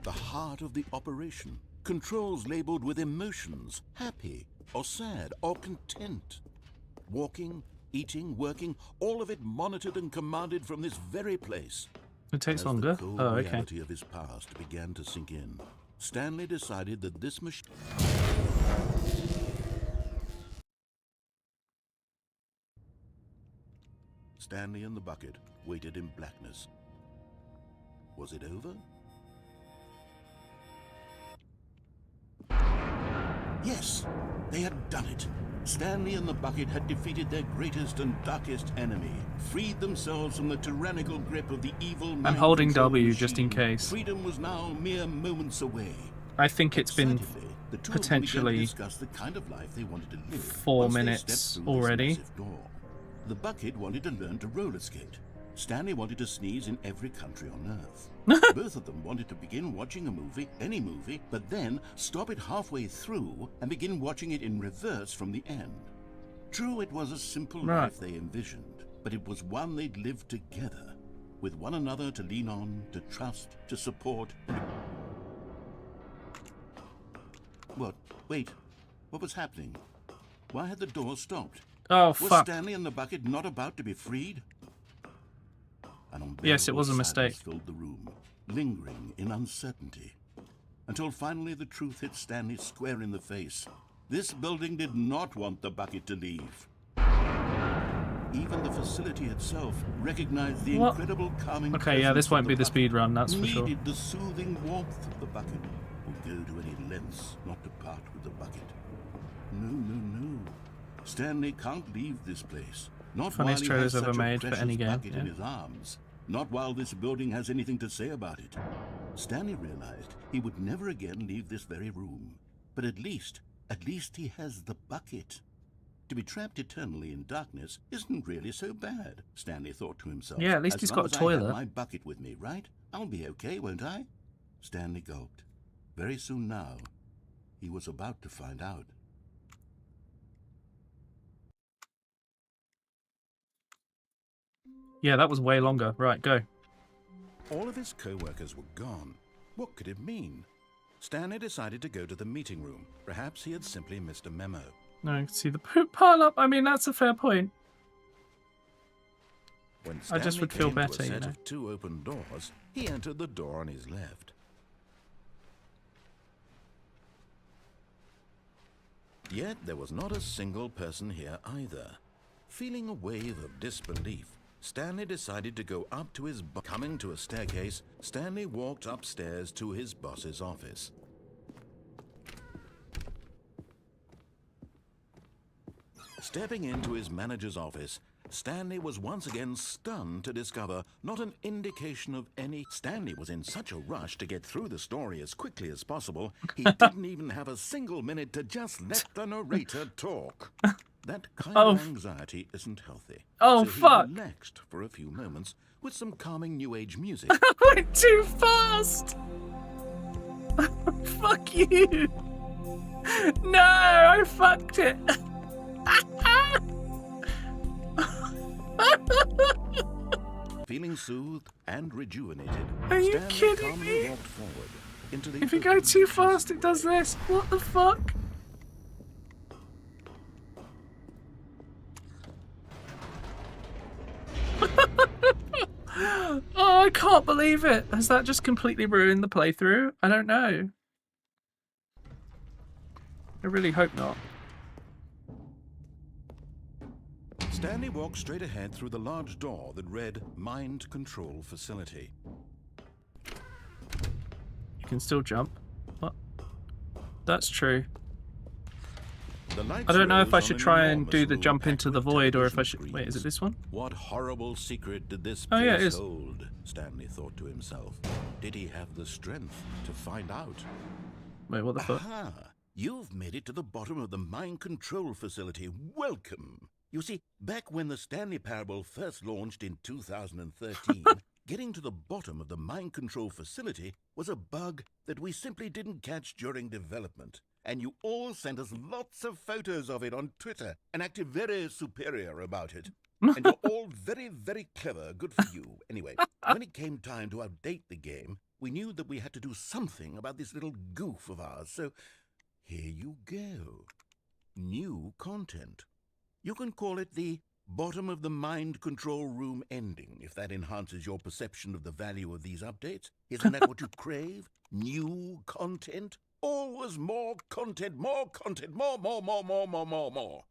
The heart of the operation. Controls labeled with emotions. Happy, or sad, or content. Walking, eating, working, all of it monitored and commanded from this very place. It takes As longer. The cold Oh, okay. reality of his past began to sink in. Stanley decided that this machine... Stanley and the bucket waited in blackness. Was it over? Yes, they had done it. Stanley and the bucket had defeated their greatest and darkest enemy, freed themselves from the tyrannical grip of the evil I'm mind holding control W just in machine. case. Freedom was now mere moments away. I think it's been Excitedly, the two of them began to potentially discuss the kind of life they wanted to live 4 once they minutes stepped through this already. massive door. The bucket wanted to learn to roller skate. Stanley wanted to sneeze in every country on Earth. Both of them wanted to begin watching a movie, any movie, but then stop it halfway through and begin watching it in reverse from the end. True, it was a simple life they envisioned, but it was one they'd lived together, with one another to lean on, to trust, to support. What? Wait. What was happening? Why had the door stopped? Oh, Was fuck. Stanley and the bucket not about to be freed? An Yes, it was a unbearable mistake. silence filled the room, lingering in uncertainty, until finally the truth hit Stanley square in the face. This building did not want the bucket to leave. Even the facility itself recognized the What? incredible calming Okay, yeah, this presence won't of be the the speed run, that's for bucket, sure. needed the soothing warmth of the bucket, would go to any lengths not to part with the bucket. No, no, no. Stanley can't leave this place. Not Funniest while he trailers has ever such a made for precious any game, bucket in yeah. his arms. Not while this building has anything to say about it. Stanley realized he would never again leave this very room. But at least he has the bucket. To be trapped eternally in darkness isn't really so bad, Stanley thought to himself. Yeah, at least As he's long got a as I have toilet. my bucket with me, right? I'll be okay, won't I? Stanley gulped. Very soon now, he was about to find out. Yeah, that was way longer. Right, go. All of his co-workers were gone. What could it mean? Stanley decided to go to the meeting room. Perhaps he had simply missed a memo. No, I can see the poop pile up. I mean, that's a fair point. When I just Stanley would feel came to better, a you set know. of 2 open doors, he entered the door on his left. Yet there was not a single person here either. Feeling a wave of disbelief, Stanley decided to go up to his boss. Coming to a staircase, Stanley walked upstairs to his boss's office. Stepping into his manager's office, Stanley was once again stunned to discover not an indication of any... Stanley was in such a rush to get through the story as quickly as possible, he didn't even have a single minute to just let the narrator talk. That kind of anxiety isn't healthy. Oh, so fuck. He relaxed for a few moments with some calming new age music. I went too fast! Fuck you! No, I fucked it! Feeling soothed and rejuvenated, Are you Stanley kidding calmly me? walked forward into the If you go too fast, it does this. What the fuck? Oh, I can't believe it. Has that just completely ruined the playthrough? I don't know. I really hope not. Stanley walked straight ahead through the large door that read Mind Control Facility. You can still jump. What? That's true. I don't know if I should try and do the jump into the void or if I should... Wait, is it this one? What horrible secret did this Oh, yeah, it place is. hold? Stanley thought to himself. Did he have the strength to find out? Wait, what the fuck? Aha! You've made it to the bottom of the mind control facility. Welcome! You see, back when the Stanley Parable first launched in 2013, getting to the bottom of the mind control facility was a bug that we simply didn't catch during development. And you all sent us lots of photos of it on Twitter and acted very superior about it. And you're all very, very clever. Good for you. Anyway, when it came time to update the game, we knew that we had to do something about this little goof of ours. So here you go. New content. You can call it the bottom of the mind control room ending, if that enhances your perception of the value of these updates. Isn't that what you crave? New content? Always more content, more content, more.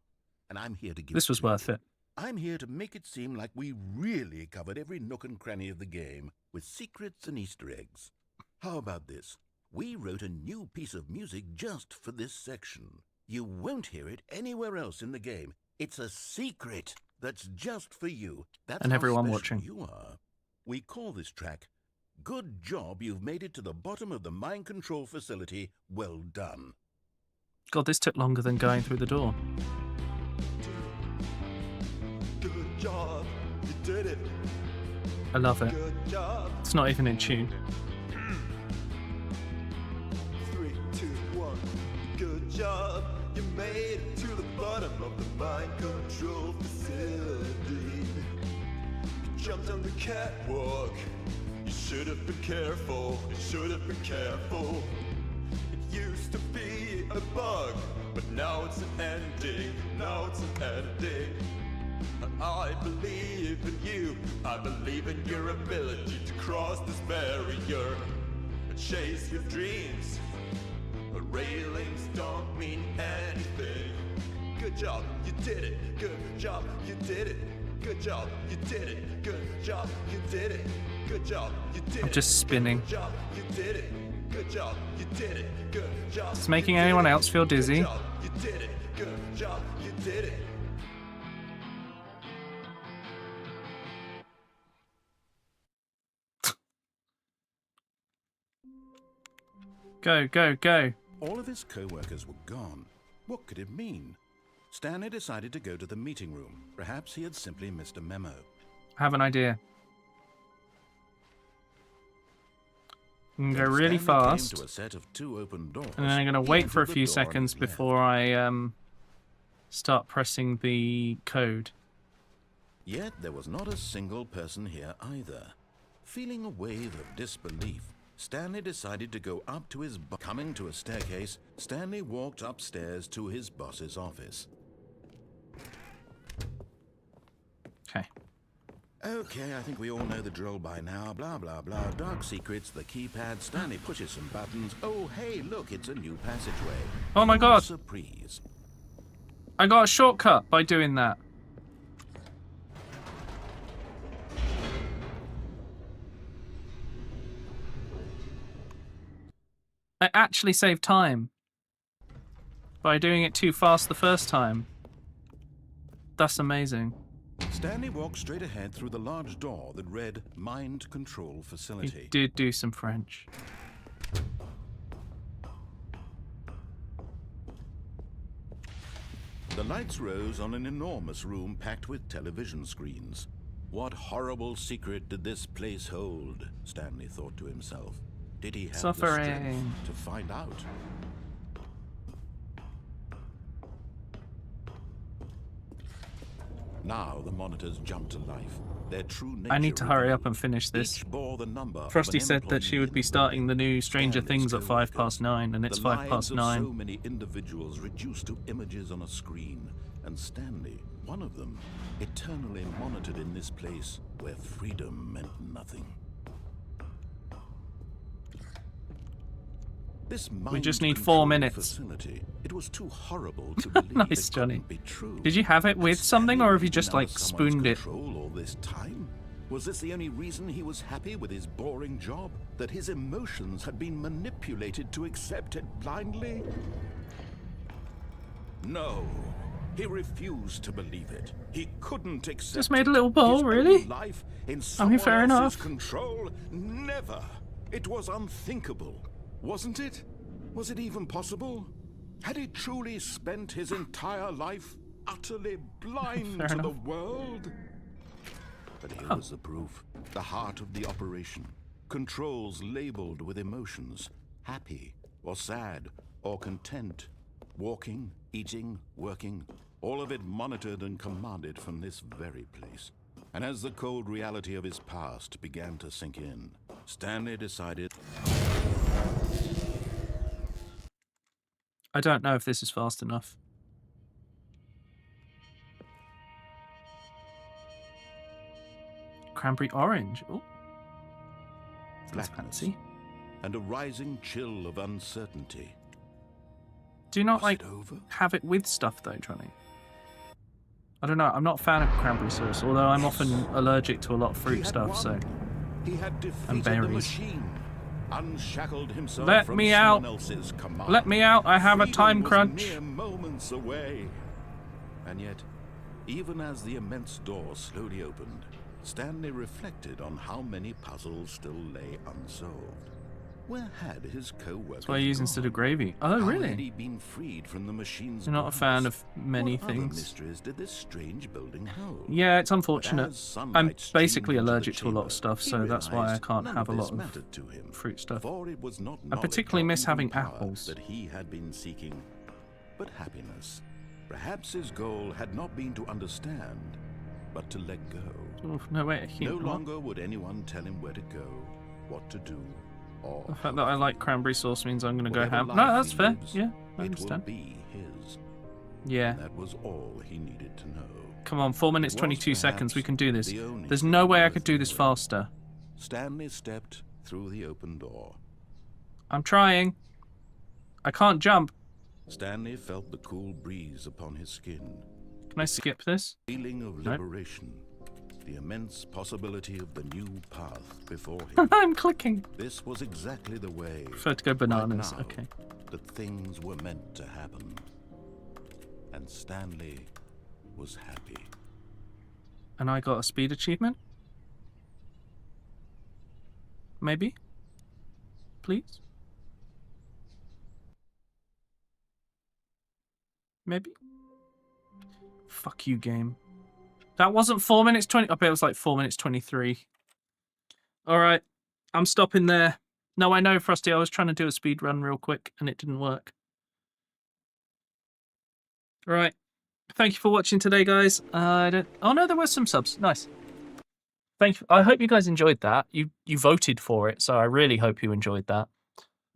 And I'm here to give This was worth it. I'm here to make it seem like we really covered every nook and cranny of the game with secrets and Easter eggs. How about this? We wrote a new piece of music just for this section. You won't hear it anywhere else in the game. It's a secret that's just for you. That's And everyone how watching. special you are. We call this track, Good Job You've Made It to the Bottom of the Mind Control Facility. Well done. God, this took longer than going through the door. Good job, you did it. I love it. Good job. It's not even in tune. 3, 2, 1. Good job, you made it to the bottom of the mind control facility. You jumped on the catwalk. You should have been careful. You should have been careful. It used to be a bug, but now it's an ending. Now it's an ending. I believe in you. I believe in your ability to cross this barrier and chase your dreams. The railings don't mean anything. Good job, you did it. Good job, you did it. Good job, you did it. Good job, you did it. Good job, you did it. I'm just spinning. Good job, you did it. Good job, you did it. Good job. It's making anyone else feel dizzy. Good job, you did it. Good job, you did it. Go, go, go. All of his co-workers were gone. What could it mean? Stanley decided to go to the meeting room. Perhaps he had simply missed a memo. I have an idea. I'm going to go really fast. Came to a set of 2 open doors. And then I'm going to wait for a few seconds before I start pressing the code. Yet there was not a single person here either. Feeling a wave of disbelief, Stanley decided to go up to his boss. Coming to a staircase, Stanley walked upstairs to his boss's office. Okay. Okay, I think we all know the drill by now. Blah, blah, blah. Dark secrets, the keypad. Stanley pushes some buttons. Oh, hey, look, it's a new passageway. Oh my god. Surprise. I got a shortcut by doing that. I actually saved time by doing it too fast the first time. That's amazing. Stanley walked straight ahead through the large door that read Mind Control Facility. He did do some French. The lights rose on an enormous room packed with television screens. What horrible secret did this place hold? Stanley thought to himself. Did he have the strength to find out? Now the monitors jumped to life. Their true nature I need to hurry up and finish this. Frosty said that she would be starting the new Stranger Things at 9:05, and it's 9:05. So many individuals reduced to images on a screen, and Stanley, one of them, eternally monitored in this place where freedom meant nothing. This We just need 4 minutes. Facility, it was too horrible to believe Nice, it Johnny. couldn't be true. Did you have it with something, or have you just Been like under someone's spooned it? control all this time? Was this the only reason he was happy with his boring job? That his emotions had been manipulated to accept it blindly? No. He refused to believe it. He couldn't accept Just made a little bowl, his own really? life in I mean, someone fair else's enough. control? Never. It was unthinkable, wasn't it? Was it even possible? Had he truly spent his entire life utterly blind Fair to the enough. world? But here was the proof. The heart of the operation. Controls labeled with emotions. Happy or sad or content. Walking, eating, working. All of it monitored and commanded from this very place. And as the cold reality of his past began to sink in, Stanley decided... I don't know if this is fast enough. Cranberry orange. Oh, that's fancy. And a rising chill of uncertainty. Do you not like have it with stuff though, Johnny? I don't know. I'm not a fan of cranberry sauce, although I'm often allergic to a lot of fruit stuff. So he had and defeated the berries. machine, unshackled himself Let from me someone out. else's command. Let me out. I have a Freedom time was crunch. mere moments away. And yet, even as the immense door slowly opened, Stanley reflected on how many puzzles still lay unsolved. Where had his co-workers That's why I use instead of gravy. Oh, How really? had he been freed from the machine's You're not a fan of many what other things. mysteries did this strange building hold? Yeah, it's But unfortunate. as sunlight I'm basically streamed into the allergic to a lot of chamber, stuff, he so that's why I realized can't none have a this lot of mattered to him, fruit stuff. for it was not I knowledge particularly or miss even having power apples. that he had been seeking, but happiness. Perhaps his goal had not been to understand, but to let go. Oof, no, wait, No what? longer would anyone tell him where to go, what to do, or The fact that I like cranberry sauce means I'm going to go Whatever ham. life No, that's he fair. lives, Yeah, I it understand. will be his. Yeah. And that was all he needed to know. Come on, 4 minutes, It was 22 seconds. We perhaps can do this. the only There's thing no way I worth could do this knowing. faster. Stanley stepped through the open door. I'm trying. I can't jump. Stanley felt the cool breeze upon his skin. Can I skip this? Feeling of No. liberation. The immense possibility of the new path before him. I'm clicking. This was exactly the way. Prefer to go bananas. right now, Okay. that things were meant to happen. And Stanley was happy. And I got a speed achievement? Maybe? Please? Maybe? Fuck you, game. That wasn't 4 minutes 20. I bet it was like 4 minutes 23. Alright. I'm stopping there. No, I know, Frosty. I was trying to do a speed run real quick and it didn't work. Right. Thank you for watching today, guys. Oh no, there were some subs. Nice. Thank you. I hope you guys enjoyed that. You voted for it, so I really hope you enjoyed that.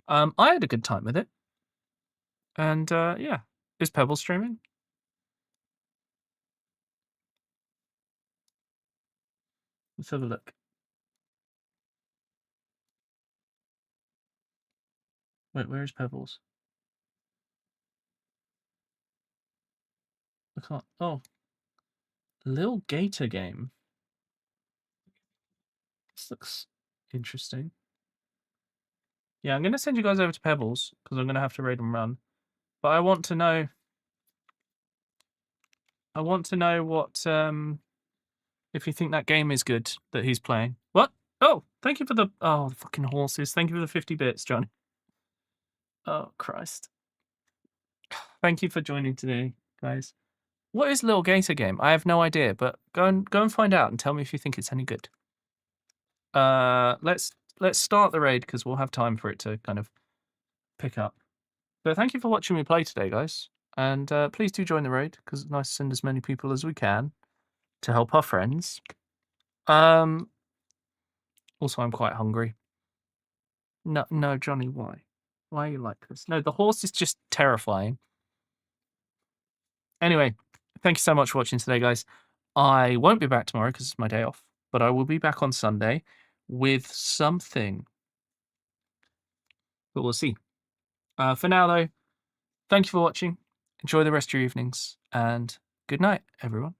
I had a good time with it. And yeah. Is Pebble streaming? Let's have a look. Wait, where is Pebbles? I can't. Oh. Lil Gator game. This looks interesting. Yeah, I'm going to send you guys over to Pebbles because I'm going to have to raid and run. But I want to know. I want to know what. If you think that game is good that he's playing. What? Oh, thank you for the. Oh, the fucking horses. Thank you for the 50 bits, Johnny. Oh, Christ. Thank you for joining today, guys. What is Lil Gator game? I have no idea, but go and find out and tell me if you think it's any good. Let's start the raid because we'll have time for it to kind of pick up. But thank you for watching me play today, guys. And please do join the raid because it's nice to send as many people as we can to help our friends. Also, I'm quite hungry. No, Johnny, why? Why are you like this? No, the horse is just terrifying. Anyway, thank you so much for watching today, guys. I won't be back tomorrow because it's my day off, but I will be back on Sunday with something. But we'll see. For now, though, thank you for watching. Enjoy the rest of your evenings, and good night, everyone.